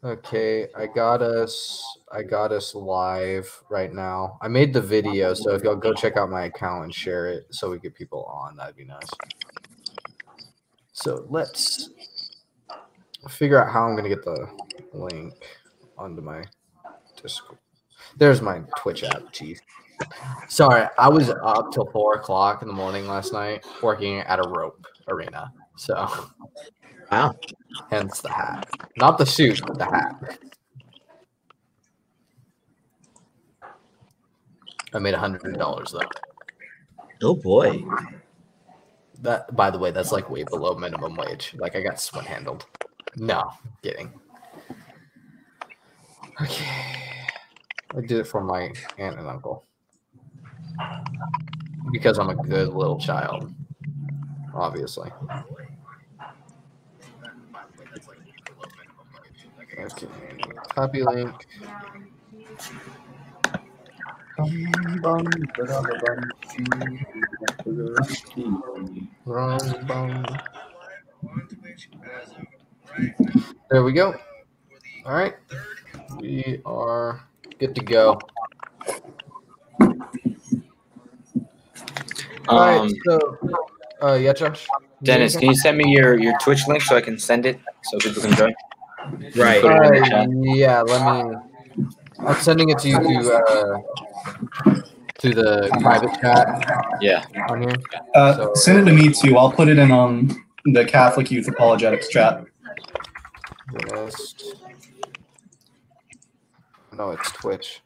Okay, I got us live right now. I made the video, so if y'all go check out my account and share it so we get people on, that'd be nice. So let's figure out how I'm gonna get the link onto my Discord. There's my Twitch app. Jeez. Sorry, I was up till 4 o'clock in the morning last night working at a rope arena. So wow. Hence the hat. Not the suit, but the hat. I made $100 though. Oh boy. That, by the way, that's like way below minimum wage. Like I got swing handled. No, kidding. Okay. I did it for my aunt and uncle. Because I'm a good little child. Obviously. Okay. Copy link. There we go. All right. We are good to go. All right. So, yeah, Josh. Dennis, can you send me your Twitch link so I can send it so people can join? Right. Yeah, I'm sending it to you through the private chat. Yeah. On here. Send it to me too. I'll put it in on the Catholic Youth Apologetics chat. No, it's Twitch.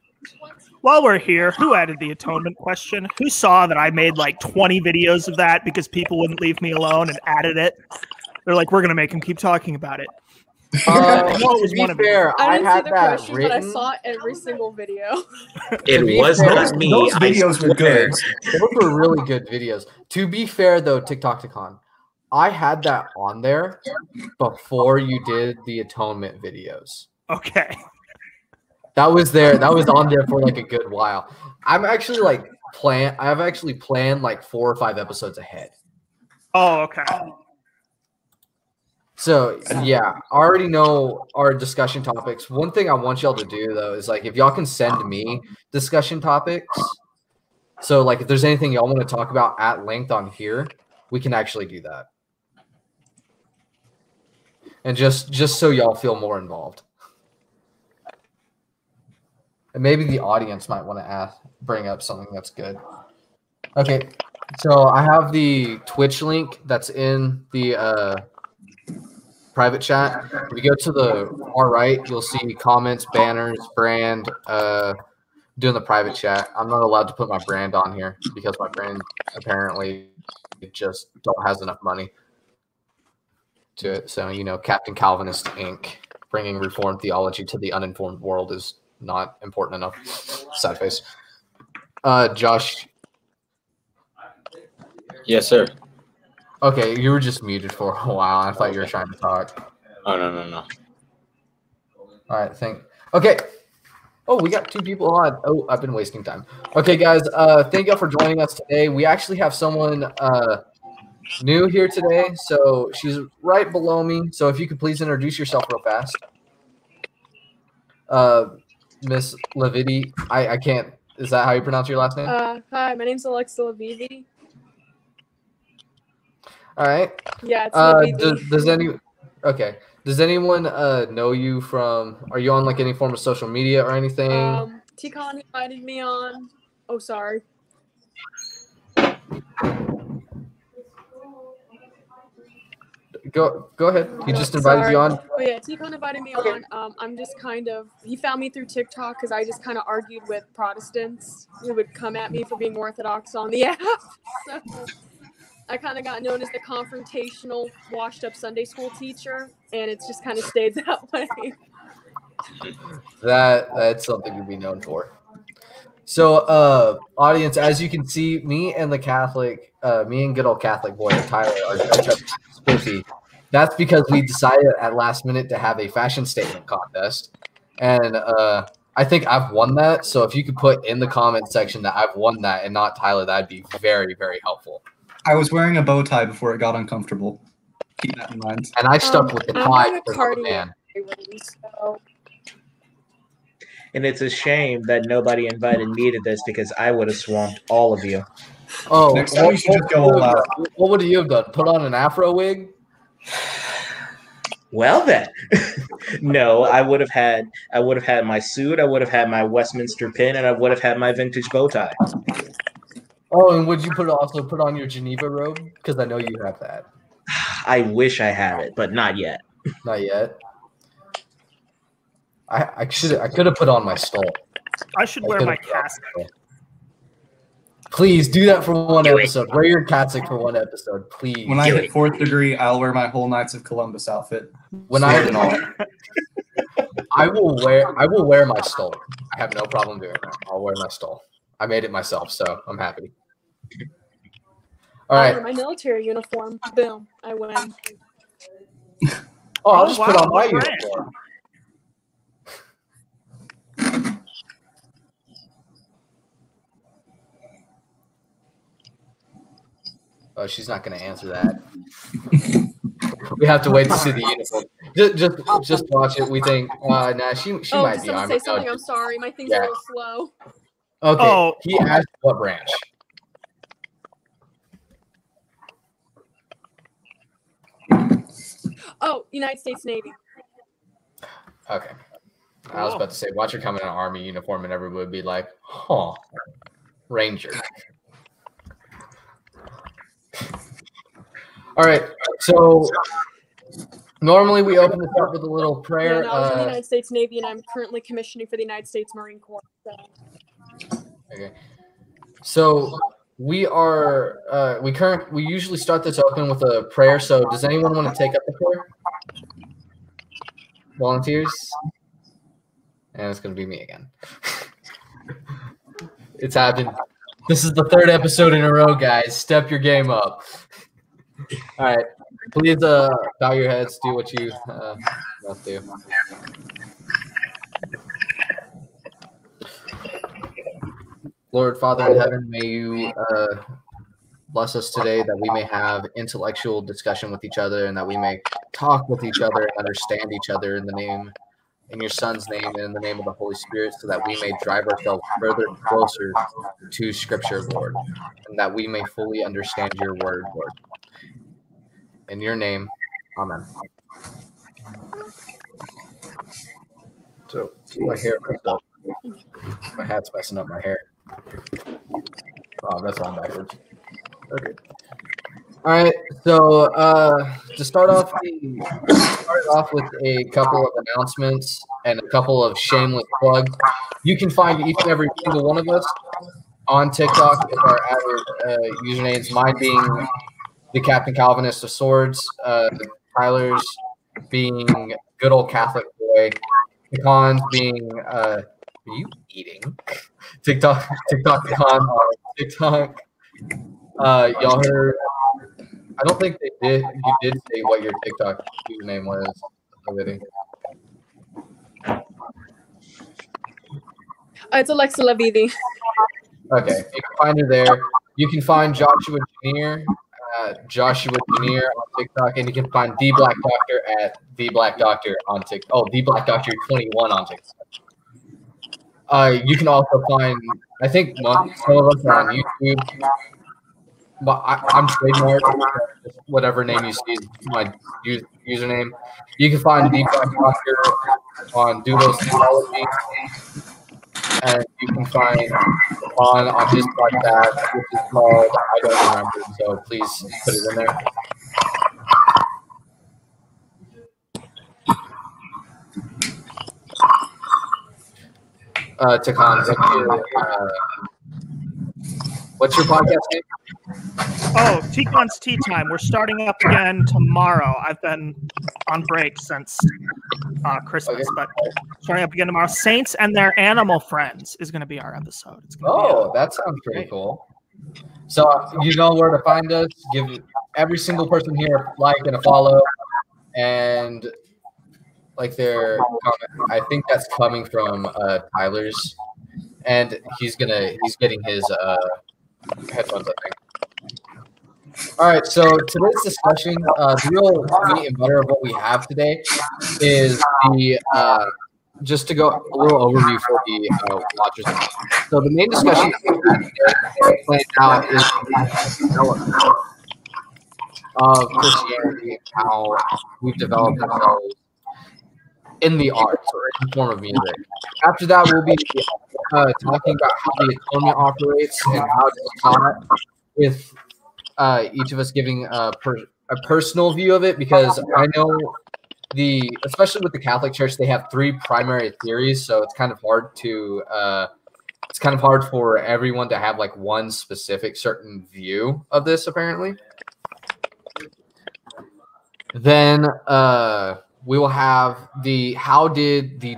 While we're here, who added the atonement question? Who saw that I made like 20 videos of that because people wouldn't leave me alone and added it? They're like, we're going to make them keep talking about it. I know it was one of fair, I didn't see the that question, written. but I saw every single video. It was not me. Those videos were good. Those were really good videos. To be fair, though, TikTok, I had that on there before you did the atonement videos. Okay. That was there. That was on there for like a good while. I'm actually like I've actually planned like 4 or 5 episodes ahead. Oh, okay. So yeah, I already know our discussion topics. One thing I want y'all to do though is like if y'all can send me discussion topics. So like if there's anything y'all want to talk about at length on here, we can actually do that. And just so y'all feel more involved. And maybe the audience might want to bring up something that's good. Okay, so I have the Twitch link that's in the private chat. If you go to the far right, you'll see comments, banners, brand, doing the private chat. I'm not allowed to put my brand on here because my brand apparently just has enough money to it. So, you know, Captain Calvinist Inc. bringing Reformed theology to the uninformed world is not important enough. Sad face. Josh. Yes, sir. Okay, you were just muted for a while. I thought you were trying to talk. Oh, no. All right, okay. Oh, we got 2 people on. Oh, I've been wasting time. Okay, guys, thank y'all for joining us today. We actually have someone new here today, so she's right below me. So if you could please introduce yourself real fast. Miss Leviti, I can't. Is that how you pronounce your last name? Hi, my name's Alexa Leviti. All right. Yeah, it's Leviti. Does anyone know you from? Are you on like any form of social media or anything? T-Con invited me on. Oh, sorry. Go ahead. He just invited you on. Oh yeah, T-Con invited me on. I'm just he found me through TikTok because I just kind of argued with Protestants who would come at me for being Orthodox on the app. So I kind of got known as the confrontational, washed-up Sunday school teacher, and it's just kind of stayed that way. That's something to be known for. So, audience, as you can see, me and good old Catholic boy Tyler are just spiffy. That's because we decided at last minute to have a fashion statement contest, and I think I've won that. So, if you could put in the comment section that I've won that and not Tyler, that'd be very, very helpful. I was wearing a bow tie before it got uncomfortable. Keep that in mind. And I stuck with the tie because I'm a man. So and it's a shame that nobody invited me to this because I would have swamped all of you. Oh, Next time you should just go all out. What would you have done? Put on an afro wig? Well then, no, I would have had my suit, I would have had my Westminster pin, and I would have had my vintage bow tie. Oh, and would you also put on your Geneva robe? Because I know you have that. I wish I had it, but not yet. Not yet. I could have put on my stole. I should wear my cassock. Please do that for one episode. Wear your cassock for one episode, please. When I hit 4th degree, I'll wear my whole Knights of Columbus outfit. When I will wear my stole. I have no problem doing that. I'll wear my stole. I made it myself, so I'm happy. All right. I wear my military uniform. Boom. I win. Oh, I'll just put on my uniform. Oh, she's not going to answer that. We have to wait to see the uniform. Just watch it. We think, nah, she might be someone say something. I'm sorry. My thing's a little slow. Okay. Oh. He asked what branch. Oh, United States Navy. Okay. I was about to say, watch her come in an army uniform and everybody would be like, huh, Ranger. All right. So normally we open this up with a little prayer. Yeah, no, I was in the United States Navy and I'm currently commissioning for the United States Marine Corps. So. Okay. So we usually start this open with a prayer. So does anyone want to take up the prayer? Volunteers? And it's going to be me again. It's happened. This is the 3rd episode in a row, guys. Step your game up. All right. Please bow your heads. Do what you must do. Lord, Father in heaven, may you bless us today that we may have intellectual discussion with each other and that we may talk with each other and understand each other in your Son's name and in the name of the Holy Spirit, so that we may drive ourselves further closer to Scripture, Lord, and that we may fully understand your word, Lord. In your name, amen. So my hair messed up. My hat's messing up my hair. Oh, that's on backwards. Okay. All right. So to start off, we started off with a couple of announcements and a couple of shameless plugs. You can find each and every single one of us on TikTok with our usernames. Mine being the Captain Calvinist of Swords, Tyler's being good old Catholic boy, Pecan's being are you eating? TikTok Pecan on TikTok. Y'all heard? I don't think they did. You did say what your TikTok username was already. It's Alexa Lavivi. Okay, you can find her there. You can find Joshua Janier on TikTok, and you can find The Black Doctor at The Black Doctor on TikTok. Oh, The Black Doctor 21 on TikTok. You can also find, I think some of us are on YouTube. But I'm trademark. Whatever name you see, my username. You can find The Black Doctor on Doodle's Theology, and you can find on his podcast, which is called I don't remember. So please put it in there. Takan, what's your podcast name? Oh, Ticon's Tea Time. We're starting up again tomorrow. I've been on break since Christmas, but starting up again tomorrow. Saints and Their Animal Friends is going to be our episode. It's that sounds pretty cool. So you know where to find us. Give every single person here a like and a follow, and like their comment. I think that's coming from Tyler's, and he's getting his headphones, I think. All right, so today's discussion, the real meat and butter of what we have today is the just to go a little overview for the watchers. So the main discussion playing out is the development of Christianity and how we've developed ourselves in the arts or in the form of music. After that, we'll be talking about how the atonement operates and how it's taught, with each of us giving a personal view of it, because I know especially with the Catholic Church, they have 3 primary theories, so it's kind of hard to for everyone to have like one specific certain view of this, apparently. Then we will have how did the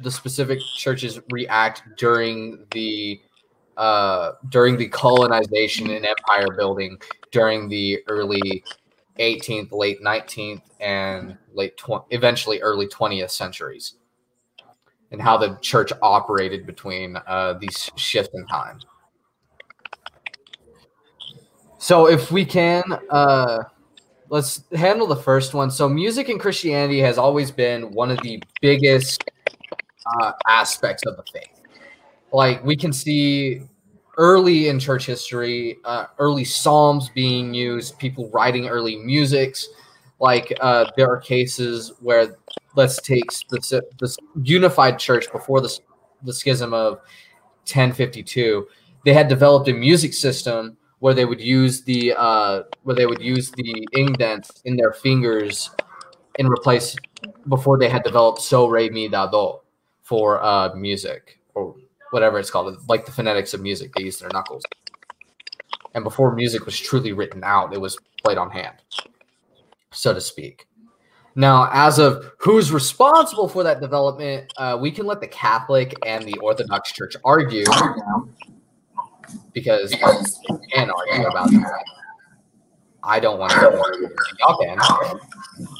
specific churches react during the colonization and empire building during the early 18th, late 19th, and eventually early 20th centuries, and how the church operated between these shifts in time. So if we can, let's handle the first one. So music in Christianity has always been one of the biggest aspects of the faith. Like, we can see early in church history, early psalms being used, people writing early musics. Like, there are cases where, let's take this unified church before the schism of 1052. They had developed a music system where they would use the indents in their fingers in replace, before they had developed so re mi da do for music, or whatever it's called, like the phonetics of music. They used their knuckles, and before music was truly written out, it was played on hand, so to speak. Now, as of who's responsible for that development, we can let the Catholic and the Orthodox Church argue, because you can argue about that. I don't want to argue. Y'all can.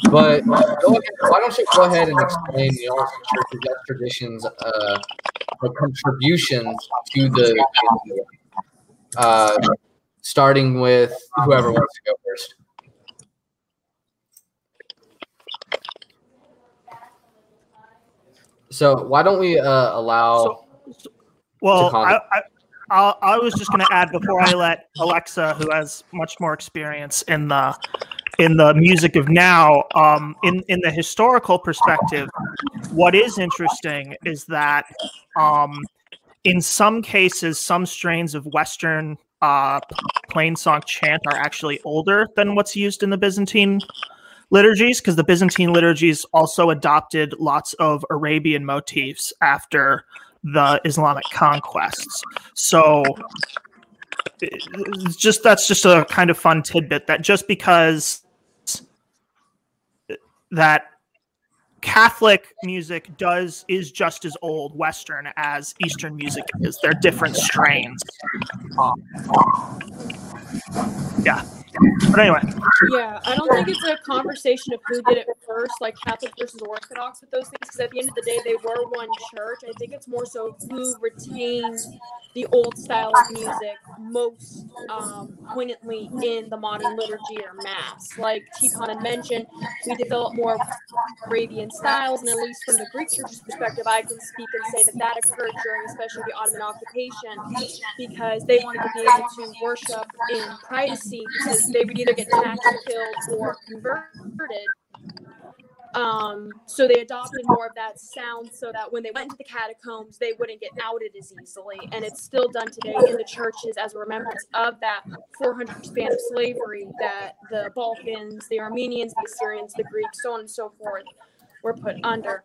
But why don't you go ahead and explain the church's traditions, the contributions to the starting with whoever wants to go first. So why don't we allow? I was just going to add, before I let Alexa, who has much more experience in the music of now, in the historical perspective, what is interesting is that in some cases, some strains of Western plain song chant are actually older than what's used in the Byzantine liturgies, because the Byzantine liturgies also adopted lots of Arabian motifs after the Islamic conquests. So that's just a kind of fun tidbit, that just because that Catholic music is just as old Western as Eastern music is. They're different strains. Yeah. But anyway. Yeah, I don't think it's a conversation of who did it first, like Catholic versus Orthodox with those things, because at the end of the day, they were one church. I think it's more so who retained the old style of music most poignantly in the modern liturgy or mass. Like Tikon had mentioned, we developed more Arabian styles, and at least from the Greek church's perspective, I can speak and say that occurred during especially the Ottoman occupation, because they wanted to be able to worship in privacy, because they would either get attacked, killed, or converted. So they adopted more of that sound so that when they went into the catacombs, they wouldn't get outed as easily. And it's still done today in the churches as a remembrance of that 400 span of slavery that the Balkans, the Armenians, the Assyrians, the Greeks, so on and so forth, were put under.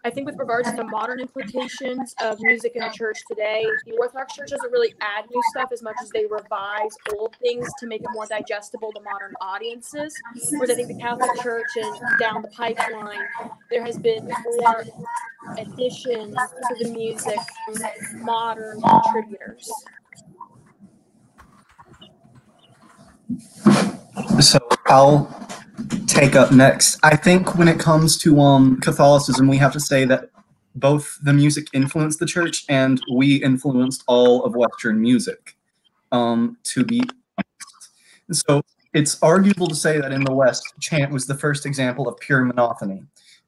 I think with regards to the modern implications of music in the church today, the Orthodox Church doesn't really add new stuff as much as they revise old things to make it more digestible to modern audiences. Whereas I think the Catholic Church and down the pipeline, there has been more additions to the music from modern contributors. So I'll take up next. I think when it comes to Catholicism, we have to say that both the music influenced the church and we influenced all of Western music, to be honest. So it's arguable to say that in the West, chant was the first example of pure monophony.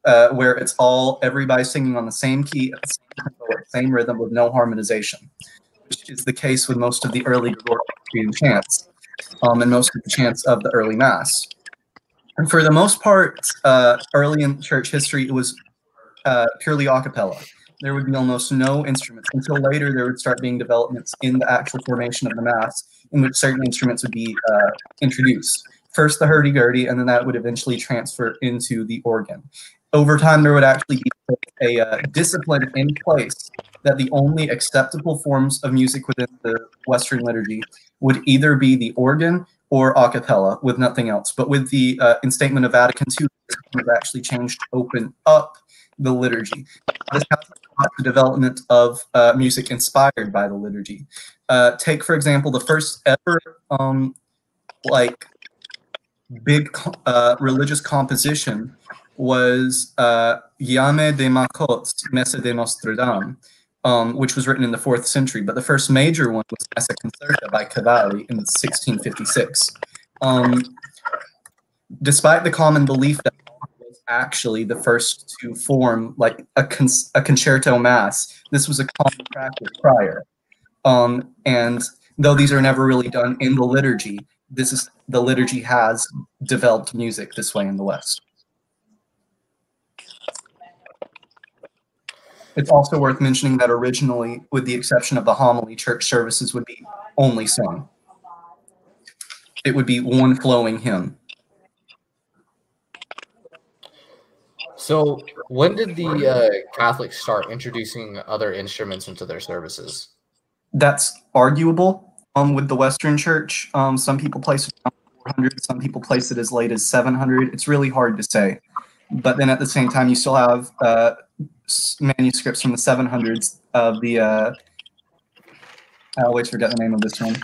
where it's all everybody singing on the same key, at the same tempo, at the same rhythm, with no harmonization, which is the case with most of the early Gregorian chants, and most of the chants of the early Mass. And for the most part, early in church history, it was purely a cappella. There would be almost no instruments until later. There would start being developments in the actual formation of the Mass in which certain instruments would be introduced. First the hurdy-gurdy, and then that would eventually transfer into the organ. Over time, there would actually be a discipline in place that the only acceptable forms of music within the Western liturgy would either be the organ or a cappella, with nothing else. But with the instatement of Vatican II, it was actually changed to open up the liturgy. This has the development of music inspired by the liturgy. Take, for example, the first ever big religious composition was Llame de Macots, Messe de Notre Dame, which was written in the 4th century. But the first major one was Messa Concerta by Cavalli in 1656. Despite the common belief that was actually the first to form like a concerto mass, this was a common practice prior. And though these are never really done in the liturgy, the liturgy has developed music this way in the West. It's also worth mentioning that originally, with the exception of the homily, church services would be only sung. It would be one flowing hymn. So when did the Catholics start introducing other instruments into their services? That's arguable with the Western Church. Some people place it around 400, some people place it as late as 700. It's really hard to say. But then at the same time, you still have manuscripts from the 700s of the, I always forget the name of this one,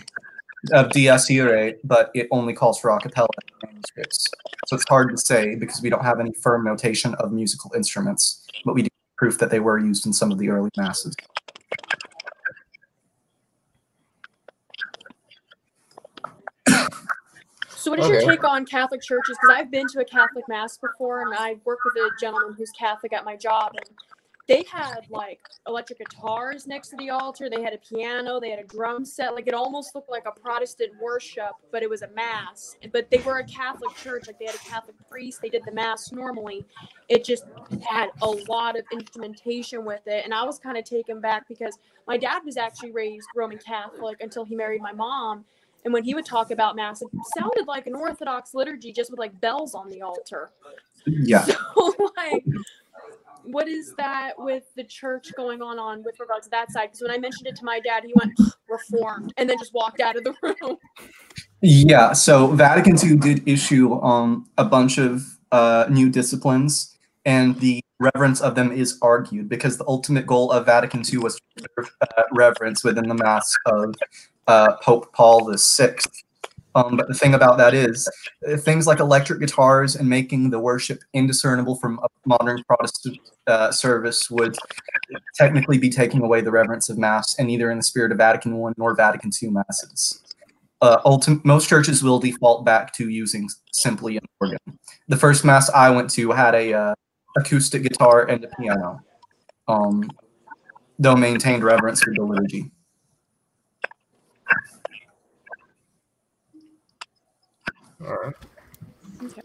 of Dies Irae, but it only calls for a cappella manuscripts. So it's hard to say because we don't have any firm notation of musical instruments, but we do have proof that they were used in some of the early masses. So what is your take on Catholic churches? Because I've been to a Catholic mass before, and I work with a gentleman who's Catholic at my job, and they had like electric guitars next to the altar. They had a piano. They had a drum set. Like it almost looked like a Protestant worship, but it was a mass. But they were a Catholic church. Like they had a Catholic priest. They did the mass normally. It just had a lot of instrumentation with it, and I was kind of taken back because my dad was actually raised Roman Catholic until he married my mom. And when he would talk about mass, it sounded like an Orthodox liturgy, just with like bells on the altar. Yeah. So like, what is that with the church going on with regards to that side? Because when I mentioned it to my dad, he went Reformed and then just walked out of the room. Yeah. So Vatican II did issue a bunch of new disciplines, and the reverence of them is argued because the ultimate goal of Vatican II was to preserve reverence within the Mass of Pope Paul VI. But the thing about that is things like electric guitars and making the worship indiscernible from a modern Protestant service would technically be taking away the reverence of Mass, and neither in the spirit of Vatican I nor Vatican II Masses. Most churches will default back to using simply an organ. The first Mass I went to had a acoustic guitar and a piano, though maintained reverence for the liturgy. All right. Okay.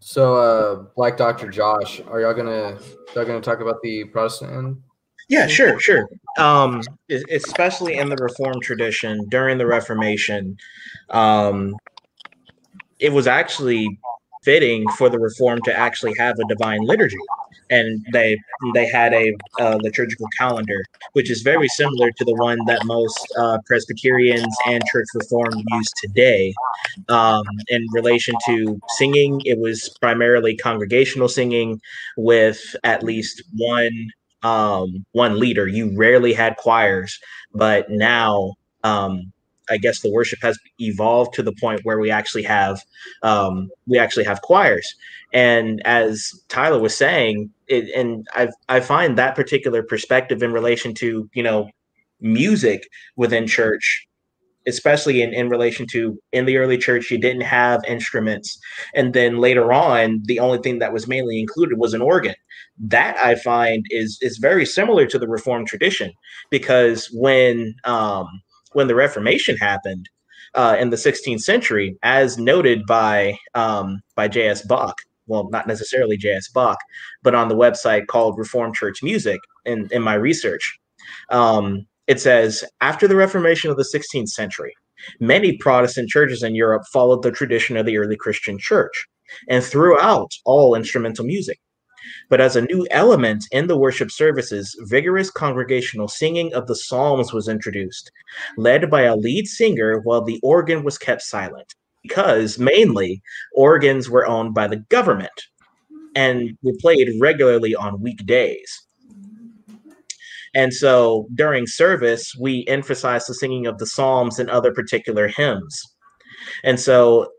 So, Black Dr. Josh, are y'all gonna talk about the Protestant end? Yeah, sure. Especially in the Reformed tradition during the Reformation, it was actually fitting for the Reformed to actually have a divine liturgy, and they had a liturgical calendar, which is very similar to the one that most Presbyterians and Church Reformed use today. In relation to singing, it was primarily congregational singing with at least one leader. You rarely had choirs, but now I guess the worship has evolved to the point where we actually have choirs. And as Tyler was saying, I find that particular perspective in relation to music within church especially in relation to in the early church, you didn't have instruments. And then later on, the only thing that was mainly included was an organ. That I find is very similar to the Reformed tradition, because when the Reformation happened in the 16th century, as noted by J.S. Bach, well, not necessarily J.S. Bach, but on the website called Reformed Church Music in my research, it says, after the Reformation of the 16th century, many Protestant churches in Europe followed the tradition of the early Christian church and threw out all instrumental music. But as a new element in the worship services, vigorous congregational singing of the Psalms was introduced, led by a lead singer while the organ was kept silent, because mainly organs were owned by the government and were played regularly on weekdays. And so during service, we emphasize the singing of the Psalms and other particular hymns. And so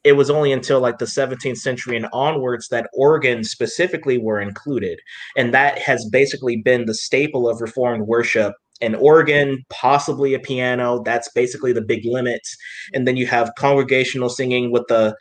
it was only until like the 17th century and onwards that organs specifically were included. And that has basically been the staple of Reformed worship. An organ, possibly a piano, that's basically the big limits. And then you have congregational singing with the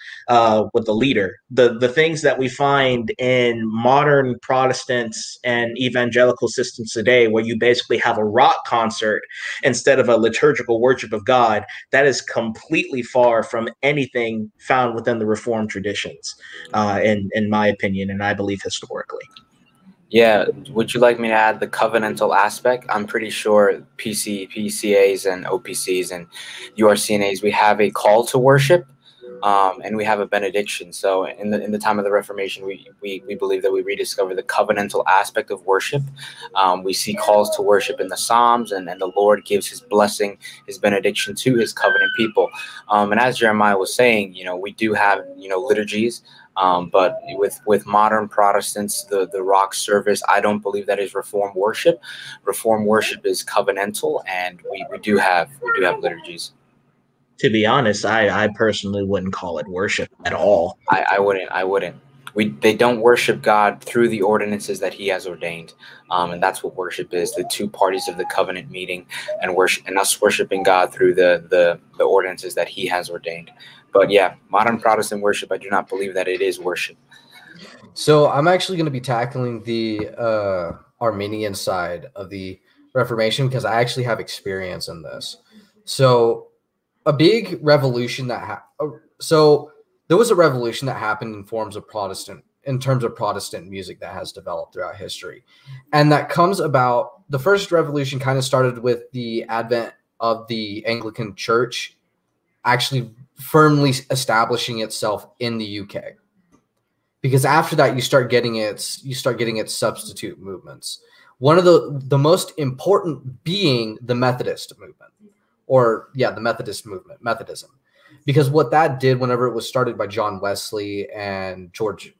leader. The things that we find in modern Protestants and evangelical systems today, where you basically have a rock concert instead of a liturgical worship of God, that is completely far from anything found within the Reformed traditions, in my opinion, and I believe historically. Yeah, would you like me to add the covenantal aspect? I'm pretty sure PCAs and OPCs and URCNAs, we have a call to worship, and we have a benediction. So in the time of the Reformation, we believe that we rediscover the covenantal aspect of worship. We see calls to worship in the Psalms, and the Lord gives his blessing, his benediction to his covenant people. And as Jeremiah was saying, we do have, liturgies. But with modern Protestants, the rock service, I don't believe that is Reformed worship. Reformed worship is covenantal, and we do have liturgies. To be honest, I personally wouldn't call it worship at all. I wouldn't. They don't worship God through the ordinances that he has ordained. And that's what worship is, the two parties of the covenant meeting and us worshiping God through the ordinances that he has ordained. But yeah, modern Protestant worship, I do not believe that it is worship. So I'm actually going to be tackling the Arminian side of the Reformation, because I actually have experience in this. So a big revolution there was a revolution that happened in terms of Protestant music that has developed throughout history. And that comes about, the first revolution kind of started with the advent of the Anglican Church actually firmly establishing itself in the UK. Because after that, you start getting its substitute movements. One of the most important being the Methodist movement, the Methodist movement, Methodism. Because what that did, whenever it was started by John Wesley and George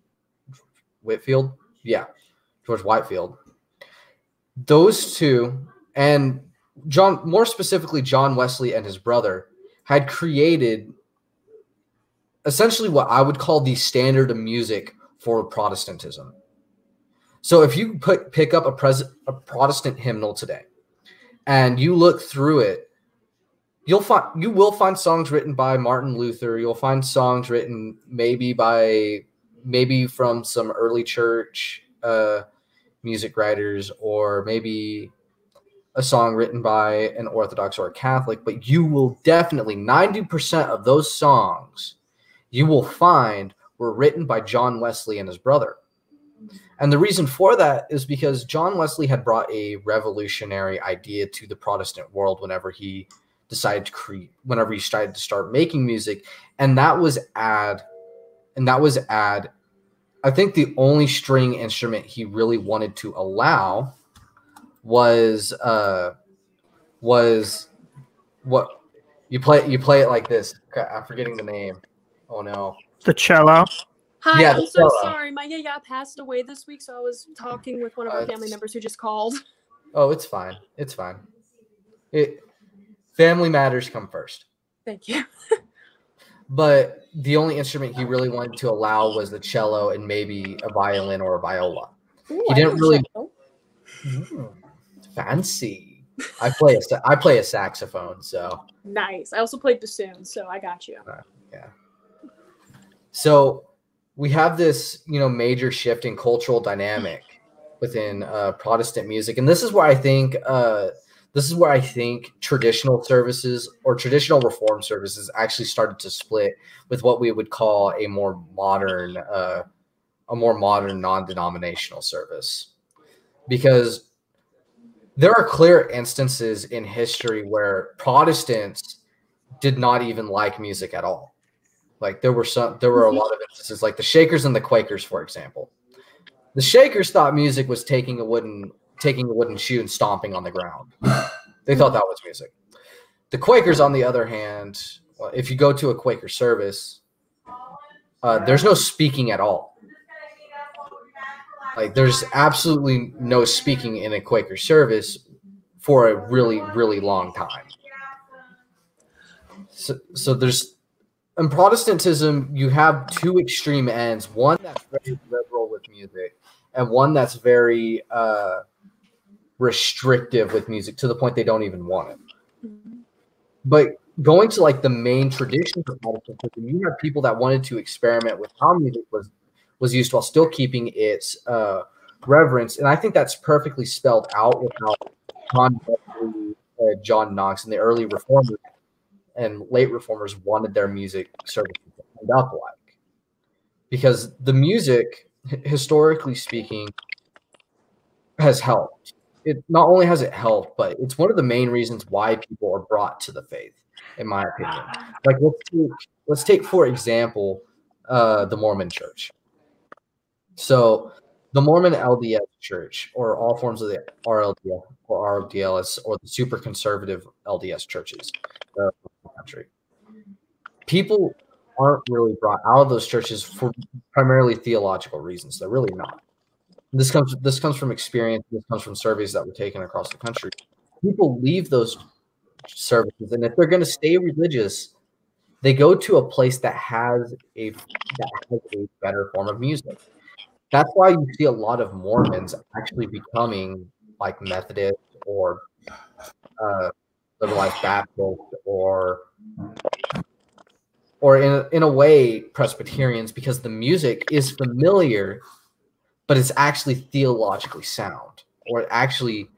Whitefield, those two, and more specifically John Wesley and his brother, had created essentially what I would call the standard of music for Protestantism. So if you pick up a Protestant hymnal today and you look through it, you will find songs written by Martin Luther. You'll find songs written maybe from some early church music writers, or maybe a song written by an Orthodox or a Catholic. But you will definitely, 90% of those songs you will find were written by John Wesley and his brother. And the reason for that is because John Wesley had brought a revolutionary idea to the Protestant world whenever he decided to start making music. And that was add. I think the only string instrument he really wanted to allow was what you play it like this. Okay, I'm forgetting the name. Oh no. The cello. Hi, Yeah, I'm so sorry. My yaya passed away this week, so I was talking with one of our family members who just called. Oh, it's fine. Family matters come first. Thank you. But the only instrument he really wanted to allow was the cello and maybe a violin or a viola. Ooh, He didn't really fancy. I play a saxophone, so. Nice. I also played bassoon, so I got you. Yeah. So we have this, major shift in cultural dynamic within Protestant music, and this is where I think traditional services or traditional Reform services actually started to split with what we would call a more modern non-denominational service, because there are clear instances in history where Protestants did not even like music at all. Like there were a lot of instances, like the Shakers and the Quakers, for example. The Shakers thought music was taking a wooden shoe and stomping on the ground. They thought that was music. The Quakers, on the other hand, if you go to a Quaker service, there's no speaking at all. Like there's absolutely no speaking in a Quaker service for a really, really long time. So there's, in Protestantism, you have two extreme ends. One that's very liberal with music, and one that's very restrictive with music to the point they don't even want it. But going to like the main traditions of Protestantism, you have people that wanted to experiment with how music was used while still keeping its reverence, and I think that's perfectly spelled out with how John Knox and the early Reformers and late Reformers wanted their music services to end up like. Because the music, historically speaking, has helped. It not only has it helped, but it's one of the main reasons why people are brought to the faith, in my opinion. Like let's take for example, the Mormon Church. So the Mormon LDS Church, or all forms of the RLDS or RLDS, or the super conservative LDS churches in the country, people aren't really brought out of those churches for primarily theological reasons. They're really not. This comes from experience. This comes from surveys that were taken across the country. People leave those services, and if they're going to stay religious, they go to a place that has a better form of music. That's why you see a lot of Mormons actually becoming like Methodist or Liberalized Baptist or in a way Presbyterians, because the music is familiar, but it's actually theologically sound, or it actually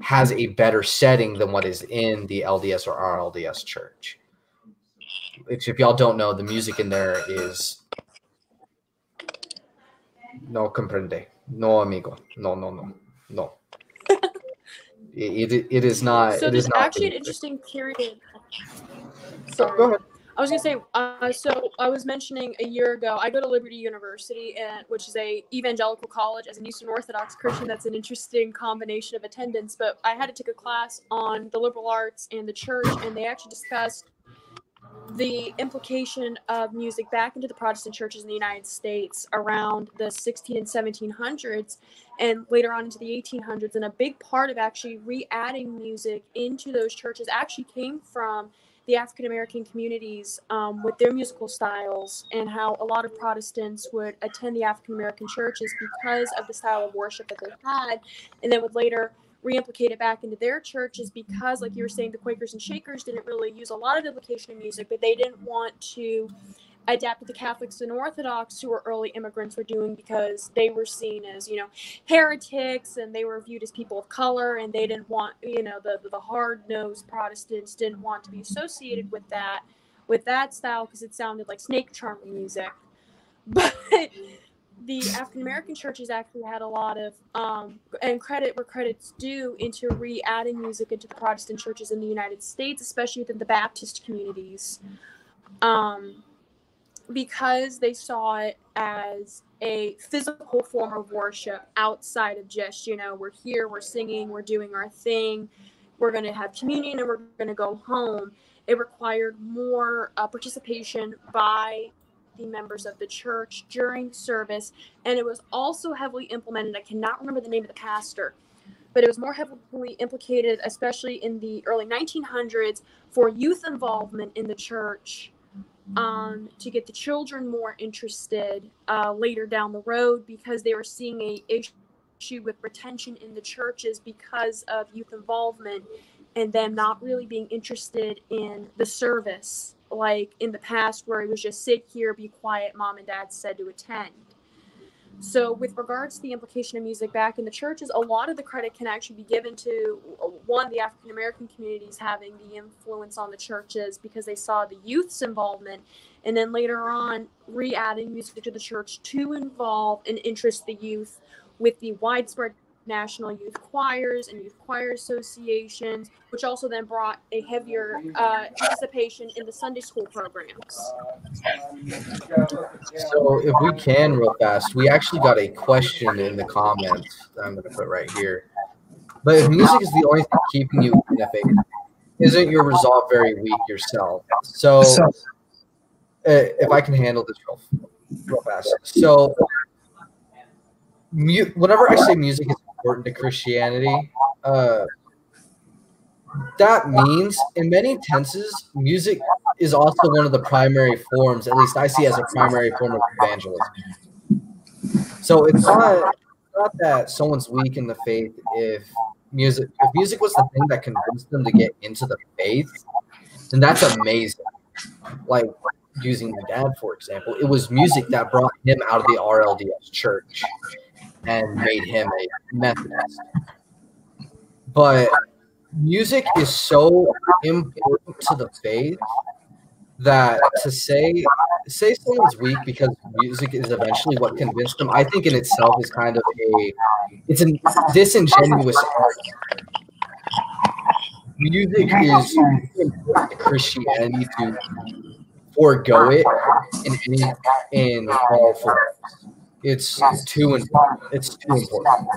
has a better setting than what is in the LDS or RLDS church. If y'all don't know, the music in there is no comprende, no amigo, no. It is not. So there's actually an interesting period. Sorry. Go ahead. I was gonna say, so I was mentioning a year ago, I go to Liberty University, which is a evangelical college. As an Eastern Orthodox Christian, that's an interesting combination of attendance. But I had to take a class on the liberal arts and the church, and they actually discussed the implication of music back into the Protestant churches in the United States around the 16 and 1700s, and later on into the 1800s. And a big part of actually re-adding music into those churches actually came from the African American communities with their musical styles, and how a lot of Protestants would attend the African American churches because of the style of worship that they had, and then would later re-implicate it back into their churches, because, like you were saying, the Quakers and Shakers didn't really use a lot of implication in music, but they didn't want to adapt to the Catholics and Orthodox, who were early immigrants, were doing, because they were seen as, heretics, and they were viewed as people of color, and they didn't want, the hard-nosed Protestants didn't want to be associated with that style, because it sounded like snake charmer music. But the African American churches actually had a lot of and credit where credit's due into re-adding music into the Protestant churches in the United States, especially within the Baptist communities, because they saw it as a physical form of worship outside of just, we're here, we're singing, we're doing our thing, we're going to have communion, and we're going to go home. It required more participation by the members of the church during service, and it was also heavily implemented. I cannot remember the name of the pastor, but it was more heavily implicated, especially in the early 1900s, for youth involvement in the church, to get the children more interested later down the road, because they were seeing a issue with retention in the churches because of youth involvement and them not really being interested in the service, like in the past where it was just sit here, be quiet, mom and dad said to attend. So with regards to the implication of music back in the churches, a lot of the credit can actually be given to, one, the African American communities having the influence on the churches because they saw the youth's involvement, and then later on re-adding music to the church to involve and interest the youth with the widespread national youth choirs and youth choir associations, which also then brought a heavier participation in the Sunday school programs. So if we can real fast, we actually got a question in the comments that I'm going to put right here. But if music is the only thing keeping you in the faith, isn't your resolve very weak yourself? So if I can handle this real fast. So whenever I say music is important to Christianity, that means in many tenses, music is also one of the primary forms, at least I see as a primary form of evangelism. So it's not that someone's weak in the faith if music was the thing that convinced them to get into the faith, then that's amazing. Like using my dad, for example, it was music that brought him out of the RLDS church and made him a Methodist. But music is so important to the faith that to say someone's weak because music is eventually what convinced them, I think in itself is kind of it's a disingenuous argument. Music is important to Christianity to forego it in all forms. It's too important. It's too important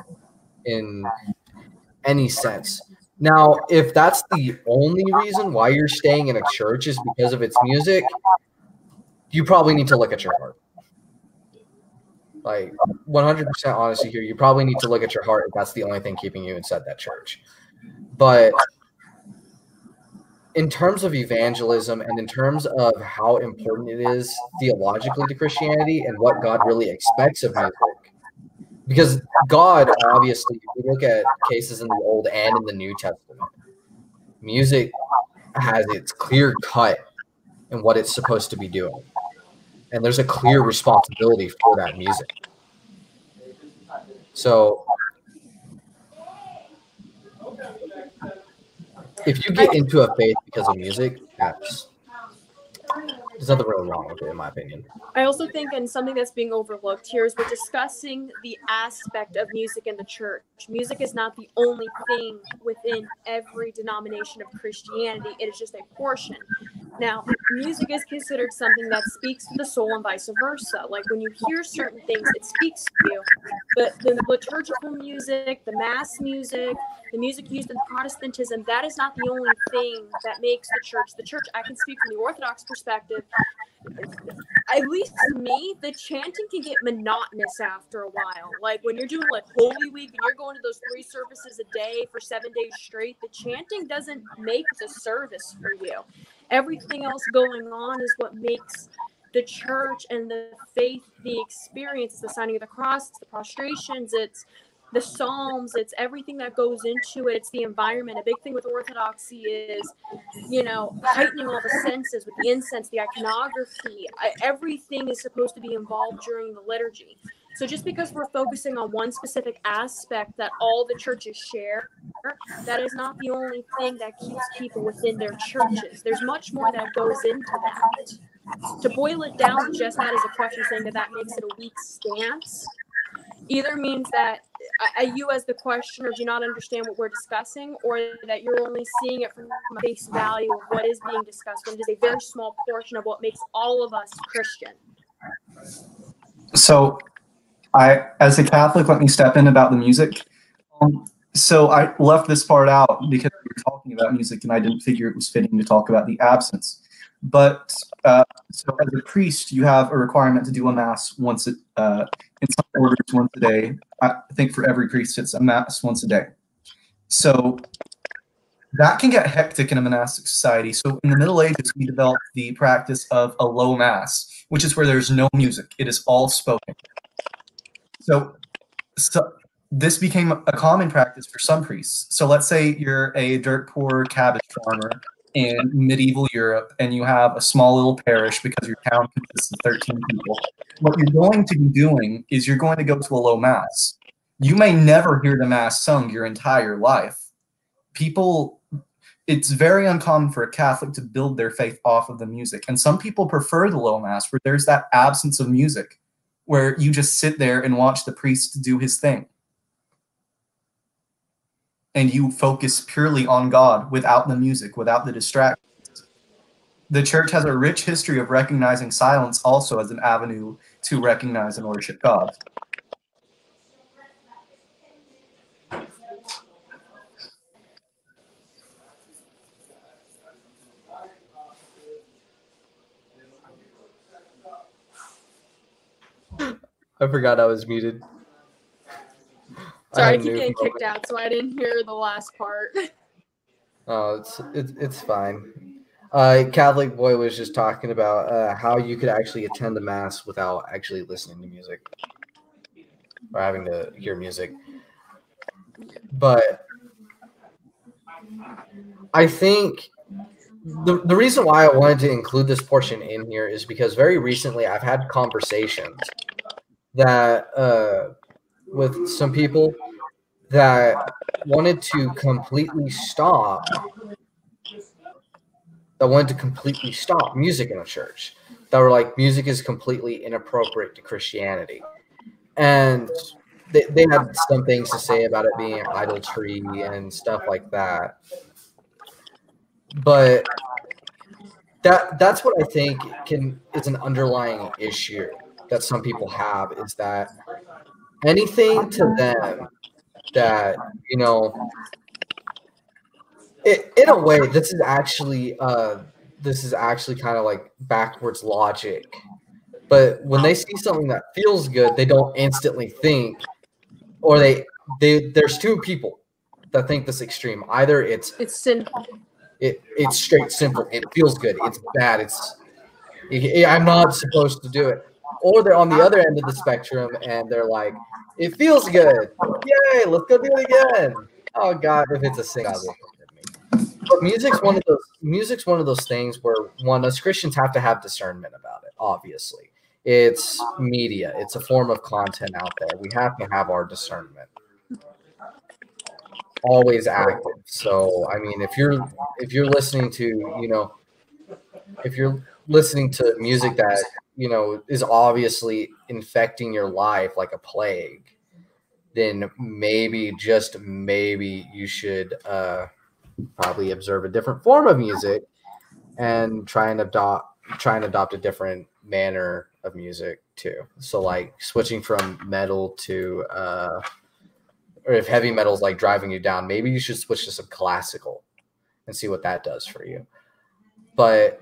in any sense. Now, if that's the only reason why you're staying in a church is because of its music, you probably need to look at your heart. Like 100% honesty here, you probably need to look at your heart if that's the only thing keeping you inside that church. But in terms of evangelism and in terms of how important it is theologically to Christianity and what God really expects of music, because God, obviously, if we look at cases in the Old and in the New Testament, music has its clear cut in what it's supposed to be doing. And there's a clear responsibility for that music. So if you get into a faith because of music, there's nothing really wrong with it, in my opinion. I also think, and something that's being overlooked here, is we're discussing the aspect of music in the church. Music is not the only thing within every denomination of Christianity. It is just a portion. Now, music is considered something that speaks to the soul and vice versa. Like when you hear certain things, it speaks to you. But the liturgical music, the mass music, the music used in Protestantism, that is not the only thing that makes the church the church. I can speak from the Orthodox perspective. At least to me, the chanting can get monotonous after a while. Like when you're doing like Holy Week and you're going to those 3 services a day for 7 days straight, the chanting doesn't make the service for you. Everything else going on is what makes the church and the faith the experience. It's the signing of the cross, it's the prostrations, it's the psalms, it's everything that goes into it. It's the environment. A big thing with Orthodoxy is, heightening all the senses with the incense, the iconography. Everything is supposed to be involved during the liturgy. So just because we're focusing on one specific aspect that all the churches share, that is not the only thing that keeps people within their churches. There's much more that goes into that. To boil it down just that as a question saying that makes it a weak stance either means that you as the questioner do not understand what we're discussing, or that you're only seeing it from a face value of what is being discussed, when it is a very small portion of what makes all of us Christian. So as a Catholic, let me step in about the music. So I left this part out because we were talking about music and I didn't figure it was fitting to talk about the absence. But so as a priest, you have a requirement to do a mass once in some orders once a day. I think for every priest, it's a mass once a day. So that can get hectic in a monastic society. So in the Middle Ages, we developed the practice of a low mass, which is where there's no music. It is all spoken. So this became a common practice for some priests. So let's say you're a dirt poor cabbage farmer in medieval Europe and you have a small little parish because your town consists of 13 people. What you're going to be doing is you're going to go to a low mass. You may never hear the mass sung your entire life. It's very uncommon for a Catholic to build their faith off of the music. And some people prefer the low mass where there's that absence of music, where you just sit there and watch the priest do his thing. And you focus purely on God without the music, without the distractions. The church has a rich history of recognizing silence also as an avenue to recognize and worship God. I forgot I was muted. Sorry, I keep getting kicked out, so I didn't hear the last part. Oh, it's fine. Catholic Boy was just talking about how you could actually attend the mass without actually listening to music or having to hear music. But I think the reason why I wanted to include this portion in here is because very recently I've had conversations that with some people that wanted to completely stop music in a church, that were like, music is completely inappropriate to Christianity. And they had some things to say about it being idolatry and stuff like that. But that's what I think is an underlying issue that some people have, is that anything to them that, you know, in a way, this is actually kind of like backwards logic. But when they see something that feels good, they don't instantly think, or there's two people that think this extreme. Either it's sinful. It's straight sinful. It feels good. It's bad. I'm not supposed to do it. Or they're on the other end of the spectrum and they're like, it feels good. Yay, let's go do it again. Oh God, if it's a sin, God will forgive me. But music's one of those things where us Christians have to have discernment about it, obviously. It's media. It's a form of content out there. We have to have our discernment always active. So, I mean, if you're listening to, if you're listening to music that, is obviously infecting your life like a plague, then maybe, just maybe, you should probably observe a different form of music and try and adopt a different manner of music too. So like switching from metal to or if heavy metal is like driving you down, maybe you should switch to some classical and see what that does for you. But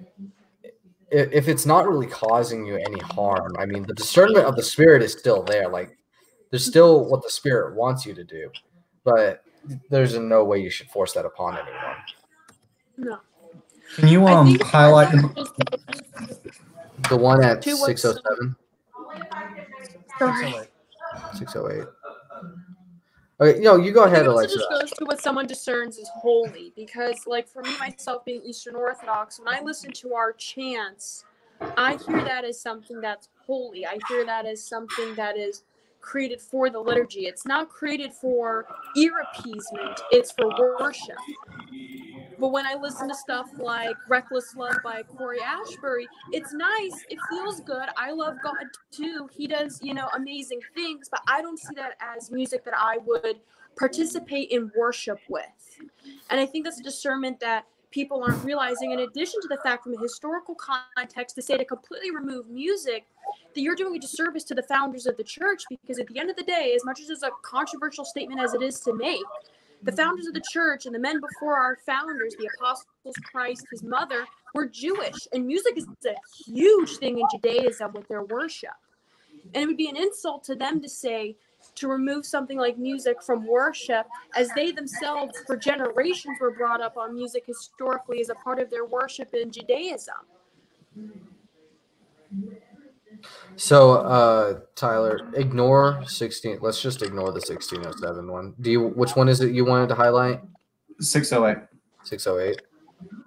if it's not really causing you any harm, I mean, the discernment of the Spirit is still there. Like, there's still what the Spirit wants you to do, but there's no way you should force that upon anyone. No. Can you highlight the one at 607? Sorry. 608. Okay, you go ahead, Alexa. It just goes to what someone discerns as holy, because, like, for me, myself being Eastern Orthodox, when I listen to our chants, I hear that as something that's holy. I hear that as something that is created for the liturgy. It's not created for ear appeasement. It's for worship. But when I listen to stuff like Reckless Love by Corey Ashbury, it's nice. It feels good. I love God too. He does, amazing things, but I don't see that as music that I would participate in worship with. And I think that's a discernment that people aren't realizing, in addition to the fact from a historical context to say to completely remove music, that you're doing a disservice to the founders of the church, because at the end of the day, as much as it's a controversial statement as it is to make, the founders of the church and the men before our founders, the apostles, Christ, his mother, were Jewish. And music is a huge thing in Judaism with their worship. And it would be an insult to them to remove something like music from worship, as they themselves for generations were brought up on music historically as a part of their worship in Judaism. So, Tyler, ignore 16. Let's just ignore the 1607 one. Which one is it you wanted to highlight? 608. 608.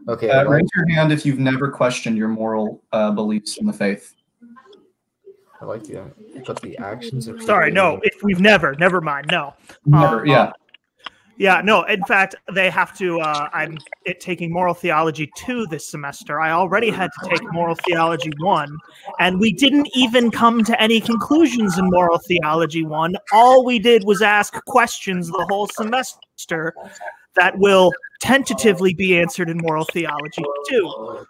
Okay. Raise your hand if you've never questioned your moral beliefs in the faith. I like the actions of. Sorry, no. If we've never mind. No. Never. Yeah. Yeah, no. In fact, they have to. I'm taking Moral Theology 2 this semester. I already had to take Moral Theology 1, and we didn't even come to any conclusions in Moral Theology 1. All we did was ask questions the whole semester that will tentatively be answered in Moral Theology 2.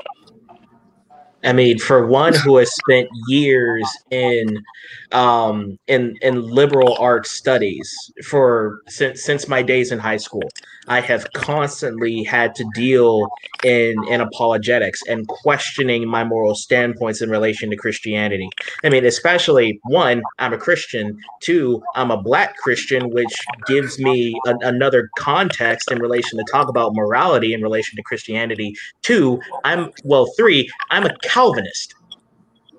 I mean, for one who has spent years in liberal arts studies since my days in high school, I have constantly had to deal in apologetics and questioning my moral standpoints in relation to Christianity. I mean, especially one, I'm a Christian. Two, I'm a Black Christian, which gives me another context in relation to talk about morality in relation to Christianity. Three, I'm a Calvinist.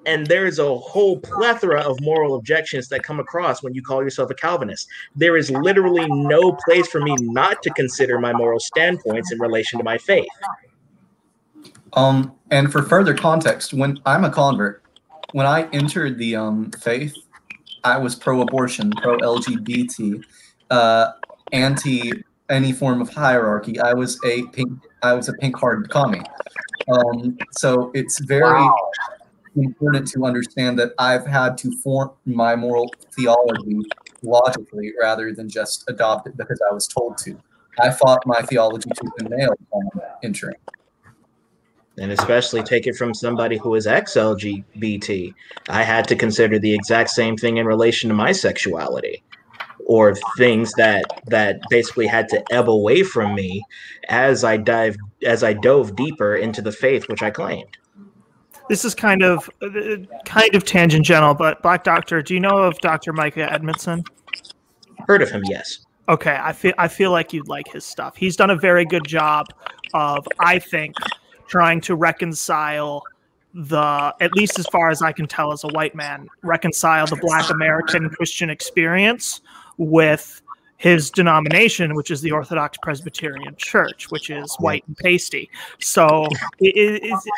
And there's a whole plethora of moral objections that come across when you call yourself a Calvinist. There is literally no place for me not to consider my moral standpoints in relation to my faith. And for further context, when I'm a convert, when I entered the faith, I was pro-abortion, pro-LGBT, anti any form of hierarchy. I was a pink-hearted commie. So it's very important to understand that I've had to form my moral theology logically rather than just adopt it because I was told to. I fought my theology tooth and nail upon entering. And especially take it from somebody who is ex-LGBT. I had to consider the exact same thing in relation to my sexuality, or things that basically had to ebb away from me as I dove deeper into the faith which I claimed. This is kind of tangential, but Black Doctor, do you know of Dr. Micah Edmondson? Heard of him, yes. Okay, I feel like you'd like his stuff. He's done a very good job of, I think, trying to reconcile at least as far as I can tell as a white man, reconcile the Black American Christian experience with his denomination, which is the Orthodox Presbyterian Church, which is white and pasty. So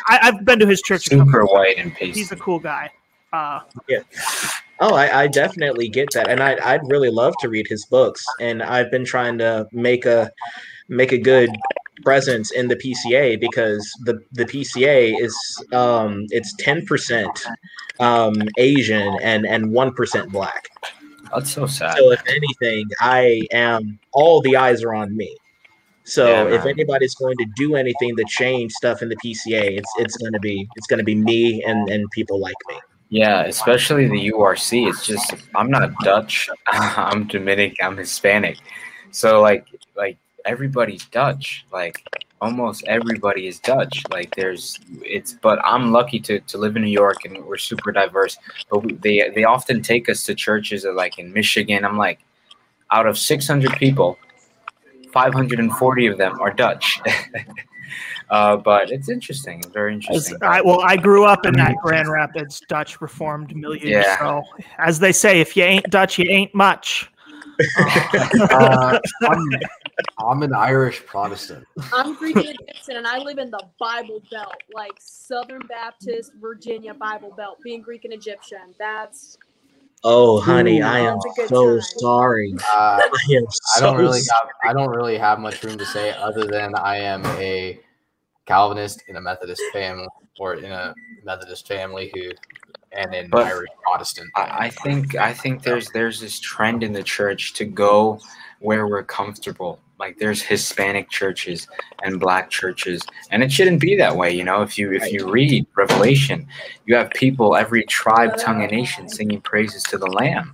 I've been to his church. Super white and pasty. He's a cool guy. Yeah. Oh, I definitely get that, and I'd really love to read his books. And I've been trying to make a good presence in the PCA, because the PCA is it's 10% Asian and 1% Black. That's so sad. So if anything, all the eyes are on me. So yeah, if anybody's going to do anything to change stuff in the PCA, it's gonna be me and people like me. Yeah, especially the URC. It's just, I'm not Dutch. I'm Dominican. I'm Hispanic. So like everybody's Dutch. Like almost everybody is Dutch. Like but I'm lucky to live in New York, and we're super diverse. But they often take us to churches like in Michigan. I'm like, out of 600 people, 540 of them are Dutch. But it's interesting. It's very interesting. I grew up in that Grand Rapids Dutch Reformed milieu. Yeah. So as they say, if you ain't Dutch, you ain't much. I'm an Irish Protestant. I'm Greek and Egyptian, and I live in the Bible Belt, like Southern Baptist, Virginia Bible Belt. Being Greek and Egyptian, that's. Oh, honey, I am so sorry. I don't really have much room to say other than I am a Calvinist in a Methodist family, or in a Methodist family and an Irish Protestant. I think there's this trend in the church to go where we're comfortable. Like there's Hispanic churches and Black churches, and it shouldn't be that way. You know, if you read Revelation, you have people, every tribe, tongue, and nation singing praises to the Lamb.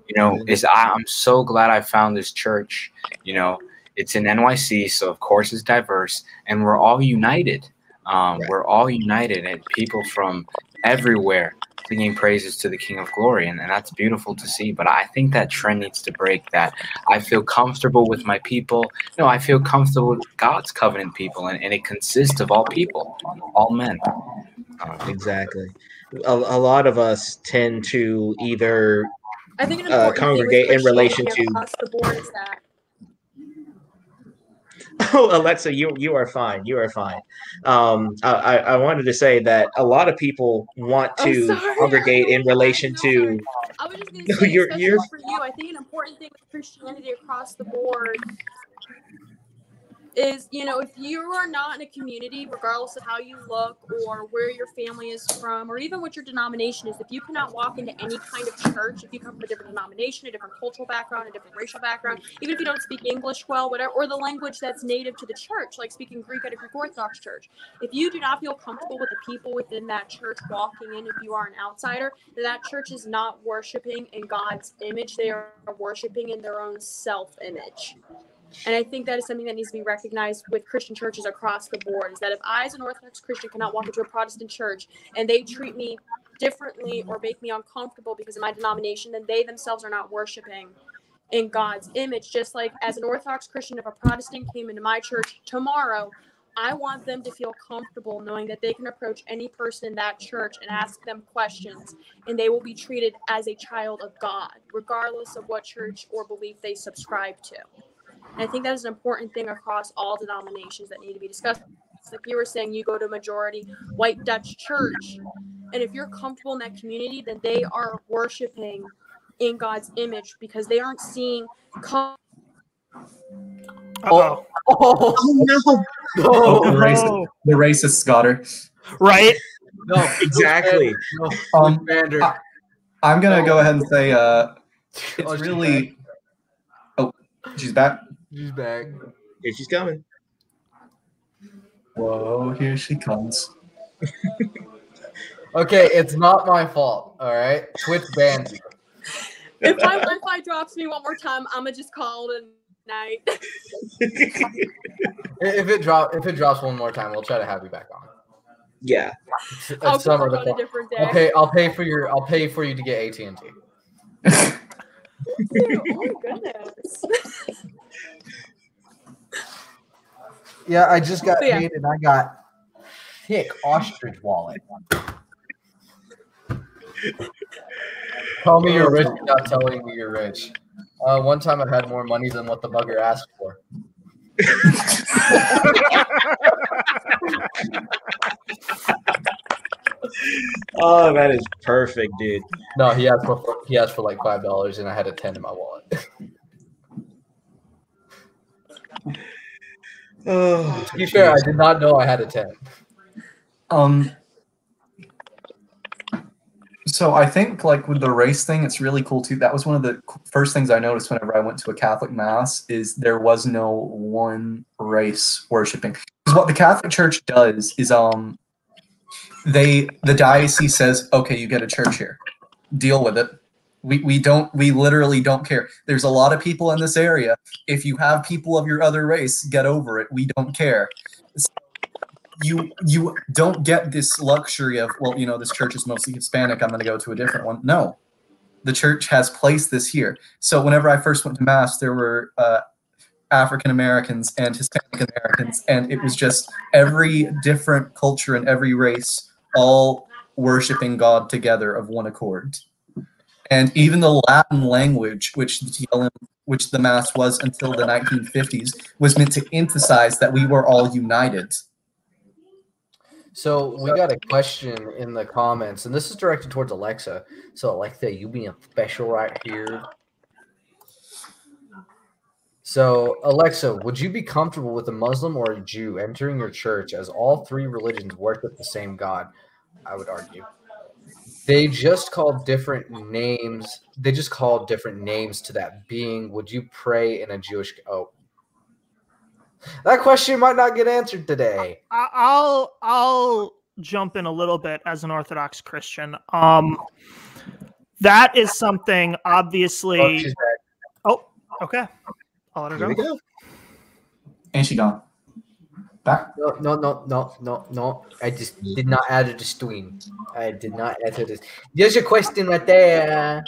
You know, I'm so glad I found this church. You know, it's in NYC, so of course it's diverse, and we're all united. We're all united, and people from everywhere singing praises to the King of Glory, and that's beautiful to see. But I think that trend needs to break. That I feel comfortable with my people. No, I feel comfortable with God's covenant people, and it consists of all people, all men. Exactly. A lot of us tend to either I think an important congregate thing in with relation Christianity to. across the board is that. Oh, Alexa, you are fine. You are fine. I wanted to say that a lot of people want Oh, to sorry. congregate in relation No, to. sorry. I was just going to say, you're especially for you, I think an important thing with Christianity across the board is, you know, if you are not in a community, regardless of how you look or where your family is from, or even what your denomination is, if you cannot walk into any kind of church, if you come from a different denomination, a different cultural background, a different racial background, even if you don't speak English well, whatever, or the language that's native to the church, like speaking Greek at a Greek Orthodox church, if you do not feel comfortable with the people within that church walking in, if you are an outsider, then that church is not worshiping in God's image. They are worshiping in their own self-image. And I think that is something that needs to be recognized with Christian churches across the board, is that if I, as an Orthodox Christian, cannot walk into a Protestant church and they treat me differently or make me uncomfortable because of my denomination, then they themselves are not worshiping in God's image. Just like as an Orthodox Christian, if a Protestant came into my church tomorrow, I want them to feel comfortable knowing that they can approach any person in that church and ask them questions, and they will be treated as a child of God, regardless of what church or belief they subscribe to. And I think that is an important thing across all denominations that need to be discussed. Like you were saying, you go to a majority white Dutch church, and if you're comfortable in that community, then they are worshiping in God's image because they aren't seeing. Uh-oh. Oh, no! Oh, the No. racist Scotter. Right? no, Exactly. No, Vander. I'm gonna go ahead and say Oh, it's she's really. Oh, she's back. She's back. Here she's coming. Whoa, here she comes. Okay, it's not my fault. All right, Twitch banned you. If my Wi-Fi drops me one more time, I'm gonna just call it a night. If it drops one more time, we'll try to have you back on. Yeah. I'll Some come other on a point. different day. I'll pay for you to get AT&T. Ew, oh my goodness. Yeah, I just got Yeah. paid and I got thick ostrich wallet. Tell me you're rich without telling me you're rich. One time I had more money than what the bugger asked for. Oh, that is perfect, dude. No, he asked for like $5 and I had a 10 in my wallet. Oh, To be fair, I did not know I had a 10. So I think like with the race thing, it's really cool too. That was one of the first things I noticed whenever I went to a Catholic mass is there was no one race worshiping. Because what the Catholic Church does is the diocese says, okay, you get a church here. Deal with it. We literally don't care. There's a lot of people in this area. If you have people of your other race, get over it. We don't care. You don't get this luxury of, well, you know, this church is mostly Hispanic, I'm going to go to a different one. No. The church has placed this here. So whenever I first went to mass, there were African Americans and Hispanic Americans, and it was just every different culture and every race all worshiping God together of one accord. And even the Latin language, which the mass was until the 1950s, was meant to emphasize that we were all united. So we got a question in the comments, and this is directed towards Alexa. So Alexa, you being special right here. So Alexa, would you be comfortable with a Muslim or a Jew entering your church, as all three religions worship the same God? I would argue. They just call different names. They just call different names to that being. Would you pray in a Jewish? Oh, that question might not get answered today. I'll jump in a little bit as an Orthodox Christian. That is something obviously. Oh, she's back. Oh, okay. I'll let her Here we go. And she gone. Back. No. I just did not add it to stream. I did not add to this. There's a question right there.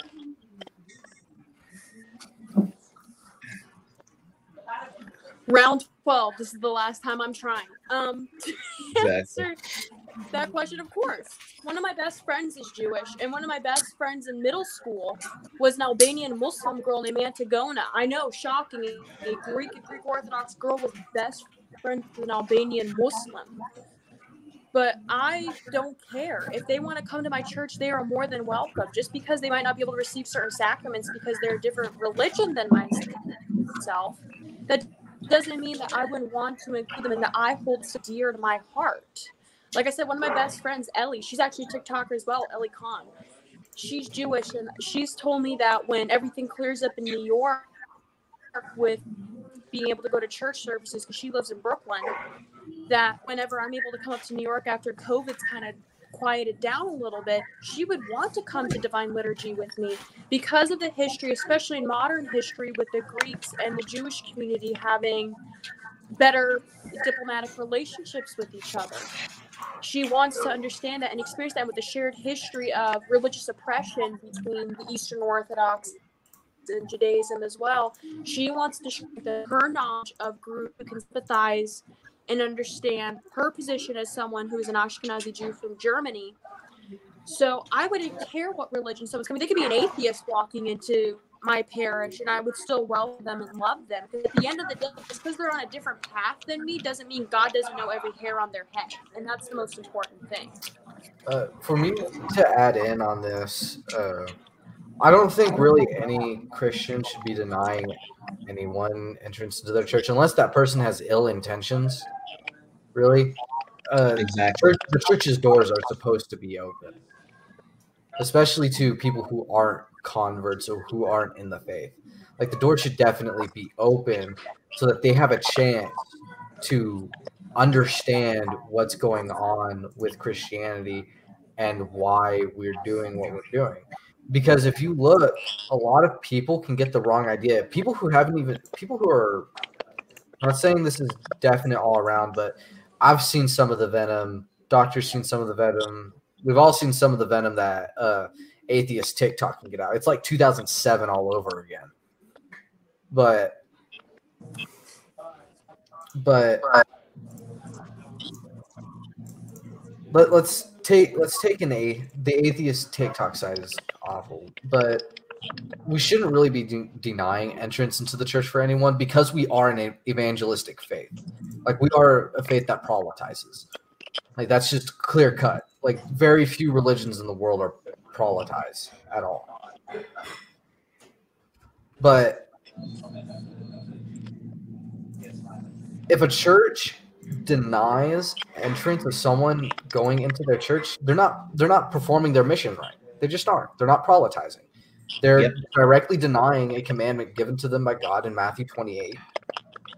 Round 12. This is the last time I'm trying. To Exactly. answer that question, of course. One of my best friends is Jewish, and one of my best friends in middle school was an Albanian Muslim girl named Antigona. I know, shocking. A Greek Orthodox girl was best friends with an Albanian Muslim. But I don't care. If they want to come to my church, they are more than welcome. Just because they might not be able to receive certain sacraments because they're a different religion than myself, that doesn't mean that I wouldn't want to include them and that I hold so dear to my heart. Like I said, one of my best friends, Ellie, she's actually a TikToker as well, Ellie Khan. She's Jewish, and she's told me that when everything clears up in New York with being able to go to church services, because she lives in Brooklyn, that whenever I'm able to come up to New York after COVID's kind of quieted down a little bit, she would want to come to Divine Liturgy with me because of the history, especially in modern history, with the Greeks and the Jewish community having better diplomatic relationships with each other. She wants to understand that and experience that with the shared history of religious oppression between the Eastern Orthodox and Judaism as well. She wants to share her knowledge of group who can sympathize and understand her position as someone who is an Ashkenazi Jew from Germany. So I wouldn't care what religion someone's coming. They could be an atheist walking into my parish, and I would still welcome them and love them. Because at the end of the day, just because they're on a different path than me doesn't mean God doesn't know every hair on their head, and that's the most important thing. For me to add in on this, I don't think really any Christian should be denying anyone entrance into their church unless that person has ill intentions. Really, Exactly. The church's doors are supposed to be open, especially to people who aren't converts or who aren't in the faith. Like, the door should definitely be open so that they have a chance to understand what's going on with Christianity and why we're doing what we're doing. Because if you look, a lot of people can get the wrong idea. People who are, I'm not saying this is definite all around, but I've seen some of the venom. Doctor's seen some of the venom. We've all seen some of the venom that atheist TikTok can get out. It's like 2007 all over again. But let's take the atheist TikTok side is awful, but we shouldn't really be denying entrance into the church for anyone because we are an evangelistic faith. Like, we are a faith that proselytizes. Like, that's just clear cut. Like, very few religions in the world are proselytize at all. But if a church denies entrance of someone going into their church, they're not performing their mission right. They just aren't. They're not proselytizing. They're directly denying a commandment given to them by God in Matthew 28.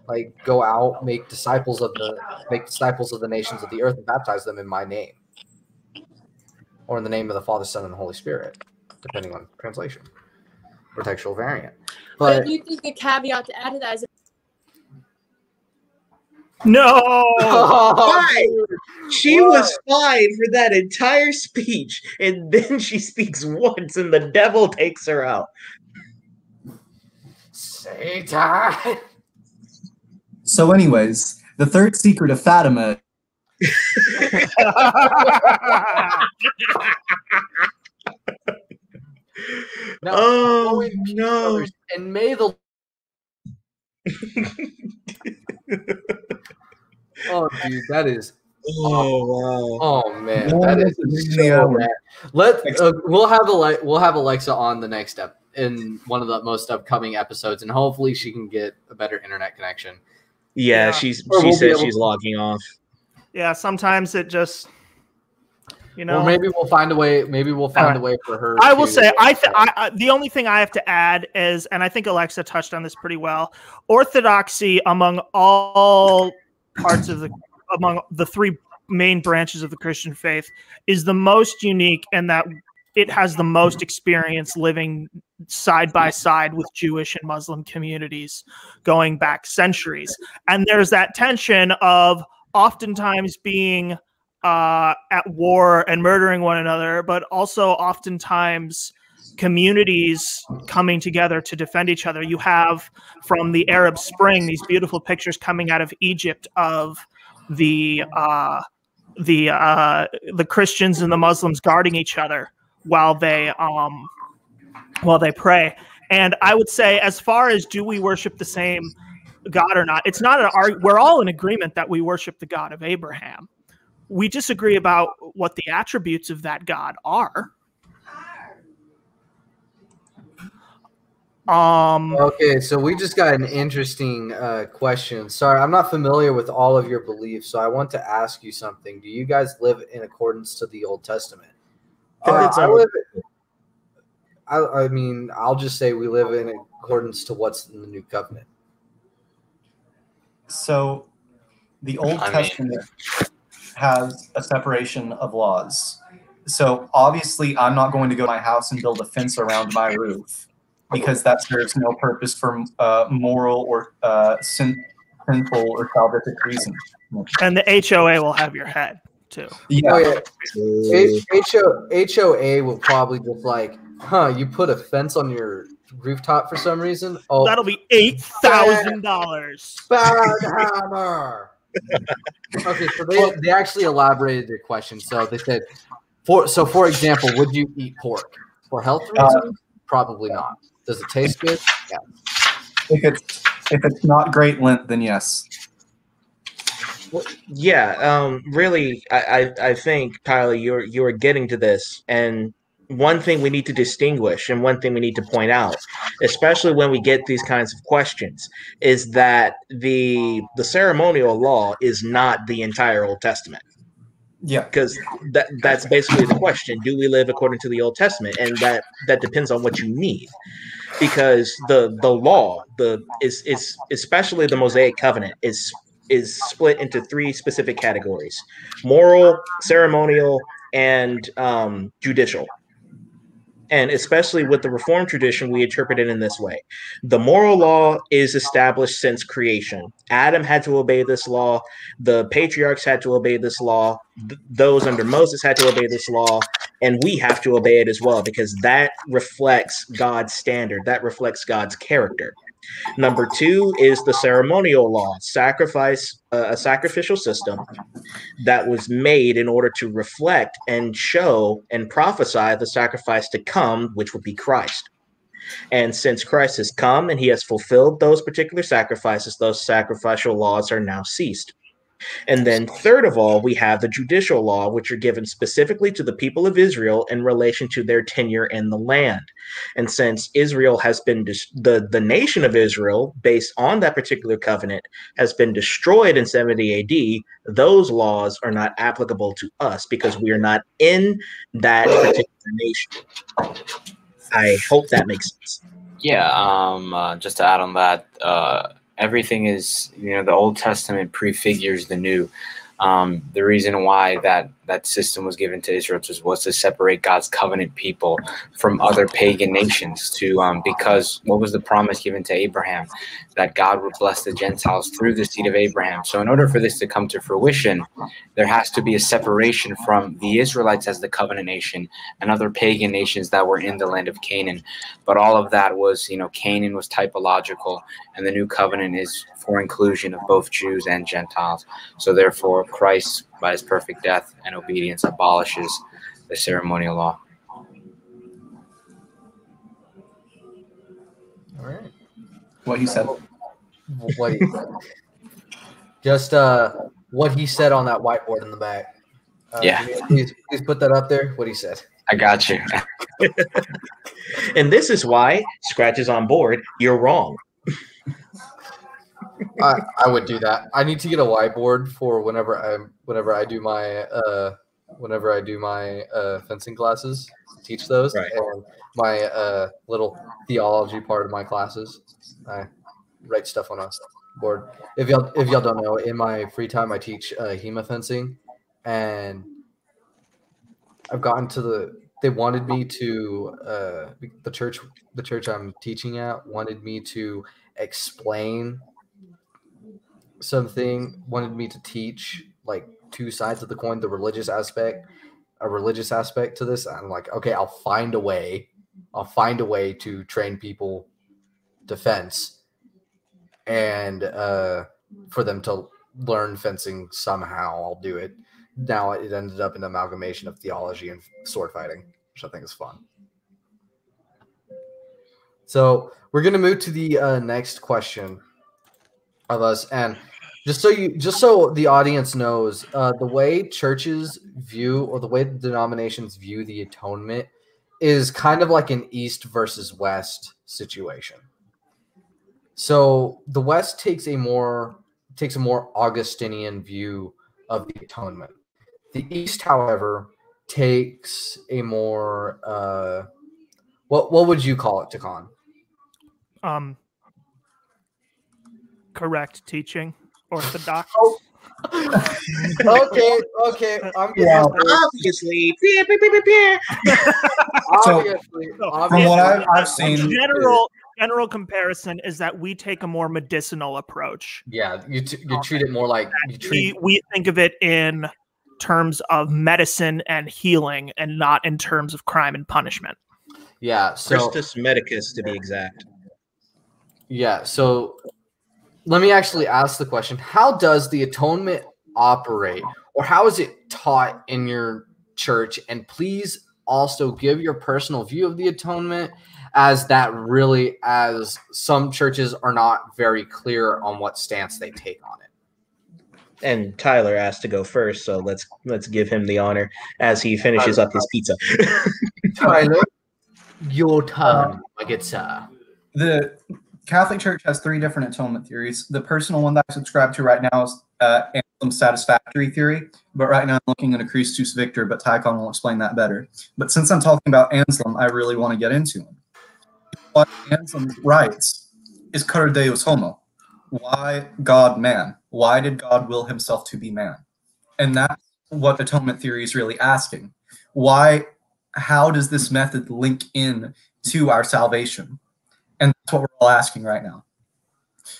Like, go out, make disciples of the nations of the earth and baptize them in my name. Or in the name of the Father, Son, and the Holy Spirit, depending on translation or textual variant. But I do think a caveat to add to that is No. She was fine for that entire speech, and then she speaks once, and the devil takes her out. Satan. So anyways, the third secret of Fatima. Now, Oh, no. and may the oh, dude, that is. Oh, wow. Oh man, that is so bad. We'll have Alexa on the next step in one of the most upcoming episodes, and hopefully she can get a better internet connection. Yeah, Yeah. she said she's logging off. Yeah, sometimes it just, you know. Or maybe we'll find a way. Maybe we'll find a way for her. I will say, I the only thing I have to add is, and I think Alexa touched on this pretty well, orthodoxy among all parts of among the three main branches of the Christian faith is the most unique, and that it has the most experience living side by side with Jewish and Muslim communities going back centuries. And there's that tension of oftentimes being at war and murdering one another, but also oftentimes communities coming together to defend each other. You have, from the Arab Spring, these beautiful pictures coming out of Egypt of the the Christians and the Muslims guarding each other while they pray. And I would say, as far as do we worship the same God or not, it's not we're all in agreement that we worship the God of Abraham. We disagree about what the attributes of that God are. Okay, so we just got an interesting question. Sorry, I'm not familiar with all of your beliefs, so I want to ask you something. Do you guys live in accordance to the Old Testament? I mean, I'll just say we live in accordance to what's in the New Covenant. So the Old Testament has a separation of laws. So obviously I'm not going to go to my house and build a fence around my roof, because that serves no purpose for moral or sinful or salvific reason. And the HOA will have your head too. Yeah. HOA will probably just like, you put a fence on your rooftop for some reason? Oh, that'll be $8,000. Bad hammer. Okay, so they actually elaborated their question. So they said, for example, would you eat pork for health reasons? Probably not. Does it taste good? Yeah. If it's not Great Lent, then yes. Well, yeah. Really, I think, Kylie, you're getting to this, and one thing we need to distinguish, and one thing we need to point out, especially when we get these kinds of questions, is that the ceremonial law is not the entire Old Testament. Yeah, because that's basically the question: do we live according to the Old Testament? And that depends on what you mean, because the law, is especially the Mosaic Covenant, is split into three specific categories: moral, ceremonial, and judicial. And especially with the Reformed tradition, we interpret it in this way. The moral law is established since creation. Adam had to obey this law. The patriarchs had to obey this law. Those under Moses had to obey this law. And we have to obey it as well, because that reflects God's standard. That reflects God's character. Number two is the ceremonial law, a sacrificial system that was made in order to reflect and show and prophesy the sacrifice to come, which would be Christ. And since Christ has come and he has fulfilled those particular sacrifices, those sacrificial laws are now ceased. And then third of all, we have the judicial law, which are given specifically to the people of Israel in relation to their tenure in the land. And since Israel has been, the nation of Israel, based on that particular covenant, has been destroyed in 70 AD, those laws are not applicable to us because we are not in that particular nation. I hope that makes sense. Yeah, just to add on that, everything is, the Old Testament prefigures the New. The reason why that system was given to Israel was to separate God's covenant people from other pagan nations. Because what was the promise given to Abraham? That God would bless the Gentiles through the seed of Abraham. So in order for this to come to fruition, there has to be a separation from the Israelites as the covenant nation and other pagan nations that were in the land of Canaan. But all of that was, Canaan was typological, and the new covenant is for inclusion of both Jews and Gentiles. So therefore, Christ, by his perfect death and obedience, abolishes the ceremonial law. All right. What he said. Just what he said on that whiteboard in the back. Yeah. Please put that up there. What he said. I got you. And this is why, Scratch is on board, you're wrong. I would do that. I need to get a whiteboard for whenever I do my fencing classes, teach those, right. And my little theology part of my classes. I write stuff on a board. If y'all don't know, in my free time I teach HEMA fencing, and I've gotten to they wanted me to the church I'm teaching at wanted me to explain something, wanted me to teach like two sides of the coin, a religious aspect to this. I'm like, okay, I'll find a way to train people to fence and for them to learn fencing somehow. I'll do it. now it ended up an amalgamation of theology and sword fighting, which I think is fun. So we're going to move to the next question of us. And just so the audience knows, the way churches view, or the way the denominations view the atonement is kind of like an East versus West situation. So the West takes a more Augustinian view of the atonement. The East, however, takes a more what would you call it, Takan? Correct teaching, Orthodox. Okay. I'm getting obviously. obviously. From what I've seen, general comparison is that we take a more medicinal approach. Yeah, you treat it more like we think of it in terms of medicine and healing, and not in terms of crime and punishment. Yeah, so Christus Medicus, to be exact. Yeah, so let me actually ask the question: how does the atonement operate, or how is it taught in your church? And please also give your personal view of the atonement, as some churches are not very clear on what stance they take on it. And Tyler asked to go first, so let's give him the honor as he finishes up his pizza. Tyler, your turn, my good sir. The Catholic Church has 3 different atonement theories. The personal one that I subscribe to right now is Anselm satisfactory theory, but right now I'm looking at a Christus Victor, but Tychon will explain that better. But since I'm talking about Anselm, I really want to get into him. What Anselm writes is cur Deus homo. Why God man? Why did God will himself to be man? And that's what atonement theory is really asking. How does this method link in to our salvation? And that's what we're all asking right now.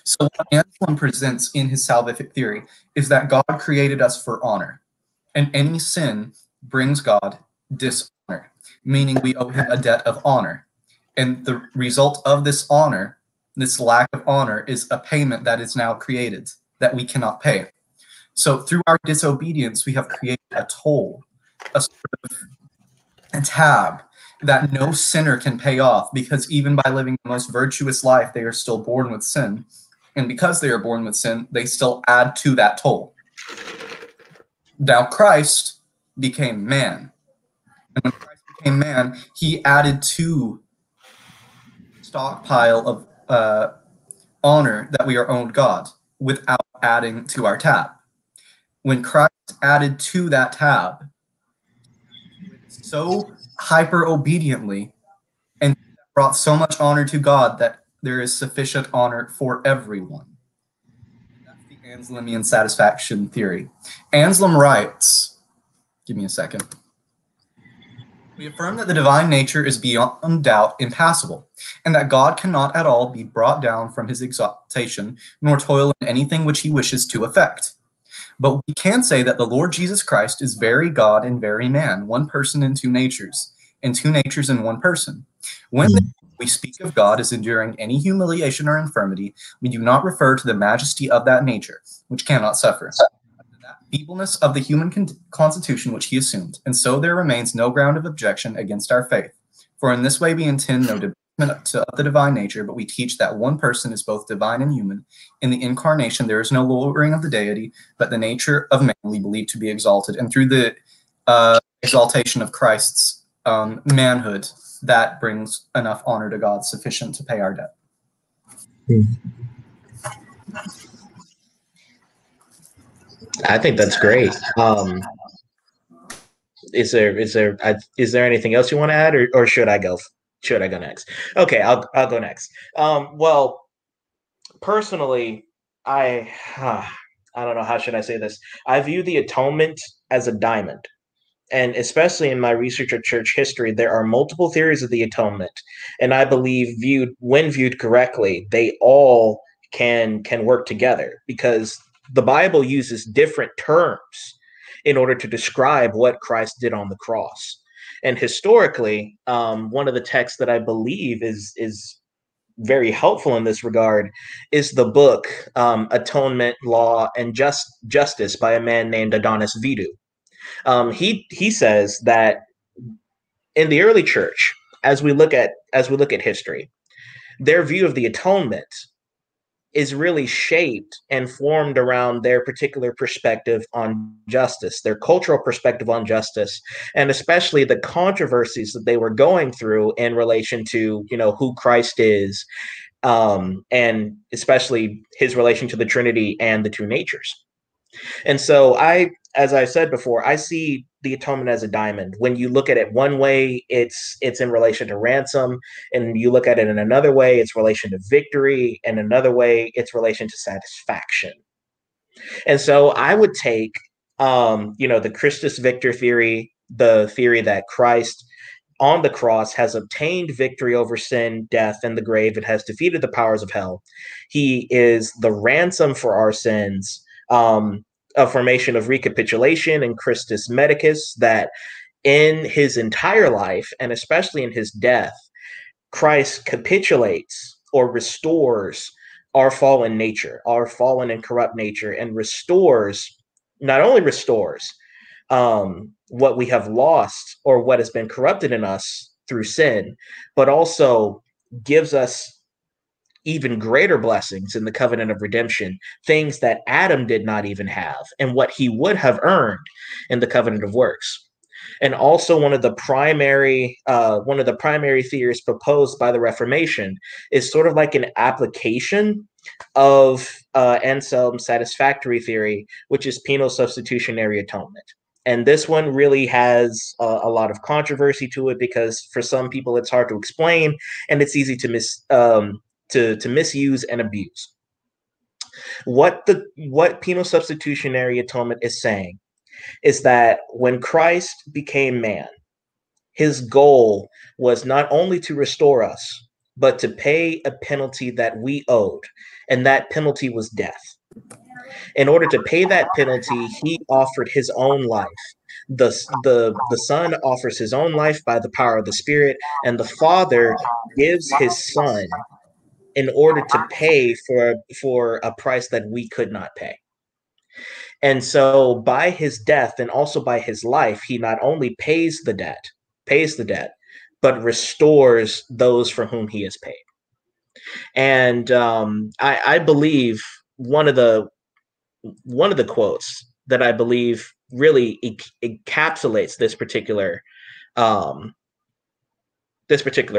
So what Anselm presents in his salvific theory is that God created us for honor, and any sin brings God dishonor, meaning we owe him a debt of honor. And the result of this honor, this lack of honor, is a payment that is now created that we cannot pay. So through our disobedience, we have created a toll, a sort of a tab that no sinner can pay off, because even by living the most virtuous life, they are still born with sin. And because they are born with sin, they still add to that toll. Now Christ became man. And when Christ became man, he added to stockpile of honor that we are owed God without adding to our tab. When Christ added to that tab so hyper obediently and brought so much honor to God that there is sufficient honor for everyone. That's the Anselmian satisfaction theory. Anselm writes, give me a second. We affirm that the divine nature is beyond doubt impassible, and that God cannot at all be brought down from his exaltation, nor toil in anything which he wishes to effect. But we can say that the Lord Jesus Christ is very God and very man, one person in 2 natures, and 2 natures in 1 person. When we speak of God as enduring any humiliation or infirmity, we do not refer to the majesty of that nature, which cannot suffer, feebleness of the human constitution which he assumed, and so there remains no ground of objection against our faith. For in this way we intend no debasement of the divine nature, but we teach that one person is both divine and human. In the incarnation there is no lowering of the deity, but the nature of man we believe to be exalted, and through the exaltation of Christ's manhood, that brings enough honor to God sufficient to pay our debt. I think that's great. Is there anything else you want to add, or should I go? Should I go next? Okay, I'll go next. Well, personally, I don't know, how should I say this? I view the atonement as a diamond, and especially in my research of church history, there are multiple theories of the atonement, and I believe when viewed correctly, they all can work together, because the Bible uses different terms in order to describe what Christ did on the cross. And historically, one of the texts that I believe is very helpful in this regard is the book Atonement, Law, and Justice by a man named Adonis Vidu. He says that in the early church, as we look at history, their view of the atonement is really shaped and formed around their particular perspective on justice, their cultural perspective on justice, and especially the controversies that they were going through in relation to, who Christ is, and especially his relation to the Trinity and the two natures. And so as I said before, I see the atonement as a diamond. When you look at it one way, it's in relation to ransom, and you look at it in another way, it's relation to victory, and another way, it's relation to satisfaction. And so I would take, the Christus Victor theory, the theory that Christ on the cross has obtained victory over sin, death, and the grave. It has defeated the powers of hell. He is the ransom for our sins. A formation of recapitulation in Christus Medicus, that in his entire life, and especially in his death, Christ capitulates or restores our fallen nature, our fallen and corrupt nature, and not only restores what we have lost or what has been corrupted in us through sin, but also gives us even greater blessings in the covenant of redemption, things that Adam did not even have, and what he would have earned in the covenant of works. And also one of the primary theories proposed by the Reformation is sort of like an application of Anselm's satisfactory theory, which is penal substitutionary atonement. And this one really has a lot of controversy to it, because for some people it's hard to explain, and it's easy to misuse and abuse. What penal substitutionary atonement is saying is that when Christ became man, his goal was not only to restore us, but to pay a penalty that we owed, and that penalty was death. In order to pay that penalty, he offered his own life. The Son offers his own life by the power of the Spirit, and the Father gives his Son in order to pay for a price that we could not pay. And so by his death and also by his life, he not only pays the debt, but restores those for whom he has paid. And I believe one of the quotes that I believe really encapsulates this particular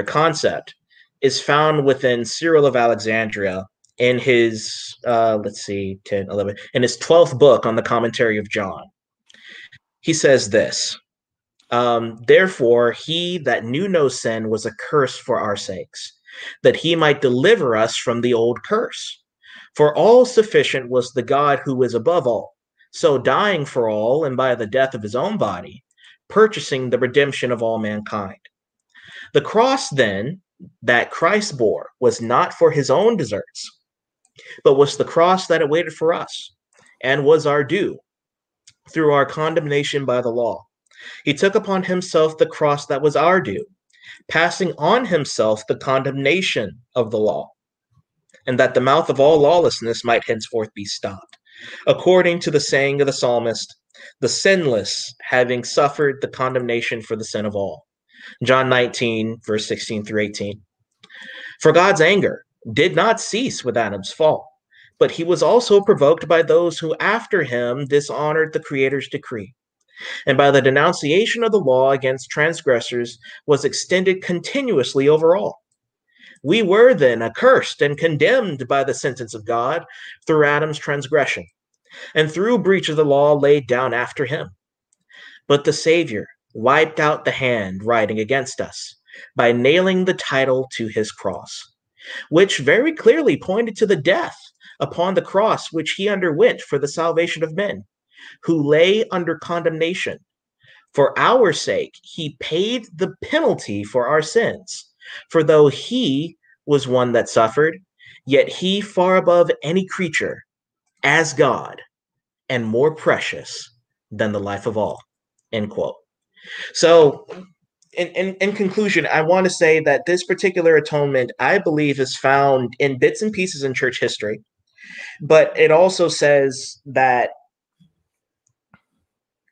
concept is found within Cyril of Alexandria in his, in his 12th book on the commentary of John. He says this: therefore, he that knew no sin was accursed for our sakes, that he might deliver us from the old curse. For all sufficient was the God who is above all, so dying for all, and by the death of his own body, purchasing the redemption of all mankind. The cross, then, that Christ bore was not for his own deserts, but was the cross that awaited for us, and was our due through our condemnation by the law. He took upon himself the cross that was our due, passing on himself the condemnation of the law, and that the mouth of all lawlessness might henceforth be stopped, according to the saying of the psalmist, the sinless having suffered the condemnation for the sin of all. John 19, verse 16 through 18. For God's anger did not cease with Adam's fall, but he was also provoked by those who after him dishonored the Creator's decree, and by the denunciation of the law against transgressors was extended continuously over all. We were then accursed and condemned by the sentence of God through Adam's transgression, and through breach of the law laid down after him. But the Savior wiped out the hand writing against us by nailing the title to his cross, which very clearly pointed to the death upon the cross which he underwent for the salvation of men, who lay under condemnation. For our sake, he paid the penalty for our sins. For though he was one that suffered, yet he far above any creature, as God, and more precious than the life of all. End quote. So in conclusion, I want to say that this particular atonement, I believe, is found in bits and pieces in church history, but it also says that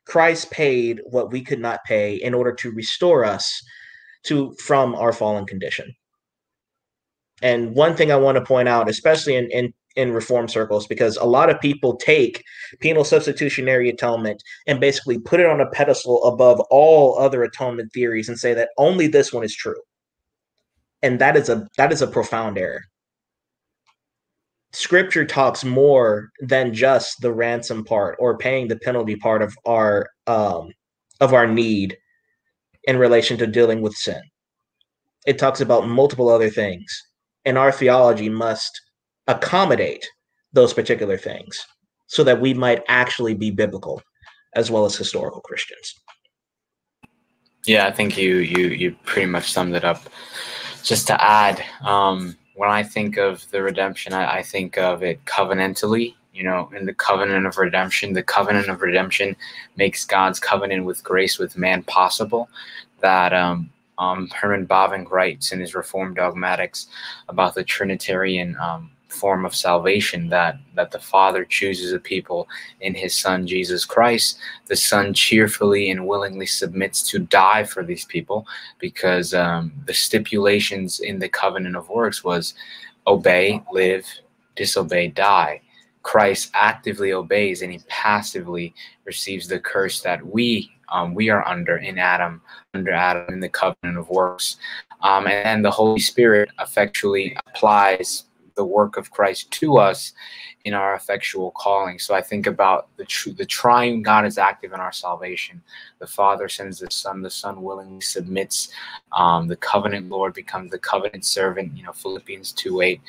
Christ paid what we could not pay in order to restore us from our fallen condition. And one thing I want to point out, especially in reform circles, because a lot of people take penal substitutionary atonement and basically put it on a pedestal above all other atonement theories and say that only this one is true. And that is a profound error. Scripture talks more than just the ransom part or paying the penalty part of our need in relation to dealing with sin. It talks about multiple other things, and our theology must accommodate those particular things so that we might actually be biblical as well as historical Christians. Yeah, I think you pretty much summed it up. Just to add, when I think of the redemption, I think of it covenantally. In the covenant of redemption makes God's covenant with grace with man possible. That Herman Bavinck writes in his Reformed Dogmatics about the Trinitarian form of salvation, that the Father chooses a people in his Son, Jesus Christ. The Son cheerfully and willingly submits to die for these people, because the stipulations in the covenant of works was obey, live, disobey, die. Christ actively obeys, and he passively receives the curse that we are under Adam in the covenant of works. And the Holy Spirit effectually applies the work of Christ to us in our effectual calling. So I think about the triune God is active in our salvation. The Father sends the Son willingly submits. The covenant Lord becomes the covenant servant, Philippians 2:8.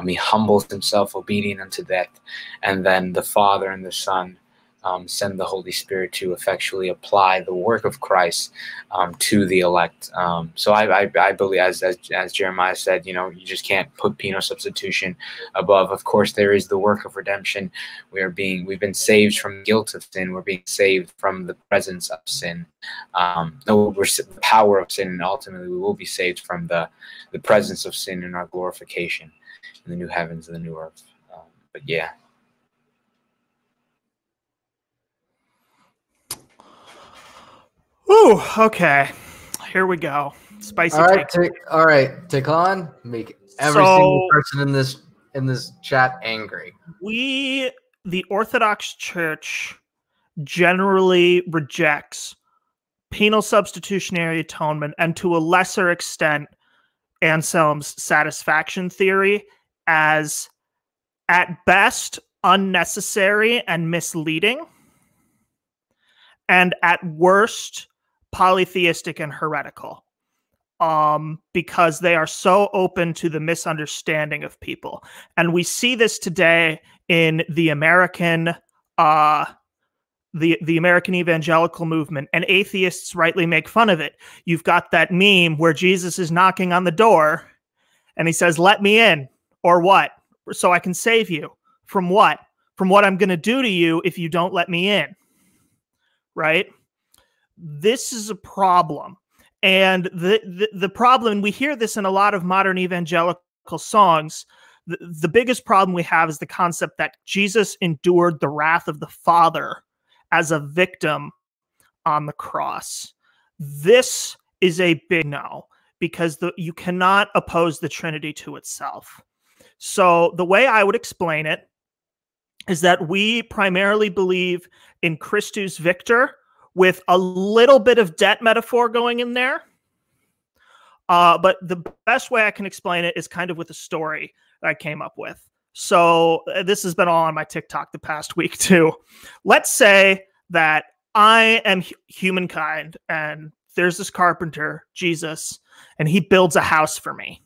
He humbles himself, obedient unto death. And then the Father and the Son send the Holy Spirit to effectually apply the work of Christ to the elect. So I believe, as Jeremiah said, you just can't put penal substitution above. Of course, there is the work of redemption. We've been saved from the guilt of sin. We're being saved from the presence of sin. The power of sin, and ultimately we will be saved from the presence of sin in our glorification in the new heavens and the new earth. But yeah. Ooh, okay. Here we go. Spicy. All right, take on. Make every single person in this chat angry. The Orthodox Church generally rejects penal substitutionary atonement, and to a lesser extent, Anselm's satisfaction theory, as at best unnecessary and misleading, and at worst polytheistic and heretical, because they are so open to the misunderstanding of people. And we see this today in the American the American evangelical movement, and atheists rightly make fun of it. You've got that meme where Jesus is knocking on the door and he says, "Let me in," or what? "So I can save you." From what? From what I'm going to do to you if you don't let me in. Right? This is a problem. And the problem, we hear this in a lot of modern evangelical songs. The biggest problem we have is the concept that Jesus endured the wrath of the Father as a victim on the cross. This is a big no, because you cannot oppose the Trinity to itself. So the way I would explain it is that we primarily believe in Christus Victor, with a little bit of debt metaphor going in there. But the best way I can explain it is kind of with a story that I came up with. So this has been all on my TikTok the past week too. Let's say that I am humankind, and there's this carpenter, Jesus, and he builds a house for me.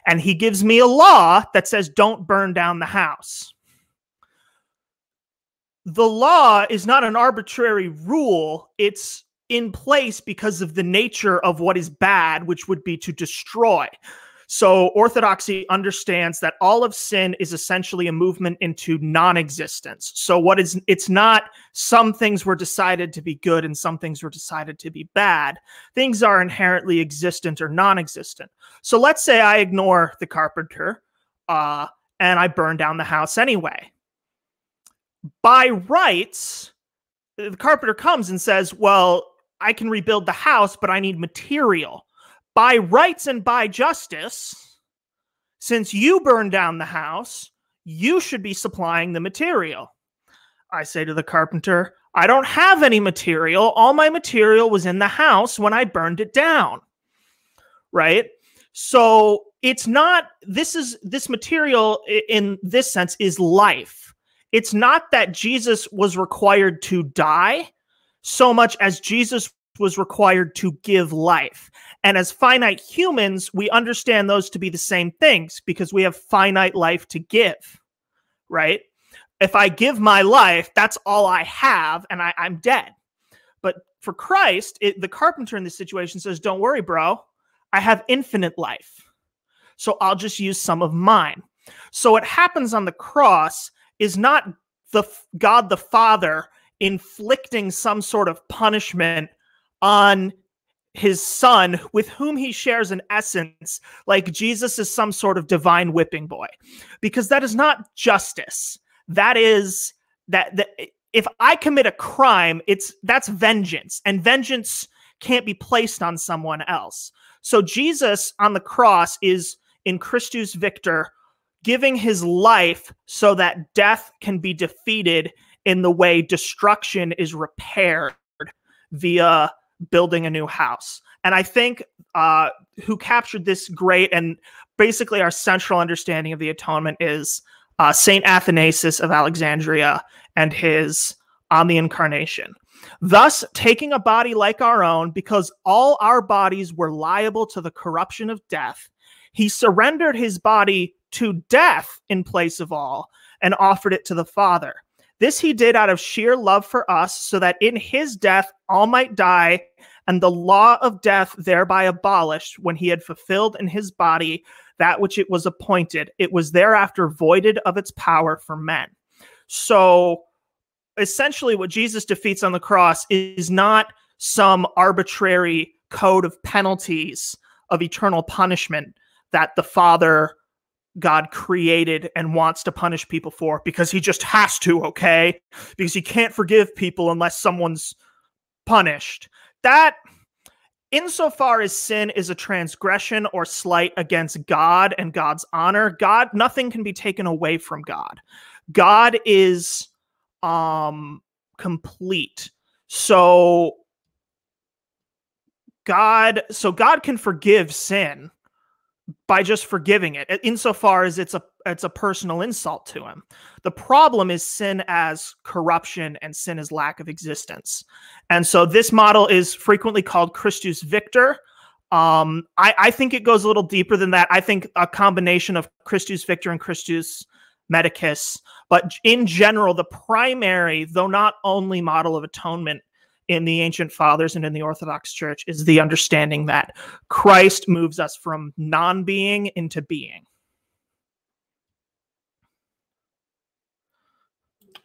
And he gives me a law that says, don't burn down the house. The law is not an arbitrary rule. It's in place because of the nature of what is bad, which would be to destroy. So orthodoxy understands that all of sin is essentially a movement into non-existence. So it's not some things were decided to be good and some things were decided to be bad. Things are inherently existent or non-existent. So let's say I ignore the carpenter and I burn down the house anyway. By rights, the carpenter comes and says, well, I can rebuild the house, but I need material. By rights and by justice, since you burned down the house, you should be supplying the material. I say to the carpenter, I don't have any material. All my material was in the house when I burned it down. Right? So it's not, this material in this sense is life. It's not that Jesus was required to die so much as Jesus was required to give life. And as finite humans, we understand those to be the same things because we have finite life to give, right? If I give my life, that's all I have, and I'm dead. But for Christ, the carpenter in this situation says, don't worry, bro. I have infinite life. So I'll just use some of mine. So what happens on the cross is not God the Father inflicting some sort of punishment on his son with whom he shares an essence, like Jesus is some sort of divine whipping boy, because that is not justice. That is that if I commit a crime, that's vengeance, and vengeance can't be placed on someone else. So Jesus on the cross is in Christus Victor, giving his life so that death can be defeated in the way destruction is repaired via building a new house. And I think who captured this great, and basically our central understanding of the atonement is Saint Athanasius of Alexandria and his On the Incarnation. Thus, taking a body like our own, because all our bodies were liable to the corruption of death, he surrendered his body to death in place of all and offered it to the Father. This he did out of sheer love for us, so that in his death all might die, and the law of death thereby abolished, when he had fulfilled in his body that which it was appointed. It was thereafter voided of its power for men. So essentially what Jesus defeats on the cross is not some arbitrary code of penalties of eternal punishment that the Father God created and wants to punish people for because he just has to, okay? Because he can't forgive people unless someone's punished. That, insofar as sin is a transgression or slight against God and God's honor, nothing can be taken away from God. God is complete. So God can forgive sin by just forgiving it, insofar as it's a personal insult to him. The problem is sin as corruption and sin as lack of existence. And so this model is frequently called Christus Victor. I think it goes a little deeper than that. I think a combination of Christus Victor and Christus Medicus. But in general, the primary, though not only model of atonement in the ancient fathers and in the Orthodox Church is the understanding that Christ moves us from non-being into being.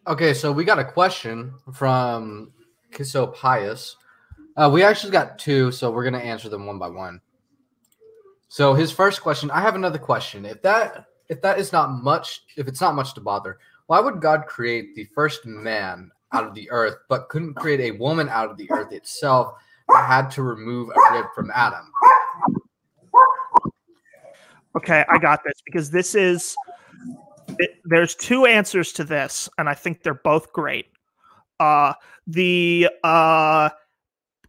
Okay, so we got a question from Kiso Pius. We actually got two, so we're going to answer them one by one. So his first question, I have another question. If it's not much to bother, why would God create the first man out of the earth, but couldn't create a woman out of the earth itself, but had to remove a rib from Adam? Okay, I got this, because there's two answers to this, and I think they're both great. The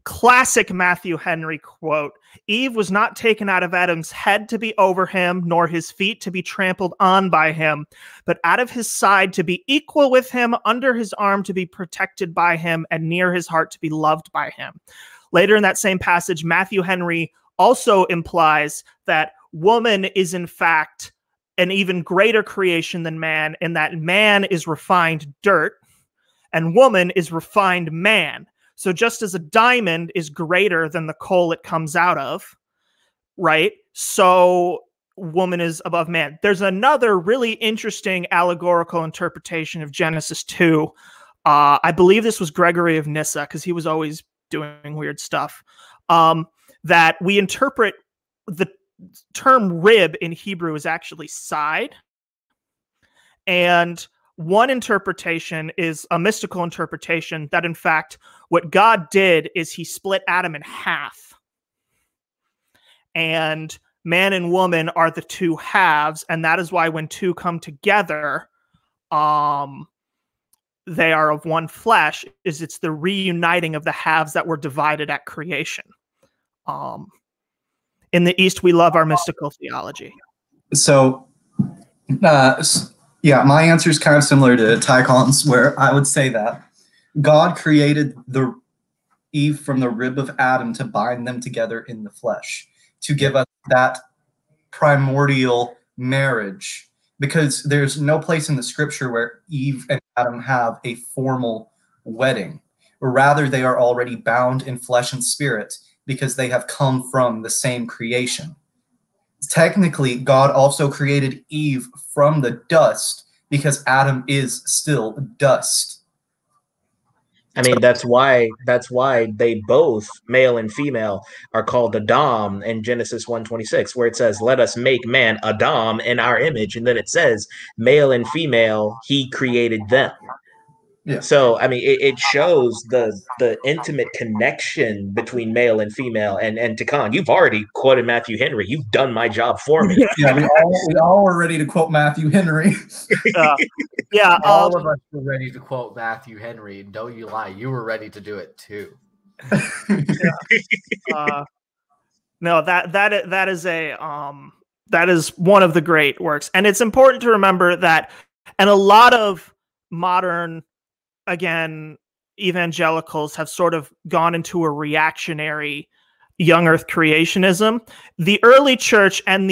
classic Matthew Henry quote, Eve was not taken out of Adam's head to be over him, nor his feet to be trampled on by him, but out of his side to be equal with him, under his arm to be protected by him, and near his heart to be loved by him. Later in that same passage, Matthew Henry also implies that woman is in fact an even greater creation than man, in that man is refined dirt and woman is refined man. So just as a diamond is greater than the coal it comes out of, right? So woman is above man. There's another really interesting allegorical interpretation of Genesis 2. I believe this was Gregory of Nyssa, because he was always doing weird stuff, that we interpret the term rib in Hebrew is actually side. And one interpretation is a mystical interpretation that, in fact, what God did is he split Adam in half. And man and woman are the two halves, and that is why when two come together, they are of one flesh, it's the reuniting of the halves that were divided at creation. In the East, we love our mystical theology. So, yeah, my answer is kind of similar to Tychon's, where I would say that God created the Eve from the rib of Adam to bind them together in the flesh, to give us that primordial marriage, because there's no place in the scripture where Eve and Adam have a formal wedding. Rather, they are already bound in flesh and spirit because they have come from the same creation. Technically, God also created Eve from the dust because Adam is still dust. I mean, that's why they both, male and female, are called Adam in Genesis 1:26, where it says, "Let us make man Adam in our image," and then it says, "Male and female, he created them." Yeah. So, I mean, it shows the intimate connection between male and female. And Tikhon, you've already quoted Matthew Henry. You've done my job for me. Yeah, we all were ready to quote Matthew Henry. Yeah, all of us were ready to quote Matthew Henry. Don't you lie, you were ready to do it too. No, that is one of the great works, and it's important to remember that, and a lot of modern, again, evangelicals have sort of gone into a reactionary young earth creationism. The early church and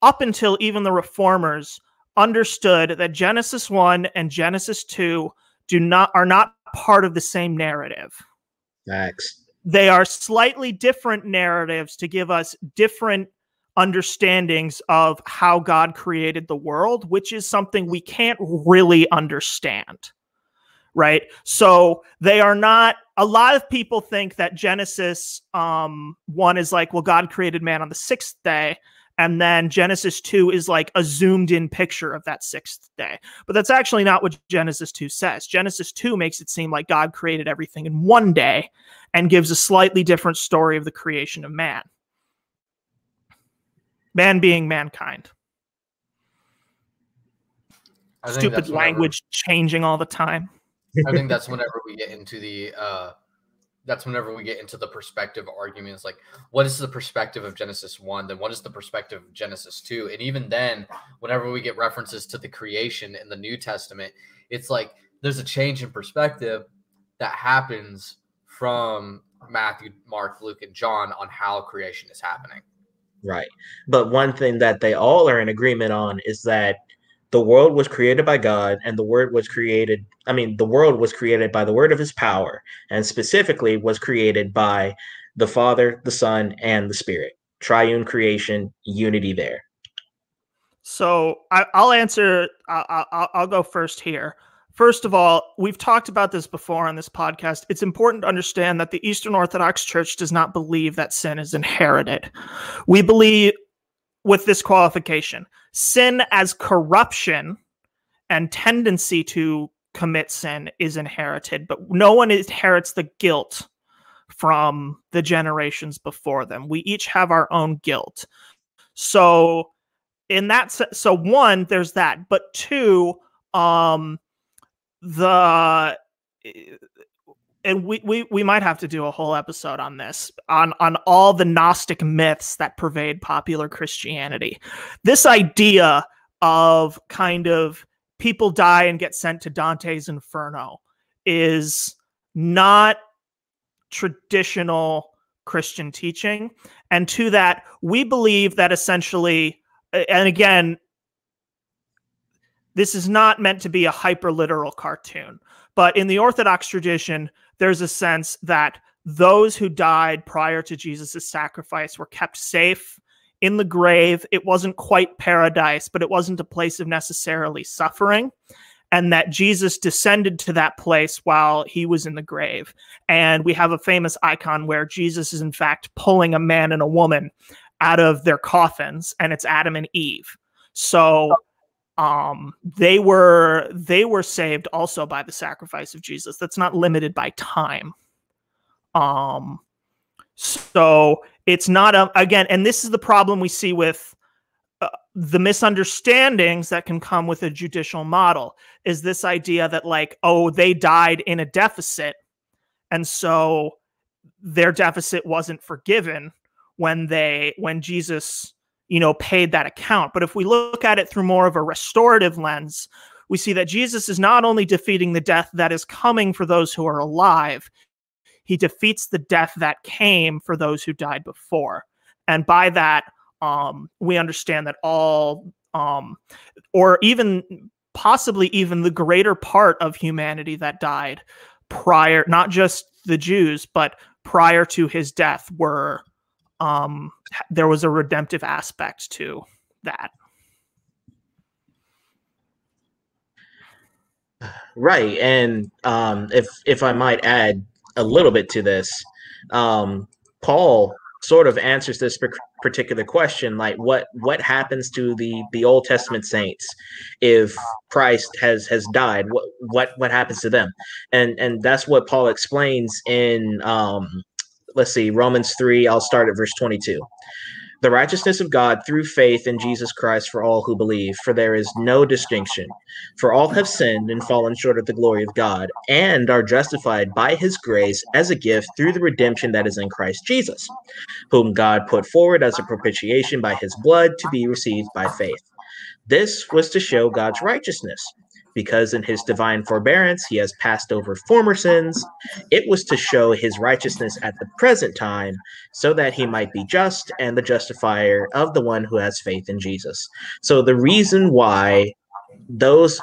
up until even the reformers understood that Genesis 1 and Genesis 2 are not part of the same narrative. Facts. They are slightly different narratives to give us different understandings of how God created the world, which is something we can't really understand. Right? So they are not, a lot of people think that Genesis 1 is like, well, God created man on the sixth day, and then Genesis 2 is like a zoomed in picture of that sixth day. But that's actually not what Genesis 2 says. Genesis 2 makes it seem like God created everything in one day and gives a slightly different story of the creation of man. Man being mankind. Stupid language changing all the time. I think that's whenever we get into the perspective arguments, like what is the perspective of Genesis 1, then what is the perspective of Genesis 2? And even then, whenever we get references to the creation in the New Testament, it's like there's a change in perspective that happens from Matthew, Mark, Luke, and John on how creation is happening. Right. But one thing that they all are in agreement on is that the world was created by God, and the world was created by the word of his power, and specifically was created by the Father, the Son, and the Spirit. Triune creation, unity there. So I'll answer. I'll go first here. First of all, we've talked about this before on this podcast. It's important to understand that the Eastern Orthodox Church does not believe that sin is inherited. We believe, with this qualification, sin as corruption and tendency to commit sin is inherited, but no one inherits the guilt from the generations before them. We each have our own guilt. So in that sense, so one, there's that, but two, and we might have to do a whole episode on this, on all the Gnostic myths that pervade popular Christianity. This idea of kind of people die and get sent to Dante's Inferno is not traditional Christian teaching. And to that, we believe that essentially, and again, this is not meant to be a hyper-literal cartoon, but in the Orthodox tradition, there's a sense that those who died prior to Jesus' sacrifice were kept safe in the grave. It wasn't quite paradise, but it wasn't a place of necessarily suffering, and that Jesus descended to that place while he was in the grave. And we have a famous icon where Jesus is in fact pulling a man and a woman out of their coffins, and it's Adam and Eve. So they were saved also by the sacrifice of Jesus. That's not limited by time. So it's not again, and this is the problem we see with the misunderstandings that can come with a judicial model, is this idea that like, oh, they died in a deficit, and so their deficit wasn't forgiven when Jesus, paid that account. But if we look at it through more of a restorative lens, we see that Jesus is not only defeating the death that is coming for those who are alive, he defeats the death that came for those who died before. And by that, we understand that all, or even possibly even the greater part of humanity that died prior, not just the Jews, but prior to his death, were there was a redemptive aspect to that. Right. And if I might add a little bit to this, Paul sort of answers this particular question, like what happens to the Old Testament saints if Christ has died? What happens to them? And that's what Paul explains in let's see, Romans 3. I'll start at verse 22. The righteousness of God through faith in Jesus Christ for all who believe, for there is no distinction. For all have sinned and fallen short of the glory of God, and are justified by his grace as a gift through the redemption that is in Christ Jesus, whom God put forward as a propitiation by his blood to be received by faith. This was to show God's righteousness, because in his divine forbearance he has passed over former sins. It was to show his righteousness at the present time, so that he might be just and the justifier of the one who has faith in Jesus. So the reason why those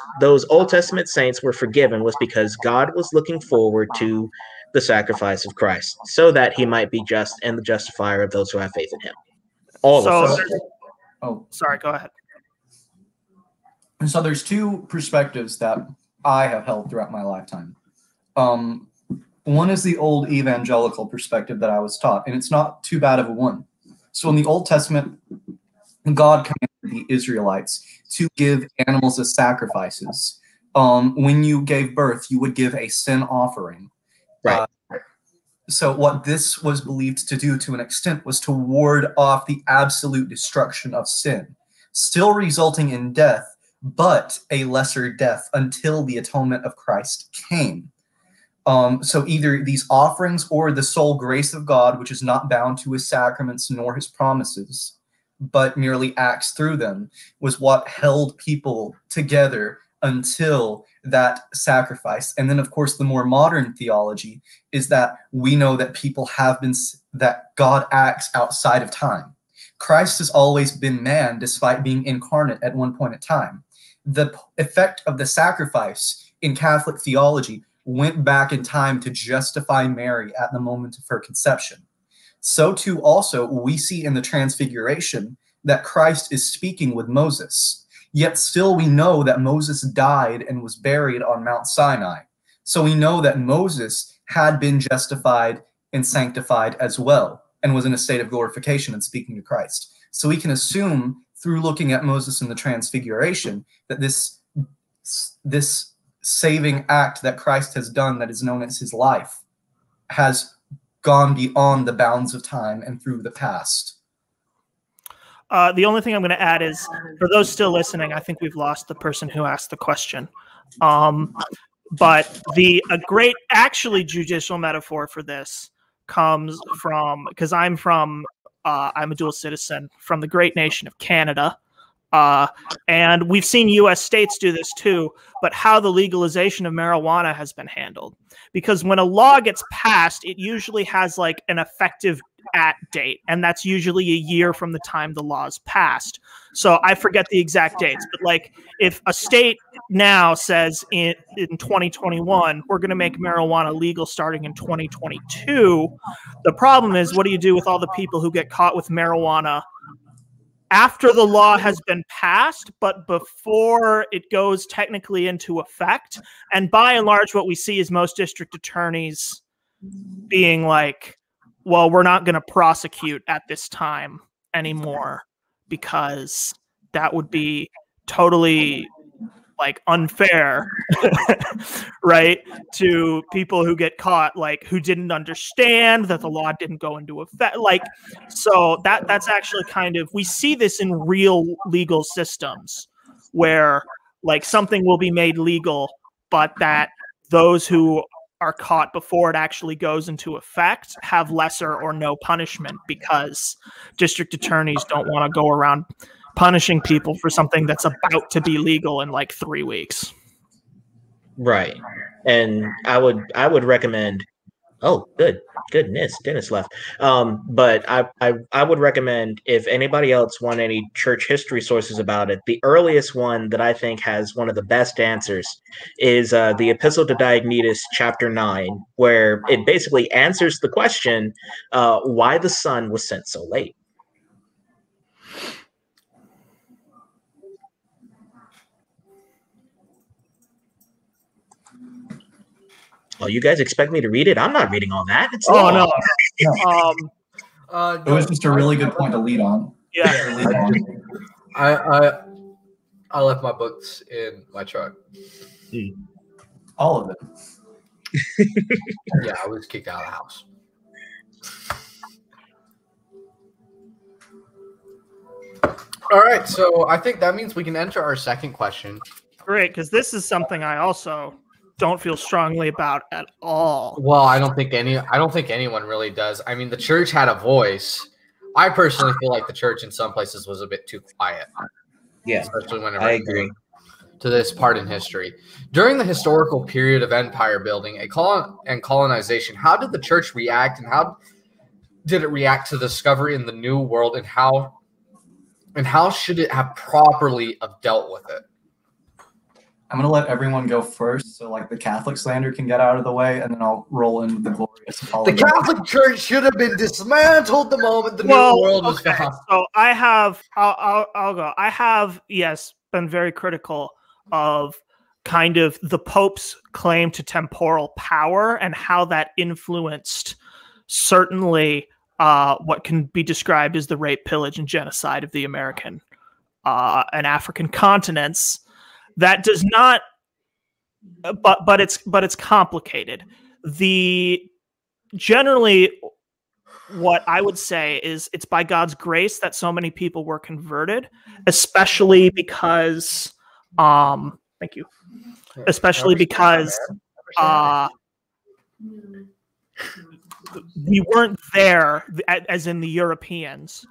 Old Testament saints were forgiven was because God was looking forward to the sacrifice of Christ, so that he might be just and the justifier of those who have faith in him. All of us. Oh, sorry, go ahead. And so there's two perspectives that I have held throughout my lifetime. One is the old evangelical perspective that I was taught, and it's not too bad of a one. So in the Old Testament, God commanded the Israelites to give animals as sacrifices. When you gave birth, you would give a sin offering. Right. So what this was believed to do to an extent was to ward off the absolute destruction of sin, still resulting in death, but a lesser death until the atonement of Christ came. So either these offerings or the sole grace of God, which is not bound to his sacraments nor his promises, but merely acts through them, was what held people together until that sacrifice. And then, of course, the more modern theology is that we know that people have been, that God acts outside of time. Christ has always been man, despite being incarnate at one point in time. The effect of the sacrifice in Catholic theology went back in time to justify Mary at the moment of her conception. So too also we see in the Transfiguration that Christ is speaking with Moses, yet still we know that Moses died and was buried on Mount Sinai. So we know that Moses had been justified and sanctified as well, and was in a state of glorification and speaking to Christ. So we can assume through looking at Moses in the Transfiguration that this saving act that Christ has done, that is known as his life, has gone beyond the bounds of time and through the past. The only thing I'm going to add is, for those still listening, I think we've lost the person who asked the question. But a great actually judicial metaphor for this comes from, because I'm a dual citizen from the great nation of Canada. And we've seen U.S. states do this too, but how the legalization of marijuana has been handled. Because when a law gets passed, it usually has like an effective date, and that's usually a year from the time the law is passed. So I forget the exact dates, but like if a state now says in 2021, we're going to make marijuana legal starting in 2022, the problem is, what do you do with all the people who get caught with marijuana after the law has been passed, but before it goes technically into effect? And by and large, what we see is most district attorneys being like, well, we're not going to prosecute at this time anymore because that would be totally like unfair, right, to people who get caught, like who didn't understand that the law didn't go into effect. Like, so that's actually kind of, we see this in real legal systems where like something will be made legal, but that those who are caught before it actually goes into effect have lesser or no punishment because district attorneys don't want to go around punishing people for something that's about to be legal in like 3 weeks. Right. And I would recommend, oh, goodness, Dennis left. But I would recommend, if anybody else want any church history sources about it, the earliest one that I think has one of the best answers is the Epistle to Diognetus, chapter 9, where it basically answers the question, why the Son was sent so late. Oh, you guys expect me to read it? I'm not reading all that. It's Oh, long. no. It was just a really good point to lead on. Yeah. I left my books in my truck. All of them. Yeah, I was kicked out of the house. All right, so I think that means we can enter our second question. Great, because this is something I also don't feel strongly about at all. Well, I don't think anyone really does. I mean, the church had a voice. I personally feel like the church in some places was a bit too quiet. Yeah, especially whenever I agree. To this part in history. During the historical period of empire building and colonization, how did the church react, and how did it react to the discovery in the New World, and how should it have properly have dealt with it? I'm going to let everyone go first, so like the Catholic slander can get out of the way, and then I'll roll into the glorious apology. The Catholic Church should have been dismantled the moment the New World was found. So I'll go. I have, yes, been very critical of kind of the Pope's claim to temporal power and how that influenced certainly what can be described as the rape, pillage, and genocide of the American and African continents. That does not, but it's complicated. Generally, what I would say is it's by God's grace that so many people were converted, especially because, thank you, especially because we weren't there, as in the Europeans.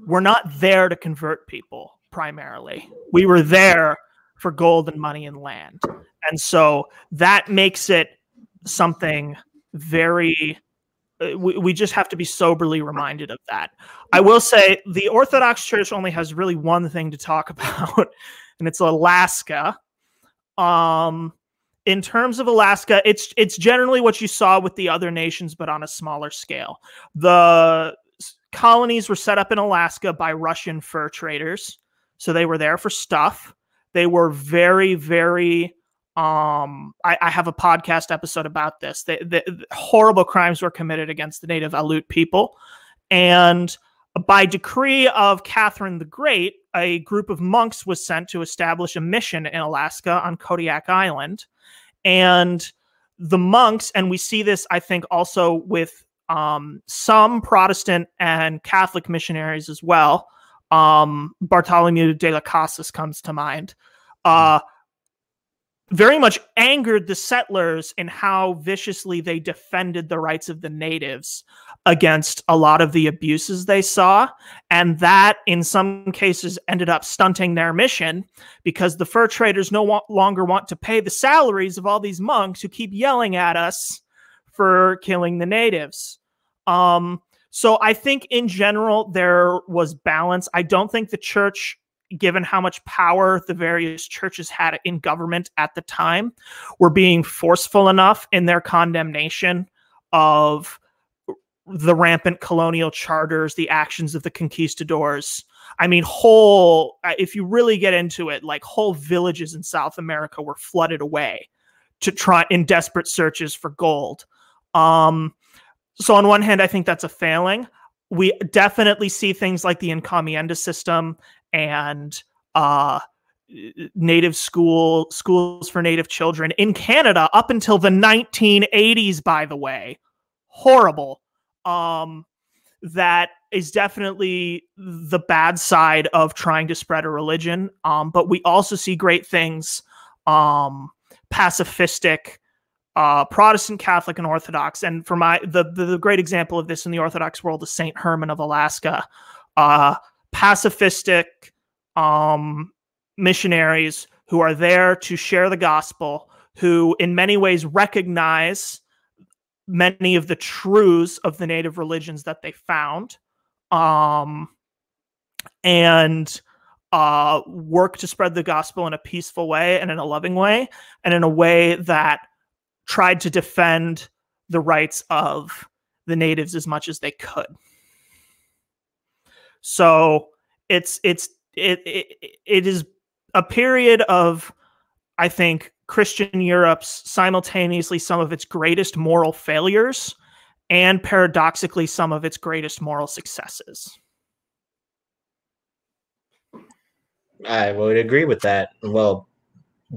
We're not there to convert people primarily. We were there for gold and money and land. And so that makes it something very, we just have to be soberly reminded of that. I will say the Orthodox Church only has really one thing to talk about, and it's Alaska. In terms of Alaska, it's generally what you saw with the other nations, but on a smaller scale. The colonies were set up in Alaska by Russian fur traders. So they were there for stuff. They were very, very, I have a podcast episode about this. The horrible crimes were committed against the native Aleut people. And by decree of Catherine the Great, a group of monks was sent to establish a mission in Alaska on Kodiak Island. And the monks, and we see this, I think, also with some Protestant and Catholic missionaries as well. Bartholomew De La Casas comes to mind, very much angered the settlers in how viciously they defended the rights of the natives against a lot of the abuses they saw. And that, in some cases, ended up stunting their mission because the fur traders no longer want to pay the salaries of all these monks who keep yelling at us for killing the natives. So I think in general, there was balance. I don't think the church, given how much power the various churches had in government at the time, were being forceful enough in their condemnation of the rampant colonial charters, the actions of the conquistadors. I mean, if you really get into it, like whole villages in South America were flooded away to try in desperate searches for gold. So on one hand, I think that's a failing. We definitely see things like the encomienda system and native schools for native children in Canada up until the 1980s, by the way. Horrible. That is definitely the bad side of trying to spread a religion. But we also see great things, pacifistic, Protestant, Catholic, and Orthodox. And for the great example of this in the Orthodox world is St. Herman of Alaska. Pacifistic missionaries who are there to share the gospel, who in many ways recognize many of the truths of the native religions that they found, and work to spread the gospel in a peaceful way and in a loving way, and in a way that tried to defend the rights of the natives as much as they could. So it is a period of, I think, Christian Europe's simultaneously some of its greatest moral failures and paradoxically some of its greatest moral successes. I would agree with that. Well,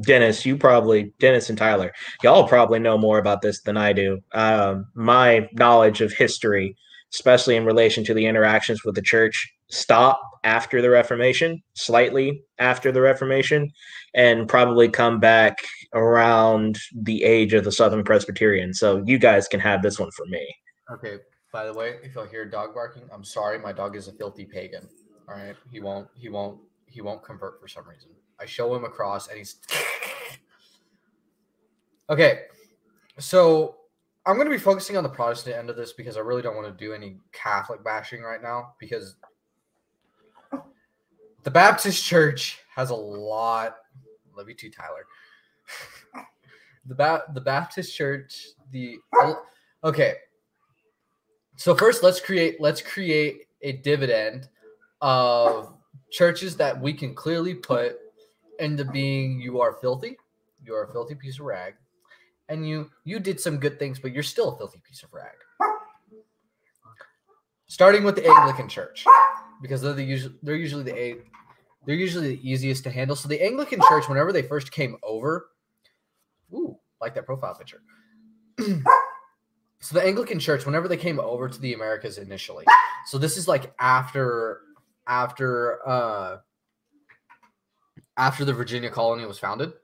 Dennis and Tyler, y'all probably know more about this than I do. My knowledge of history, especially in relation to the interactions with the church, stopped after the Reformation, slightly after the Reformation, and probably come back around the age of the Southern Presbyterian. So you guys can have this one for me. Okay. By the way, if you'll hear a dog barking, I'm sorry. My dog is a filthy pagan. All right. He won't convert for some reason. I show him a cross and he's okay. So I'm going to be focusing on the Protestant end of this because I really don't want to do any Catholic bashing right now, because the Baptist Church has a lot. Love you too, Tyler. The Baptist Church. Okay. So first, let's create a dividend of churches that we can clearly put into being, you are filthy, you are a filthy piece of rag, and you did some good things, but you're still a filthy piece of rag. Starting with the Anglican Church, because they're usually the easiest to handle. So the Anglican Church, whenever they first came over, like that profile picture. So the Anglican Church, whenever they came over to the Americas initially, so this is like after the Virginia colony was founded,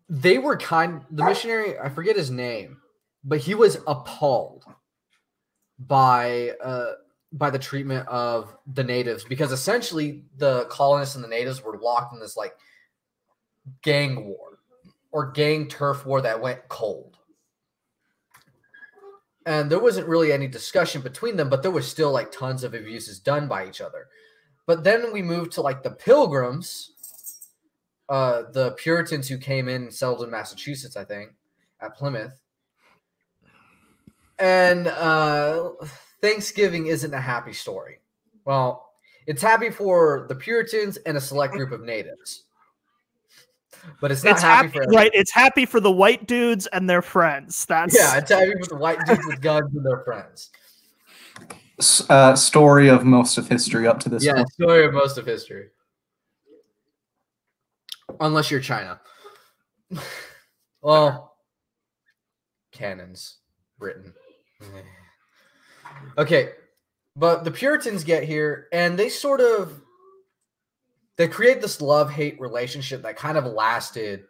they were the missionary, I forget his name, but he was appalled by the treatment of the natives, because essentially the colonists and the natives were locked in this like gang war or gang turf war that went cold. And there wasn't really any discussion between them, but there was still like tons of abuses done by each other. But then we moved to like the Pilgrims, the Puritans who came in and settled in Massachusetts, I think, at Plymouth. And Thanksgiving isn't a happy story. Well, it's happy for the Puritans and a select group of natives. But it's not happy for everyone. Right, it's happy for the white dudes and their friends. Yeah, it's happy for the white dudes with guns and their friends. Story of most of history up to this point. Yeah, story of most of history. Unless you're China. Well, cannons, Britain. Okay, but the Puritans get here, and they create this love-hate relationship that kind of lasted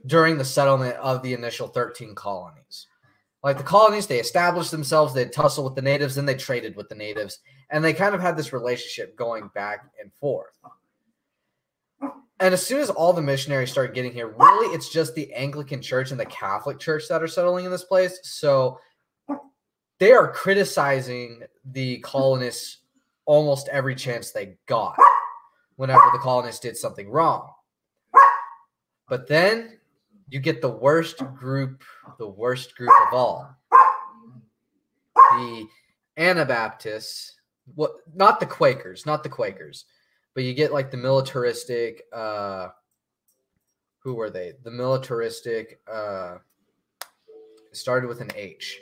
during the settlement of the initial 13 colonies. Like the colonies, they established themselves, they'd tussle with the natives, then they traded with the natives, and they kind of had this relationship going back and forth. And as soon as all the missionaries started getting here, really it's just the Anglican Church and the Catholic Church that are settling in this place. So they are criticizing the colonists almost every chance they got whenever the colonists did something wrong. But then you get the worst group of all. The Anabaptists, not the Quakers, but you get like the militaristic, who were they? The militaristic, started with an H.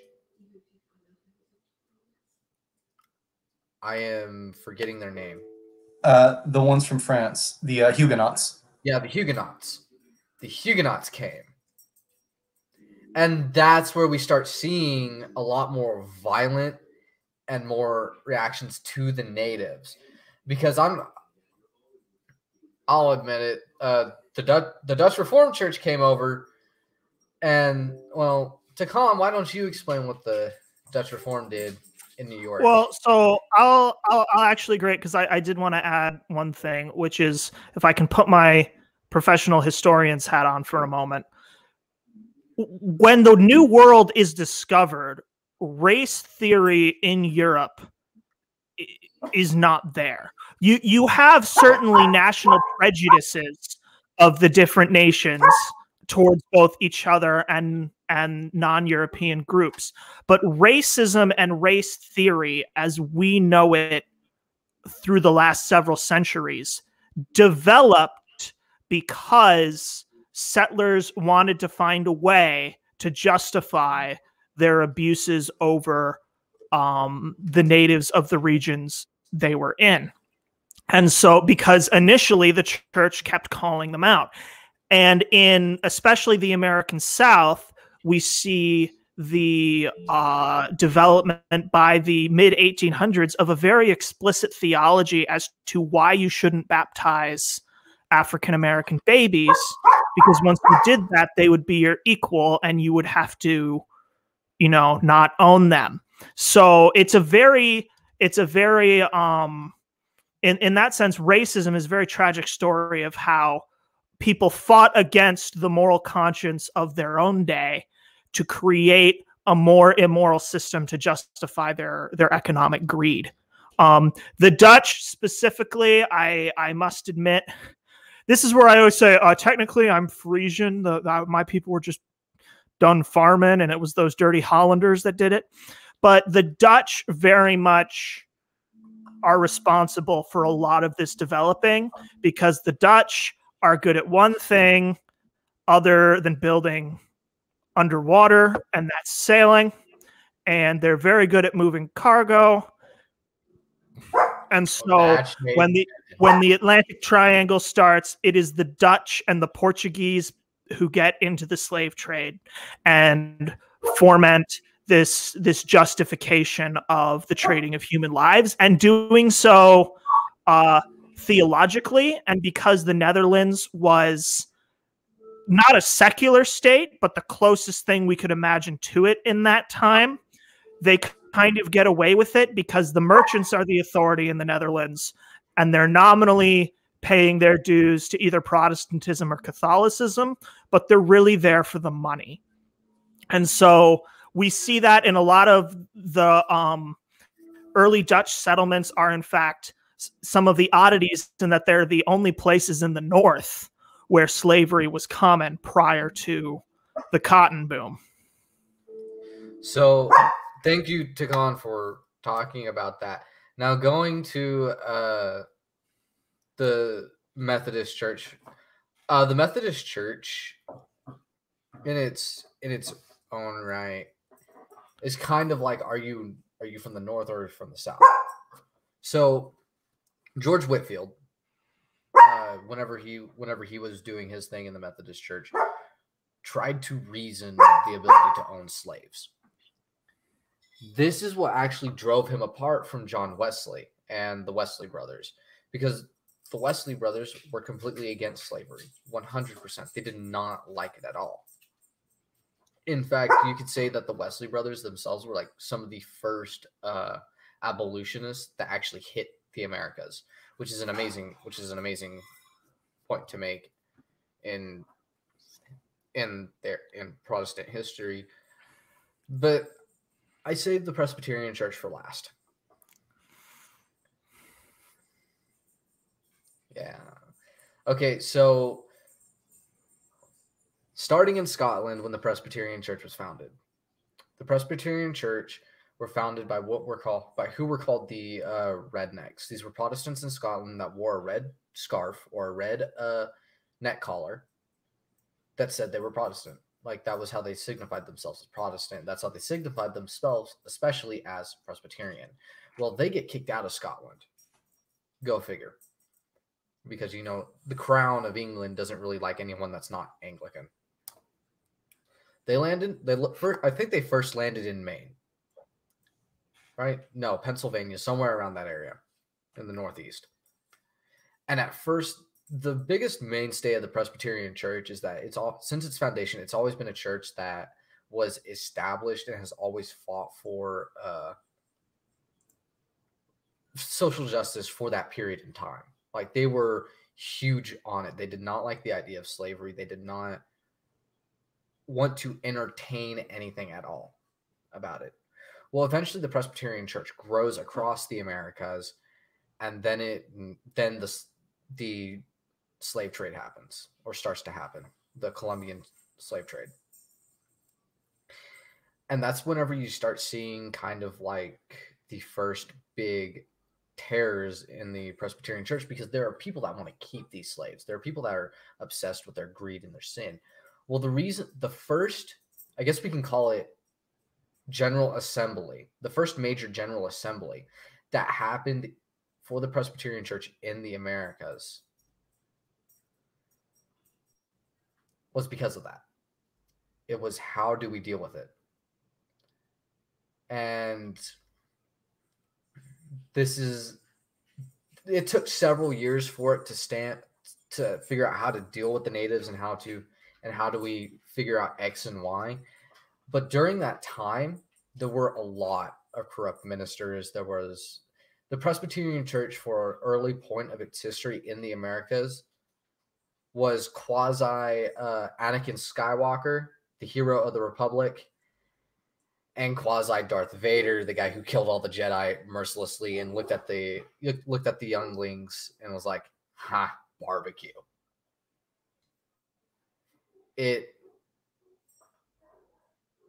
I am forgetting their name. The ones from France, the Huguenots. Yeah, the Huguenots. The Huguenots came. And that's where we start seeing a lot more violent and more reactions to the natives. Because I'll admit it, the Dutch Reformed Church came over, and, well, Takan, why don't you explain what the Dutch Reformed did in New York? Well, so I'll actually agree, because I did want to add one thing, which is, if I can put my professional historian's hat on for a moment. When the New World is discovered, race theory in Europe is not there. You have certainly national prejudices of the different nations towards both each other and non-European groups, but racism and race theory, as we know it through the last several centuries, developed because settlers wanted to find a way to justify their abuses over the natives of the regions they were in. And so, because initially the church kept calling them out. And in especially the American South, we see the development by the mid-1800s of a very explicit theology as to why you shouldn't baptize African-American babies, because once you did that, they would be your equal and you would have to, not own them. So it's a very in that sense, racism is a very tragic story of how people fought against the moral conscience of their own day to create a more immoral system to justify their economic greed. The Dutch specifically, I must admit, this is where I always say, technically I'm Frisian. My people were just done farming, and it was those dirty Hollanders that did it. But the Dutch very much are responsible for a lot of this developing, because the Dutch are good at one thing other than building underwater, and that's sailing. And they're very good at moving cargo. And so when the Atlantic Triangle starts, it is the Dutch and the Portuguese who get into the slave trade and foment this justification of the trading of human lives, and doing so theologically. And because the Netherlands was not a secular state, but the closest thing we could imagine to it in that time, they kind of get away with it because the merchants are the authority in the Netherlands, and they're nominally paying their dues to either Protestantism or Catholicism, but they're really there for the money. And so we see that in a lot of the early Dutch settlements are, in fact, some of the oddities in that they're the only places in the north where slavery was common prior to the cotton boom. So thank you, Takan, for talking about that. Now, going to the Methodist Church. The Methodist Church, in its own right, is kind of like, are you from the north or from the south? So George Whitefield, whenever he was doing his thing in the Methodist Church, tried to reason the ability to own slaves. This is what actually drove him apart from John Wesley and the Wesley brothers, because the Wesley brothers were completely against slavery, 100%. They did not like it at all. In fact, you could say that the Wesley brothers themselves were like some of the first abolitionists that actually hit the Americas, which is an amazing point to make in Protestant history. But I saved the Presbyterian Church for last. Yeah. Okay, so starting in Scotland, when the Presbyterian Church was founded, the Presbyterian Church were founded by who were called the rednecks. These were Protestants in Scotland that wore a red scarf or a red neck collar that said they were Protestant. Like, that was how they signified themselves as Protestant. That's how they signified themselves, especially as Presbyterian. Well, they get kicked out of Scotland. Go figure. because, you know, the crown of England doesn't really like anyone that's not Anglican. I think they first landed in Maine, right? No, Pennsylvania, somewhere around that area in the Northeast. And at first, the biggest mainstay of the Presbyterian Church is that since its foundation, it's always been a church that was established and has always fought for social justice for that period in time. Like, they were huge on it. They did not like the idea of slavery. They did not want to entertain anything at all about it. Well, eventually the Presbyterian Church grows across the Americas, and then the slave trade happens, or starts to happen, the Colombian slave trade. And that's whenever you start seeing kind of like the first big tears in the Presbyterian Church, because there are people that want to keep these slaves. There are people that are obsessed with their greed and their sin. Well, the first, I guess we can call it General Assembly, the first major General Assembly that happened for the Presbyterian Church in the Americas was because of that. It was, how do we deal with it? And it took several years for it to figure out how to deal with the natives and how do we figure out X and Y. But during that time, there were a lot of corrupt ministers. There was the Presbyterian Church, for an early point of its history in the Americas, was quasi Anakin Skywalker, the hero of the Republic, and quasi Darth Vader, the guy who killed all the Jedi mercilessly and looked at the younglings and was like, "Ha, barbecue."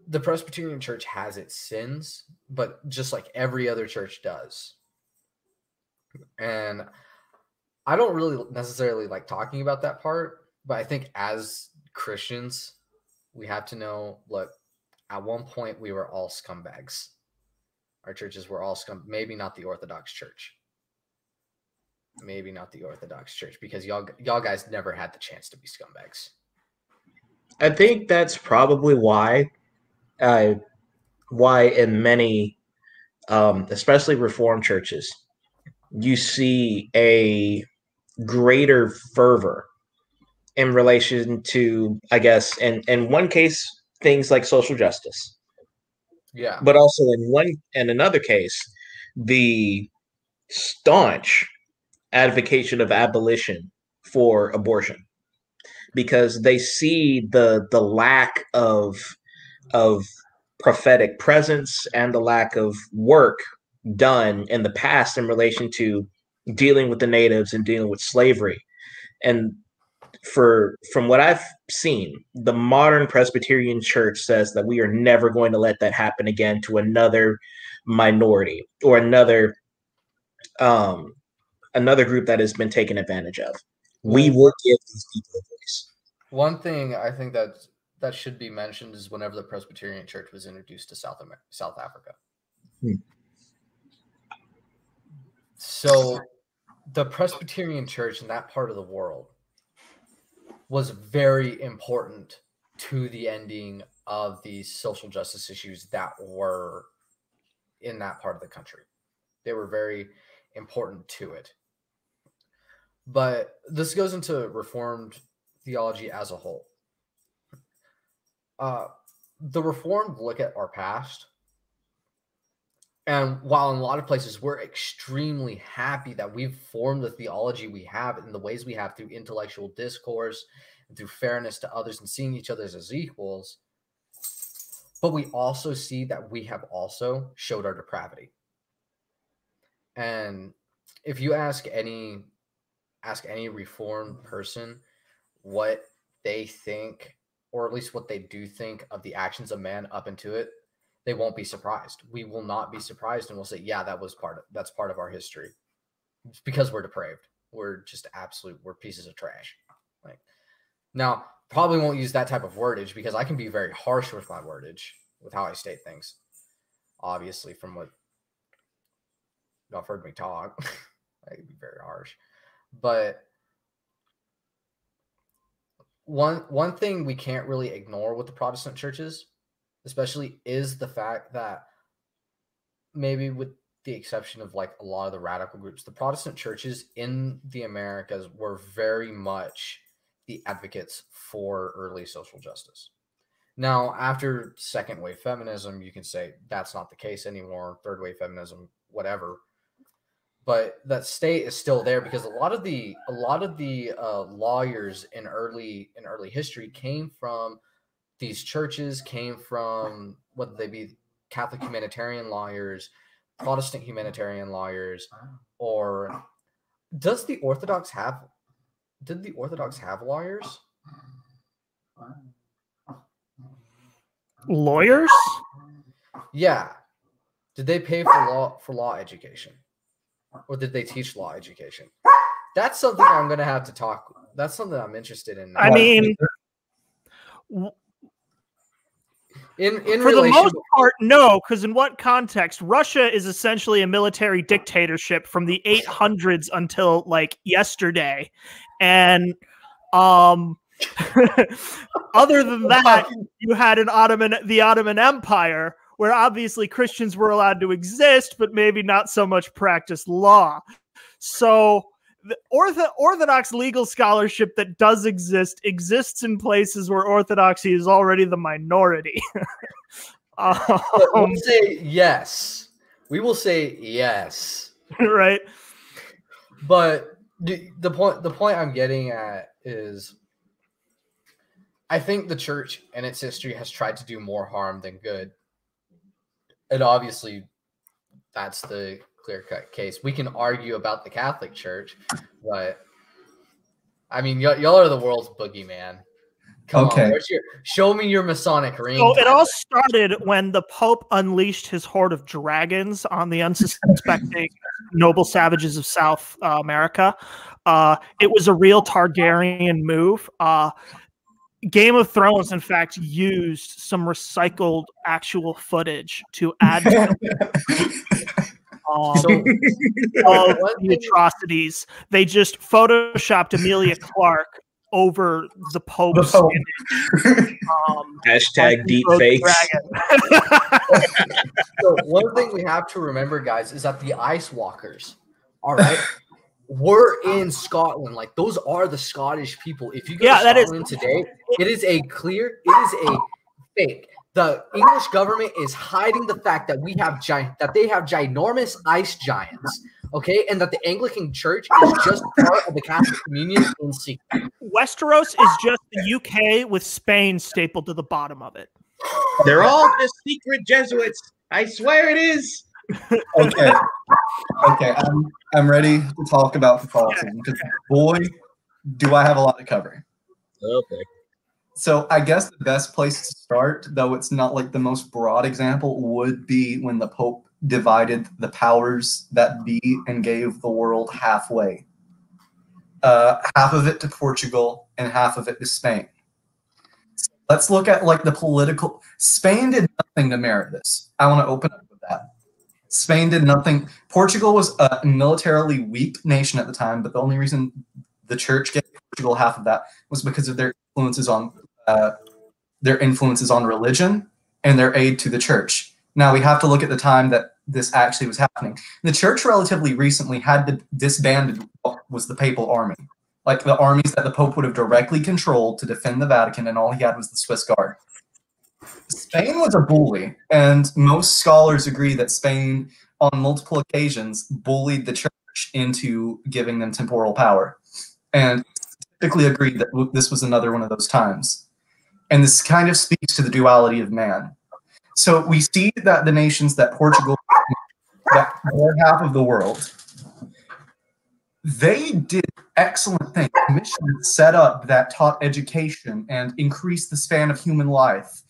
The Presbyterian Church has its sins, but just like every other church does. And I don't really necessarily like talking about that part, but I think as Christians, we have to know, look, at one point we were all scumbags. Our churches were all maybe not the Orthodox Church. Maybe not the Orthodox Church, because y'all guys never had the chance to be scumbags. I think that's probably why in many, especially Reformed churches, you see a greater fervor in relation to, I guess, in one case, things like social justice. Yeah. But also in another case, the staunch advocation of abolition for abortion, because they see the lack of prophetic presence and the lack of work done in the past in relation to dealing with the natives and dealing with slavery. And from what I've seen, the modern Presbyterian Church says that we are never going to let that happen again to another minority or another group that has been taken advantage of. We will give these people a voice. One thing I think that should be mentioned is whenever the Presbyterian Church was introduced to South Africa. So the Presbyterian Church in that part of the world was very important to the ending of these social justice issues that were in that part of the country. They were very important to it. But this goes into Reformed theology as a whole. The Reformed look at our past, and while in a lot of places we're extremely happy that we've formed the theology we have in the ways we have through intellectual discourse and through fairness to others and seeing each other as equals, but we also see that we have also showed our depravity. And if you ask any Reformed person what they think, or at least what they do think of the actions of man up into it, they won't be surprised. We will not be surprised, and we'll say, yeah, that's part of our history. It's because we're depraved. We're just we're pieces of trash. Like, now, probably won't use that type of wordage, because I can be very harsh with my wordage, with how I state things. Obviously, from what y'all have heard me talk, I can be very harsh. But one thing we can't really ignore with the Protestant churches, especially, is the fact that maybe with the exception of like a lot of the radical groups, the Protestant churches in the Americas were very much the advocates for early social justice. Now, after second wave feminism, you can say that's not the case anymore. Third wave feminism, whatever. But that state is still there because a lot of the lawyers in early history came from these churches, came from whether they be Catholic humanitarian lawyers, Protestant humanitarian lawyers, or did the Orthodox have lawyers? Lawyers? Yeah. Did they pay for law education? Or did they teach law education? That's something I'm going to have to talk. That's something I'm interested in now. I mean, for the most part, no, because in what context? Russia is essentially a military dictatorship from the 800s until like yesterday, and other than that, you had the Ottoman Empire, where obviously Christians were allowed to exist, but maybe not so much practice law. So the Orthodox legal scholarship that does exists in places where Orthodoxy is already the minority. We'll say yes. We will say yes. Right. But the point I'm getting at is I think the church in its history has tried to do more harm than good. And obviously, that's the clear-cut case. We can argue about the Catholic Church, but I mean, y'all are the world's boogeyman. Come on, show me your Masonic ring. So it all started when the Pope unleashed his horde of dragons on the unsuspecting noble savages of South America. It was a real Targaryen move. Game of Thrones, in fact, used some recycled actual footage to add to the atrocities. They just photoshopped Emilia Clarke over the Pope's image. Hashtag deep fakes. So one thing we have to remember, guys, is that the Ice Walkers, all right, we're in Scotland. Like, those are the Scottish people. If you go to Scotland today, it is a fake. The English government is hiding the fact that they have ginormous ice giants, okay, and that the Anglican Church is just part of the Catholic Communion in secret. Westeros is just the UK with Spain stapled to the bottom of it. They're all just secret Jesuits. I swear it is. Okay, I'm ready to talk about Catholicism because, boy, do I have a lot to cover. Okay. So I guess the best place to start, though it's not like the most broad example, would be when the Pope divided the powers that be and gave the world halfway. Half of it to Portugal and half of it to Spain. So let's look at like the political. Spain did nothing to merit this. I want to open up with that. Spain did nothing. Portugal was a militarily weak nation at the time, but the only reason the church gave Portugal half of that was because of their influences on religion and their aid to the church. Now we have to look at the time that this actually was happening. The church relatively recently had disbanded what was the papal army, like the armies that the Pope would have directly controlled to defend the Vatican, and all he had was the Swiss Guard. Spain was a bully, and most scholars agree that Spain, on multiple occasions, bullied the church into giving them temporal power, and typically agreed that this was another one of those times. And this kind of speaks to the duality of man. So we see that the nations that Portugal, that were half of the world, they did excellent things. Missions set up that taught education and increased the span of human life.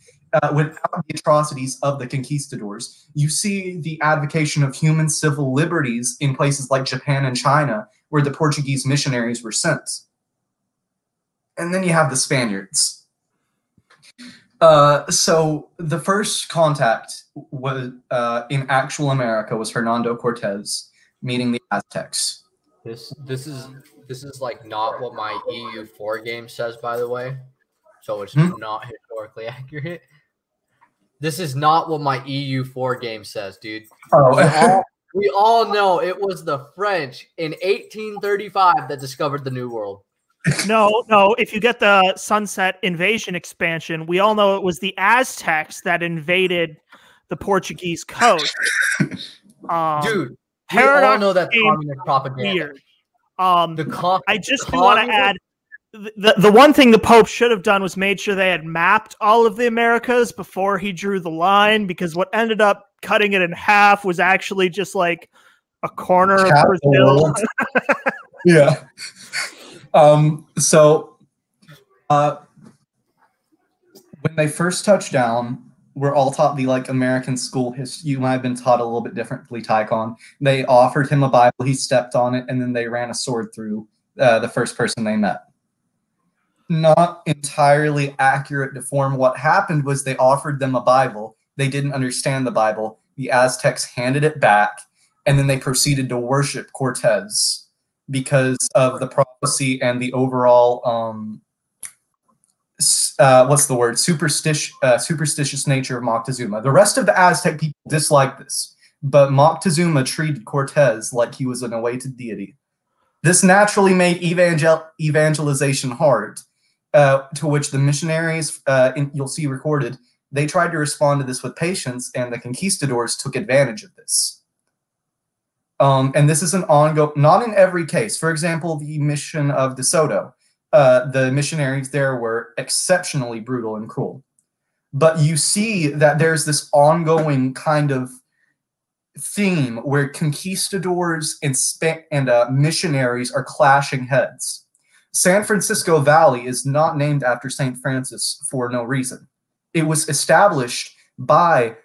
Without the atrocities of the conquistadors. You see the advocation of human civil liberties in places like Japan and China, where the Portuguese missionaries were sent. And then you have the Spaniards. So the first contact was in actual America was Hernando Cortez meeting the Aztecs. This is this is like not what my EU4 game says, by the way. So it's not historically accurate. This is not what my EU4 game says, dude. Oh. We all know it was the French in 1835 that discovered the New World. No. If you get the Sunset Invasion expansion, we all know it was the Aztecs that invaded the Portuguese coast. Dude, we all know that communist propaganda. Weird. I just want to add, the one thing the Pope should have done was made sure they had mapped all of the Americas before he drew the line, because what ended up cutting it in half was actually just like a corner of Brazil. Yeah. So when they first touched down, we're all taught the like American school history. You might have been taught a little bit differently, Tycon. They offered him a Bible, he stepped on it, and then they ran a sword through the first person they met. Not entirely accurate to form. What happened was they offered them a Bible. They didn't understand the Bible. The Aztecs handed it back, and then they proceeded to worship Cortez because of the prophecy and the overall superstitious nature of Moctezuma. The rest of the Aztec people disliked this, but Moctezuma treated Cortez like he was an awaited deity. This naturally made evangelization hard, to which the missionaries, you'll see recorded, they tried to respond to this with patience, and the conquistadors took advantage of this. And this is an ongoing, not in every case. For example, the mission of De Soto, the missionaries there were exceptionally brutal and cruel. But you see that there's this ongoing kind of theme where conquistadors and missionaries are clashing heads. San Francisco Valley is not named after St. Francis for no reason. It was established by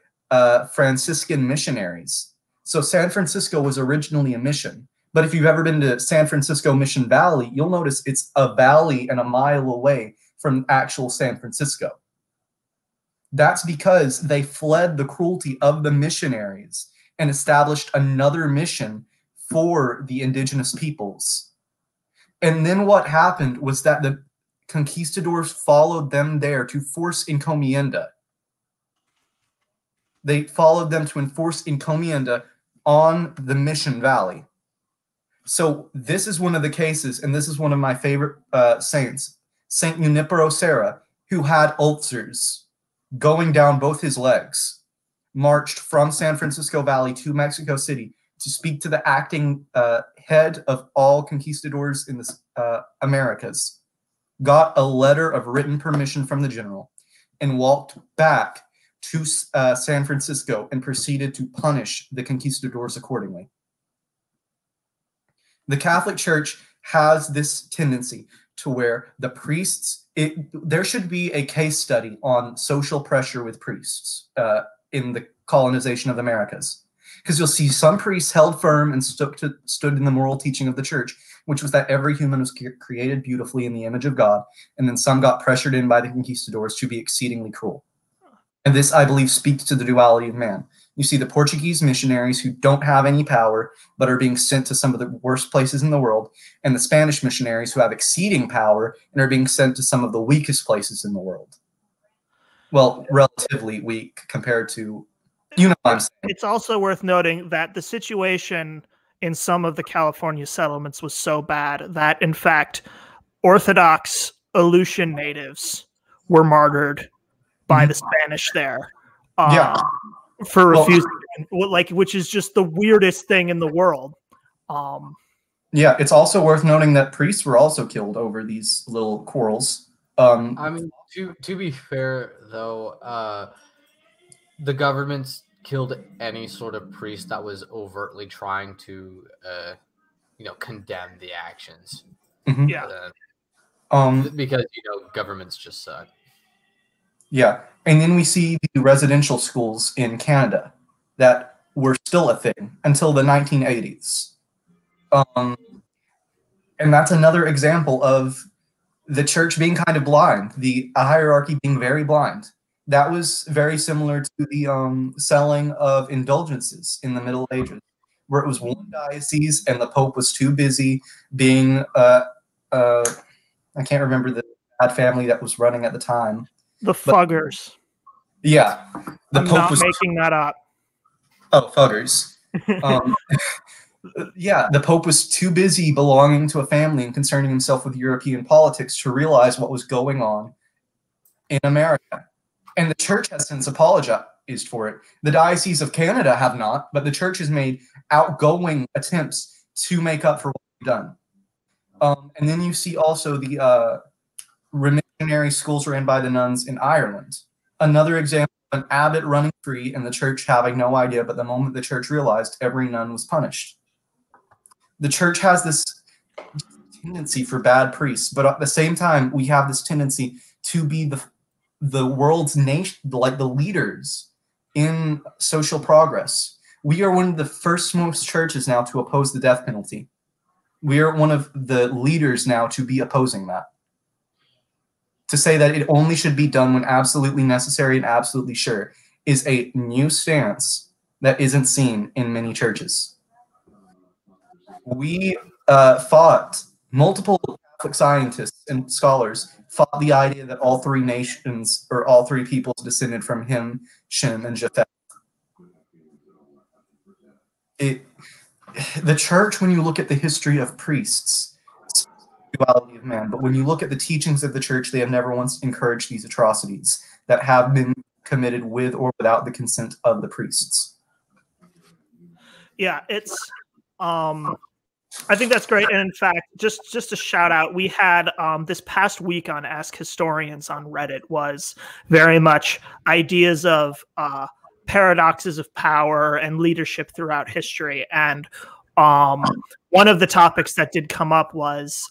Franciscan missionaries. So San Francisco was originally a mission. But if you've ever been to San Francisco Mission Valley, you'll notice it's a valley and a mile away from actual San Francisco. That's because they fled the cruelty of the missionaries and established another mission for the indigenous peoples. And then what happened was that the conquistadors followed them there to force encomienda. They followed them to enforce encomienda on the Mission Valley. So this is one of the cases, and this is one of my favorite saints, Saint Junipero Serra, who had ulcers going down both his legs, marched from San Francisco Valley to Mexico City to speak to the acting head of all conquistadors in the Americas, got a letter of written permission from the general, and walked back to San Francisco and proceeded to punish the conquistadors accordingly. The Catholic Church has this tendency to where the priests, there should be a case study on social pressure with priests in the colonization of the Americas. Because you'll see some priests held firm and stood in the moral teaching of the church, which was that every human was created beautifully in the image of God, and then some got pressured in by the conquistadors to be exceedingly cruel. And this, I believe, speaks to the duality of man. You see the Portuguese missionaries who don't have any power, but are being sent to some of the worst places in the world, and the Spanish missionaries who have exceeding power and are being sent to some of the weakest places in the world. Well, relatively weak compared to, you know what I'm saying. It's also worth noting that the situation in some of the California settlements was so bad that, in fact, Orthodox Aleutian natives were martyred by the Spanish there. For refusing, which is just the weirdest thing in the world. Yeah, it's also worth noting that priests were also killed over these little quarrels. I mean, to be fair, though, the governments killed any sort of priest that was overtly trying to, condemn the actions. Mm-hmm. Yeah. Because, governments just suck. Yeah, and then we see the residential schools in Canada that were still a thing until the 1980s. And that's another example of the church being kind of blind, the hierarchy being very blind. That was very similar to the selling of indulgences in the Middle Ages, where it was one diocese and the Pope was too busy being, I can't remember the bad family that was running at the time. The Fuggers. Yeah. The I'm Pope not was making that up. Oh, Fuggers. Yeah, the Pope was too busy belonging to a family and concerning himself with European politics to realize what was going on in America. And the church has since apologized for it. The Diocese of Canada have not, but the church has made outgoing attempts to make up for what we've done. And then you see also the missionary schools ran by the nuns in Ireland. Another example of an abbot running free and the church having no idea, but the moment the church realized, every nun was punished. The church has this tendency for bad priests, but at the same time, we have this tendency to be the world's nation, like the leaders in social progress. We are one of the first most churches now to oppose the death penalty. We are one of the leaders now to be opposing that. To say that it only should be done when absolutely necessary and absolutely sure is a new stance that isn't seen in many churches. We fought, multiple Catholic scientists and scholars fought the idea that all three nations or all three peoples descended from Ham, Shem, and Japheth. The church, when you look at the history of priests, it's the duality of man, but when you look at the teachings of the church, they have never once encouraged these atrocities that have been committed with or without the consent of the priests. Yeah, it's I think that's great. And in fact, just a shout out, we had this past week on Ask Historians on Reddit was very much ideas of paradoxes of power and leadership throughout history. And one of the topics that did come up was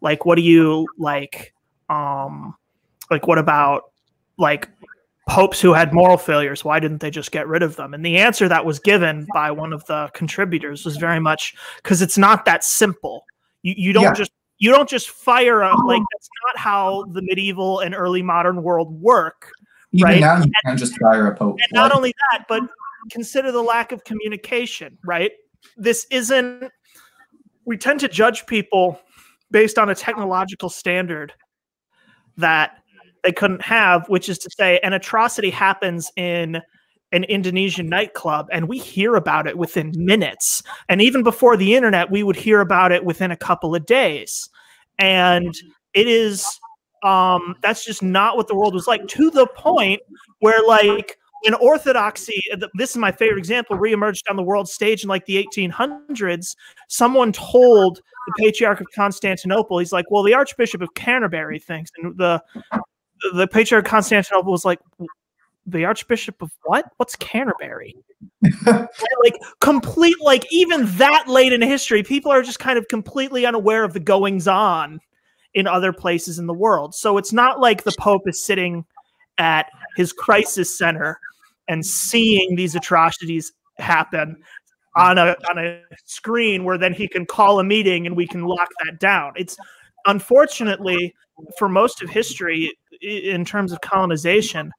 like, what do you like what about like popes who had moral failures? Why didn't they just get rid of them? And the answer that was given by one of the contributors was very much because it's not that simple. You don't just fire a, like, that's not how the medieval and early modern world work. Even right? now you can't just fire a pope. And not only that, but consider the lack of communication, right? This isn't, we tend to judge people based on a technological standard that they couldn't have, which is to say an atrocity happens in an Indonesian nightclub and we hear about it within minutes. And even before the internet, we would hear about it within a couple of days. And it is, that's just not what the world was like, to the point where, like, when Orthodoxy, this is my favorite example, reemerged on the world stage in like the 1800s, someone told the Patriarch of Constantinople, he's like, well, the Archbishop of Canterbury thinks, and the Patriarch of Constantinople was like, the Archbishop of what? What's Canterbury? Like, complete, like, even that late in history, people are just kind of completely unaware of the goings on in other places in the world. So it's not like the Pope is sitting at his crisis center and seeing these atrocities happen on a screen where then he can call a meeting and we can lock that down. It's, unfortunately, for most of history, in terms of colonization,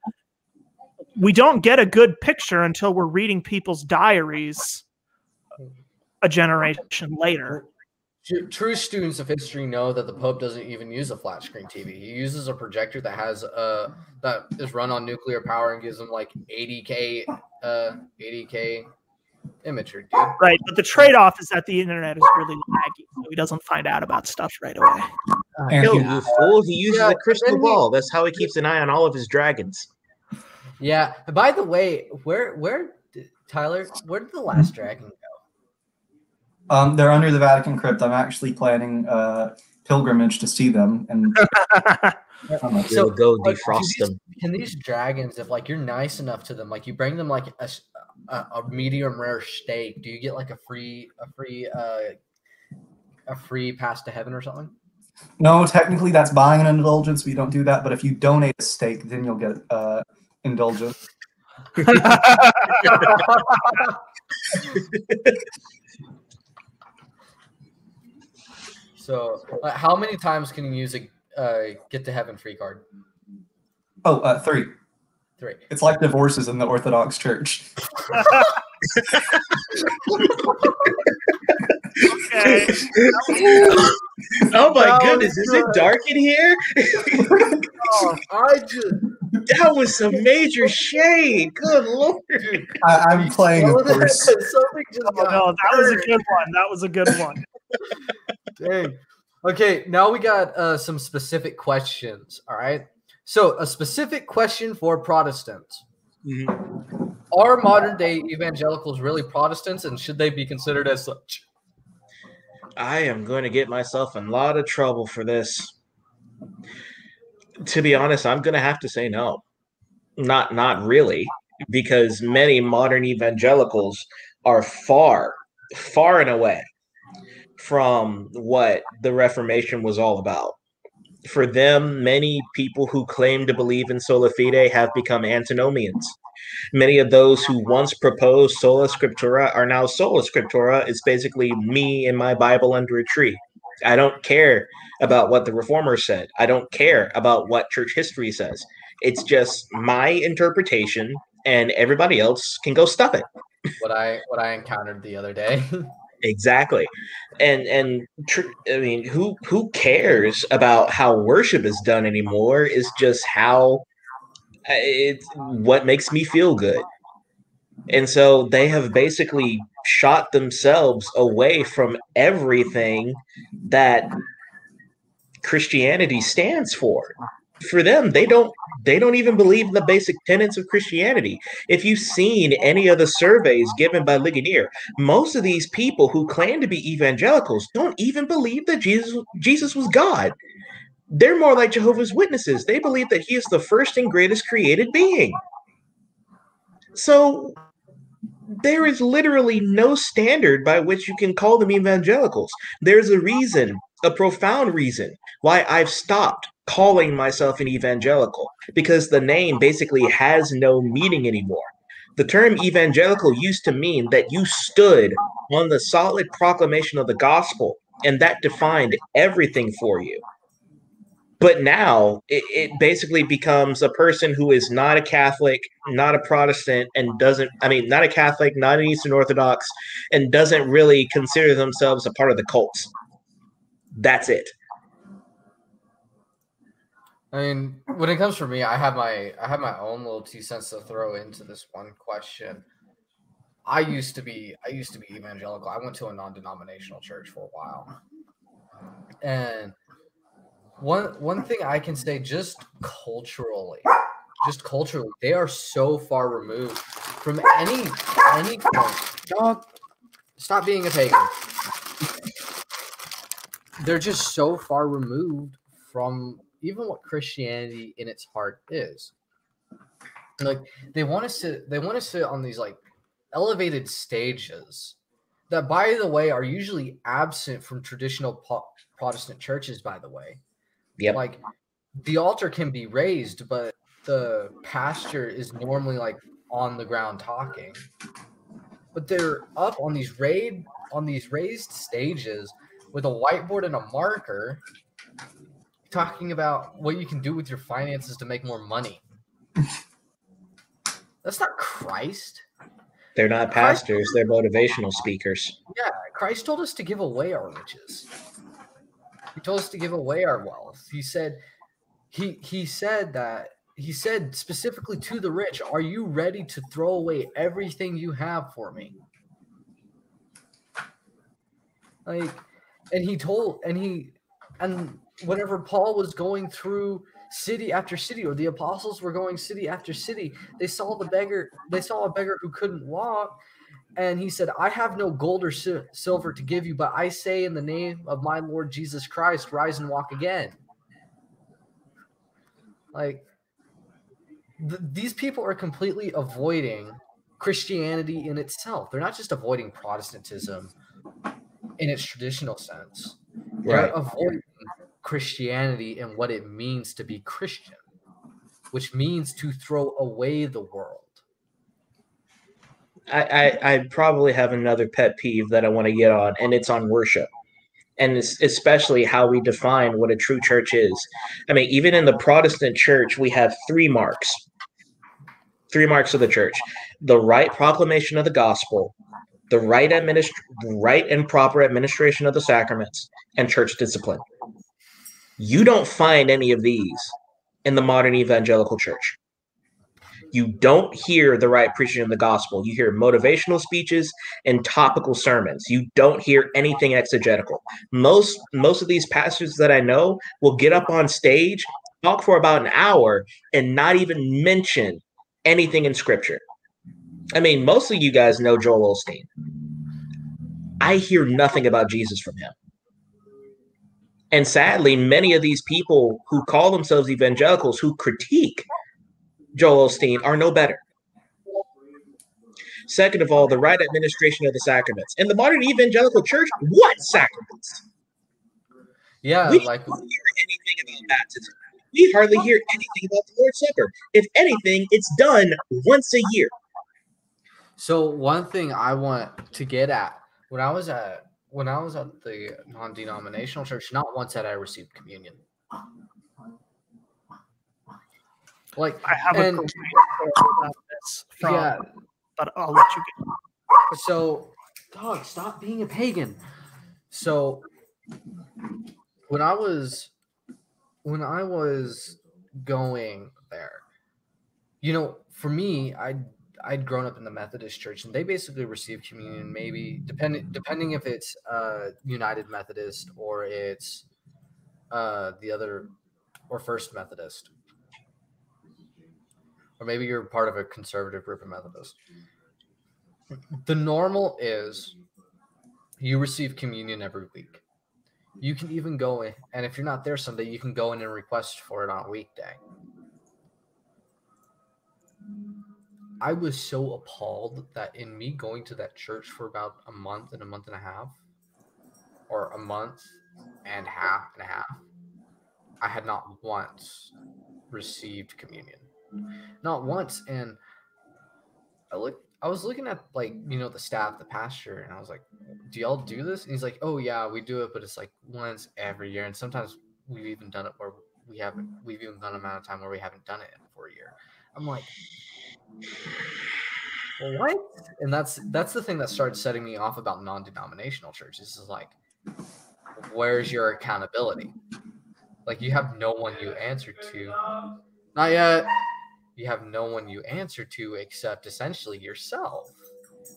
we don't get a good picture until we're reading people's diaries a generation later. True students of history know that the Pope doesn't even use a flat screen TV. He uses a projector that has that is run on nuclear power and gives him like 80K imagery, dude. Right, but the trade-off is that the internet is really laggy, so he doesn't find out about stuff right away. You fool! He uses a crystal ball. That's how he keeps an eye on all of his dragons. Yeah. By the way, where Tyler? Where did the last dragon go? They're under the Vatican crypt. I'm actually planning a pilgrimage to see them, and so go defrost them. Can these dragons, if like you're nice enough to them, like you bring them like a medium rare steak, do you get like a free pass to heaven or something? No, technically that's buying an indulgence. We don't do that. But if you donate a steak, then you'll get indulgence. So, how many times can you use a get to heaven free card? Oh, 3. 3. It's like divorces in the Orthodox Church. Okay. Oh my That goodness, was is it good. dark in here? I just, That was some major shade. Good Lord. dude, I'm playing, of smelling that? course. Something just Oh, got no, that was a burned. good one. That was a good one. Dang. Okay, now we got some specific questions. All right. So, a specific question for Protestants: Are modern day evangelicals really Protestants, and should they be considered as such? I am going to get myself in a lot of trouble for this. To be honest, I'm going to have to say no. Not really, because many modern evangelicals are far and away from what the Reformation was all about. For them, many people who claim to believe in sola fide have become antinomians. Many of those who once proposed sola scriptura are now sola scriptura. It's basically me and my Bible under a tree. I don't care about what the reformers said. I don't care about what church history says. It's just my interpretation, and everybody else can go stuff it. What I encountered the other day. Exactly. I mean, who cares about how worship is done anymore? Is just how it's what makes me feel good. And so they have basically shot themselves away from everything that Christianity stands for. For them, they don't even believe in the basic tenets of Christianity. If you've seen any of the surveys given by Ligonier, most of these people who claim to be evangelicals don't even believe that Jesus was God. They're more like Jehovah's Witnesses. They believe that he is the first and greatest created being. So there is literally no standard by which you can call them evangelicals. There's a reason, a profound reason, why I've stopped calling myself an evangelical, because the name basically has no meaning anymore. The term evangelical used to mean that you stood on the solid proclamation of the gospel, and that defined everything for you. But now it basically becomes a person who is not a Catholic, not a Protestant, and not a Catholic, not an Eastern Orthodox, and doesn't really consider themselves a part of the cults. That's it. I mean, when it comes for me, I have my own little 2 cents to throw into this one question. I used to be evangelical. I went to a non-denominational church for a while, and one thing I can say, just culturally, they are so far removed from any dog. Stop being a pagan. They're just so far removed from even what Christianity in its heart is. Like they want to sit on these like elevated stages that, by the way, are usually absent from traditional Protestant churches, by the way. Yep. Like the altar can be raised, but the pastor is normally like on the ground talking. But they're up on these raised stages with a whiteboard and a marker, talking about what you can do with your finances to make more money. That's not Christ. They're not pastors, they're motivational speakers. Yeah, Christ told us to give away our riches. He told us to give away our wealth. He said specifically to the rich, "Are you ready to throw away everything you have for me?" Like, and whenever Paul was going through city after city, or the apostles were going city after city, they saw a beggar who couldn't walk, and he said, "I have no gold or silver to give you, but I say in the name of my Lord Jesus Christ, rise and walk again." Like, these people are completely avoiding Christianity in itself. They're not just avoiding Protestantism in its traditional sense. They're avoiding Christianity and what it means to be Christian, which means to throw away the world. I probably have another pet peeve that I want to get on, and it's on worship. And it's especially how we define what a true church is. I mean, even in the Protestant church, we have 3 marks. 3 marks of the church: the right proclamation of the gospel, the right and proper administration of the sacraments, and church discipline. You don't find any of these in the modern evangelical church. You don't hear the right preaching of the gospel. You hear motivational speeches and topical sermons. You don't hear anything exegetical. Most of these pastors that I know will get up on stage, talk for about an hour, and not even mention anything in scripture. I mean, most of you guys know Joel Osteen. I hear nothing about Jesus from him. And sadly, many of these people who call themselves evangelicals who critique Joel Osteen are no better. Second of all, the right administration of the sacraments. In the modern evangelical church, what sacraments? Yeah, We like don't hear anything about baptism. We hardly hear anything about the Lord's Supper. If anything, it's done once a year. so one thing I want to get at when I was at the non-denominational church, not once had I received communion. Like I have a and great story about this. yeah, But I'll let you get. so dog, stop being a pagan. So when I was going there, you know, for me, I'd grown up in the Methodist Church, and they basically receive communion maybe depending if it's United Methodist or it's the other or First Methodist, or maybe you're part of a conservative group of Methodists. The normal is you receive communion every week. You can even go in, and if you're not there Sunday, you can go in and request for it on a weekday. I was so appalled that in me going to that church for about a month and a half, or a month and a half, I had not once received communion. Not once. And I was looking at, like, you know, the staff, the pastor, and I was like, do y'all do this? And he's like, oh yeah, we do it, but it's like once every year. And sometimes we've even done it where we've even done an amount of time where we haven't done it for a year. I'm like, well, what? And that's the thing that started setting me off about non-denominational churches, is like, where's your accountability? Like, you have no one you answer to. Not yet. You have no one you answer to except essentially yourself.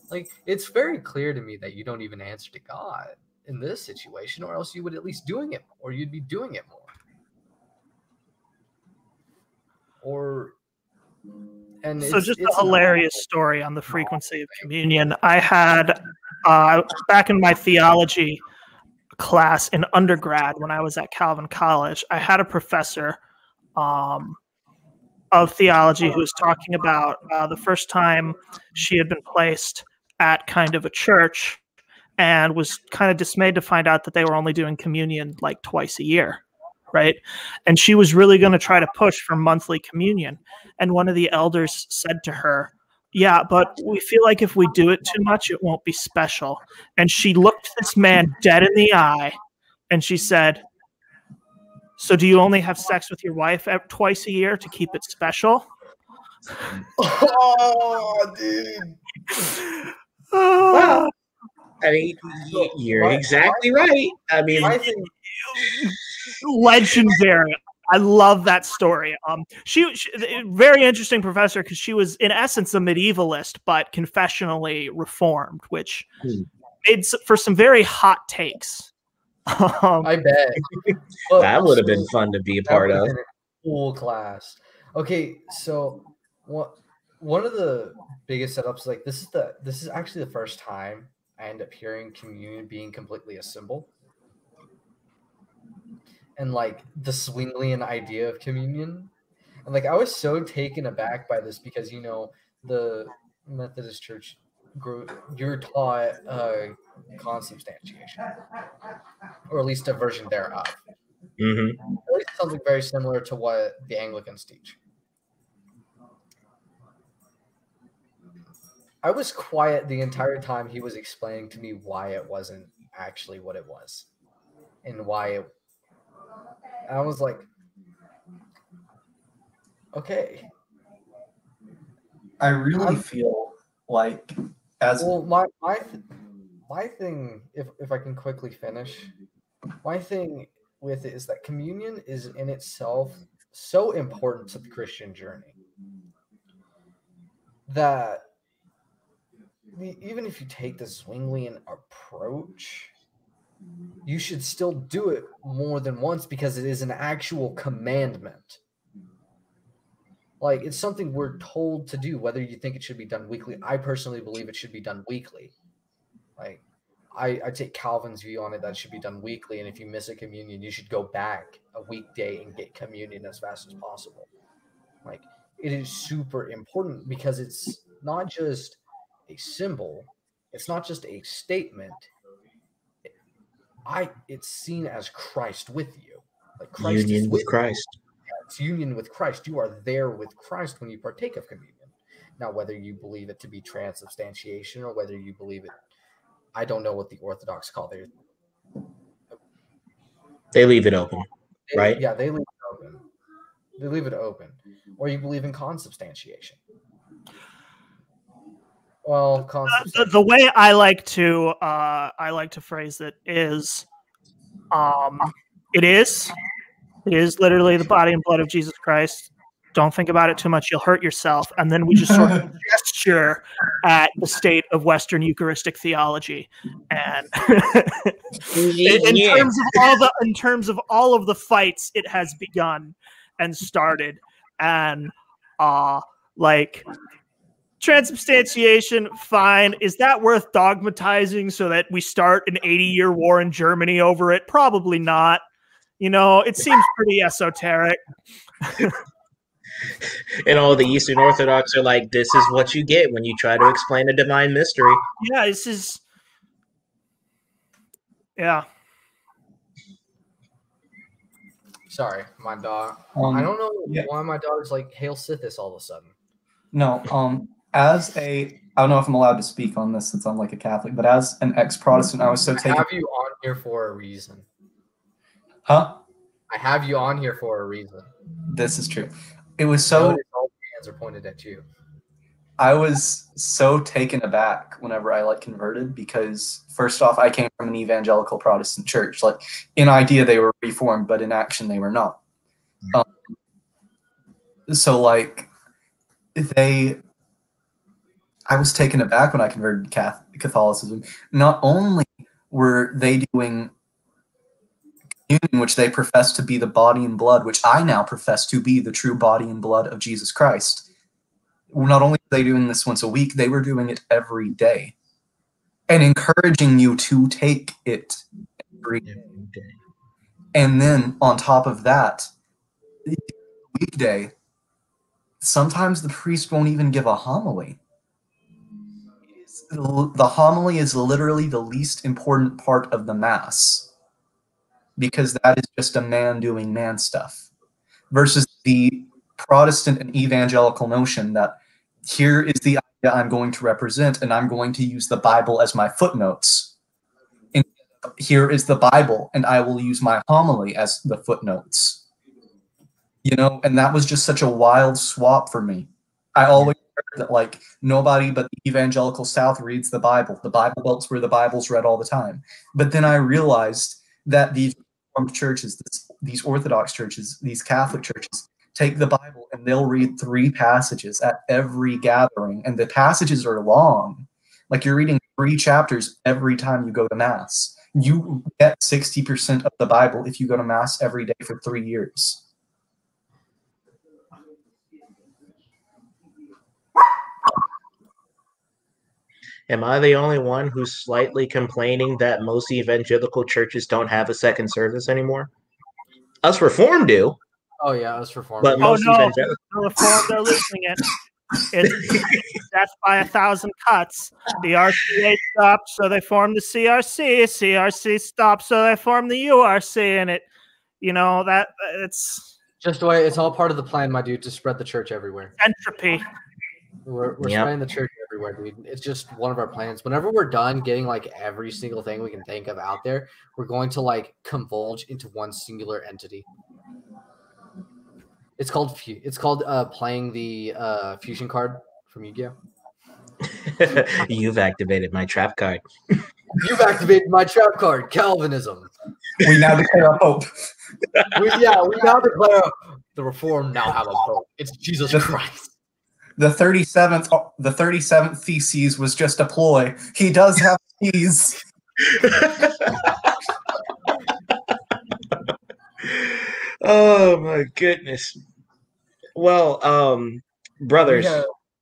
Like, it's very clear to me that you don't even answer to God in this situation, or else you would at least doing it, or you'd be doing it more. So just a hilarious story on the frequency of communion. I had back in my theology class in undergrad when I was at Calvin College, I had a professor of theology who was talking about the first time she had been placed at kind of a church and was kind of dismayed to find out that they were only doing communion like twice a year, right? And she was really going to try to push for monthly communion. And one of the elders said to her, yeah, but we feel like if we do it too much, it won't be special. And she looked this man dead in the eye and she said, so do you only have sex with your wife twice a year to keep it special? Oh, dude. Well, I mean, you're exactly right. I mean, legendary. I love that story. She very interesting professor, because she was in essence a medievalist, but confessionally reformed, which made for some very hot takes. I bet. That would have been fun to be a part of. Cool class. Okay, so one of the biggest setups, like, this is actually the first time I end up hearing communion being completely a symbol. And like the Zwinglian idea of communion. And like, I was so taken aback by this because, you know, the Methodist Church you're taught consubstantiation, or at least a version thereof. Mm-hmm. At least something very similar to what the Anglicans teach. I was quiet the entire time he was explaining to me why it wasn't actually what it was, and why it. And I was like, okay. I really feel like as well, my thing, if I can quickly finish, my thing with it is that communion is in itself so important to the Christian journey that even if you take the Zwinglian approach, you should still do it more than once because it is an actual commandment. Like, it's something we're told to do, whether you think it should be done weekly. I personally believe it should be done weekly. Like, I take Calvin's view on it that it should be done weekly, and if you miss a communion, you should go back a weekday and get communion as fast as possible. Like, it is super important because it's not just a symbol, it's not just a statement. It's seen as Christ with you. Like, Christ Union is with Christ. It's union with Christ. You are there with Christ when you partake of communion. Now, whether you believe it to be transubstantiation or whether you believe it, I don't know what the Orthodox call their. They leave it open, right? Yeah, they leave it open. They leave it open. Or you believe in consubstantiation. Well, the way I like to phrase it is, it is literally the body and blood of Jesus Christ. Don't think about it too much. You'll hurt yourself. And then we just sort of gesture at the state of Western Eucharistic theology. And in terms of all of the fights it has begun and started, and like transubstantiation, fine. Is that worth dogmatizing so that we start an 80-year war in Germany over it? Probably not. You know, it seems pretty esoteric. And all the Eastern Orthodox are like, this is what you get when you try to explain a divine mystery. Yeah, this is... Yeah. Sorry, my dog. I don't know why my dog's like, Hail Sithis all of a sudden. No, I don't know if I'm allowed to speak on this since I'm like a Catholic, but as an ex-Protestant, I was so taken... I have you on here for a reason. Huh? I have you on here for a reason. This is true. It was so... All hands are pointed at you. I was so taken aback whenever I converted because first off, I came from an evangelical Protestant church. Like in idea they were reformed, but in action they were not. So like I was taken aback when I converted to Catholicism. Not only were they doing communion, which they profess to be the body and blood, which I now profess to be the true body and blood of Jesus Christ. Not only were they doing this once a week, they were doing it every day and encouraging you to take it every day. And then on top of that, weekday, sometimes the priest won't even give a homily. The homily is literally the least important part of the Mass because that is just a man doing man stuff versus the Protestant and evangelical notion that here is the idea I'm going to represent and I'm going to use the Bible as my footnotes. And here is the Bible and I will use my homily as the footnotes. You know, and that was just such a wild swap for me. I always heard that like nobody but the evangelical South reads the Bible. The Bible Belt's where the Bible's read all the time. But then I realized that these Reformed churches, these Orthodox churches, these Catholic churches take the Bible and they'll read 3 passages at every gathering. And the passages are long. Like you're reading 3 chapters every time you go to Mass. You get 60% of the Bible if you go to Mass every day for 3 years. Am I the only one who's slightly complaining that most evangelical churches don't have a second service anymore? Us Reformed do. Oh yeah, us Reformed. But most the Reformed are losing it. It's death by 1,000 cuts. The RCA stopped, so they formed the CRC. CRC stopped, so they formed the URC. And it, you know, that it's just the way it's all part of the plan, my dude, to spread the church everywhere. Entropy. We're spreading the church everywhere, dude. It's just one of our plans. Whenever we're done getting like every single thing we can think of out there, we're going to like converge into one singular entity. It's called playing the fusion card from Yu-Gi-Oh. You've activated my trap card. You've activated my trap card, Calvinism. We now declare a pope. We now declare the Reformed now have a pope. It's Jesus Christ. The 37th thesis was just a ploy. He does have keys. Oh my goodness. Well, brothers,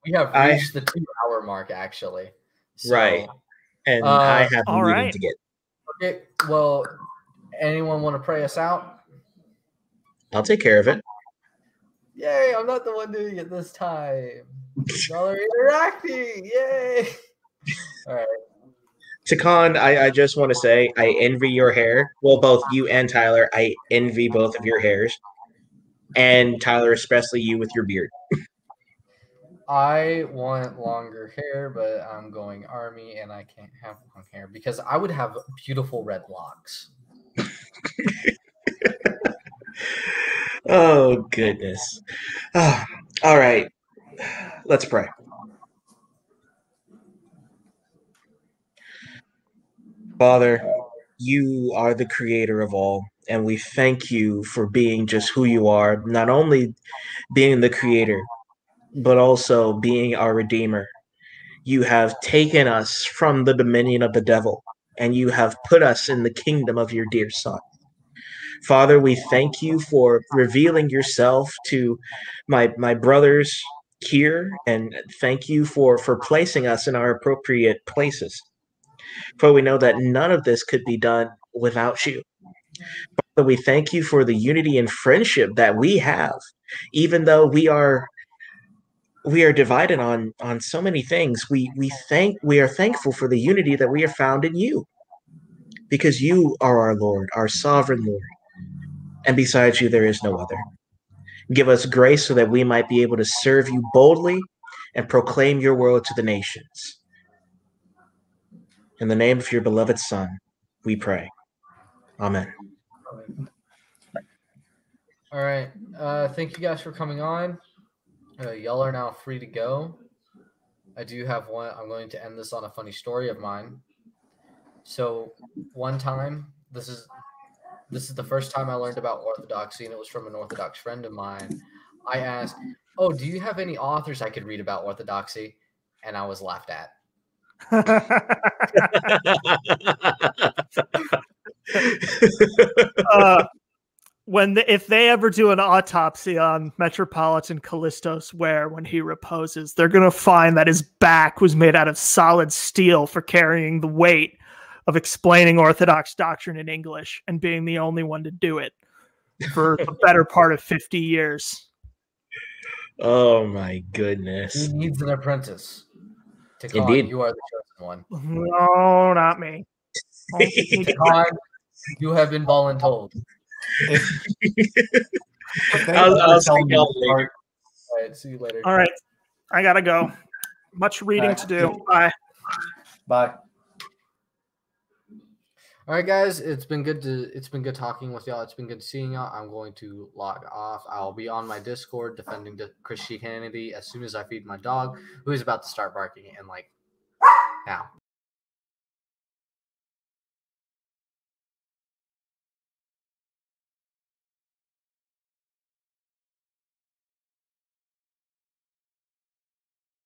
we have reached the 2-hour mark actually. So, right. And I have a meeting to get. Okay, well, anyone want to pray us out? I'll take care of it. Yay, I'm not the one doing it this time. Y'all are interacting. Yay. All right. Takan, I just want to say I envy your hair. Well, both you and Tyler, I envy both of your hairs. And Tyler, especially you with your beard. I want longer hair, but I'm going army and I can't have long hair because I would have beautiful red locks. Oh, goodness. All right. Let's pray. Father, you are the creator of all, and we thank you for being just who you are, not only being the creator, but also being our redeemer. You have taken us from the dominion of the devil, and you have put us in the kingdom of your dear Son. Father, we thank you for revealing yourself to my brothers here, and thank you for placing us in our appropriate places. For we know that none of this could be done without you. Father, we thank you for the unity and friendship that we have, even though we are divided on so many things. We are thankful for the unity that we have found in you, because you are our Lord, our sovereign Lord, and besides you there is no other. Give us grace so that we might be able to serve you boldly and proclaim your word to the nations. In the name of your beloved Son, we pray. Amen. All right. Thank you guys for coming on. Y'all are now free to go. I do have one. I'm going to end this on a funny story of mine. So one time, this is the first time I learned about Orthodoxy, and it was from an Orthodox friend of mine. I asked, "Oh, do you have any authors I could read about Orthodoxy?" And I was laughed at. If they ever do an autopsy on Metropolitan Callistos Ware when he reposes, they're going to find that his back was made out of solid steel for carrying the weight of explaining Orthodox doctrine in English and being the only one to do it for the better part of 50 years. Oh my goodness. He needs an apprentice. Indeed. You are the chosen one. No, not me. Takon, you have been voluntold. I'll see y'all later. All right, see you later. All right. I got to go. Much reading to do. Bye. Bye. All right, guys. It's been good talking with y'all. It's been good seeing y'all. I'm going to log off. I'll be on my Discord defending Christianity as soon as I feed my dog, who is about to start barking and now.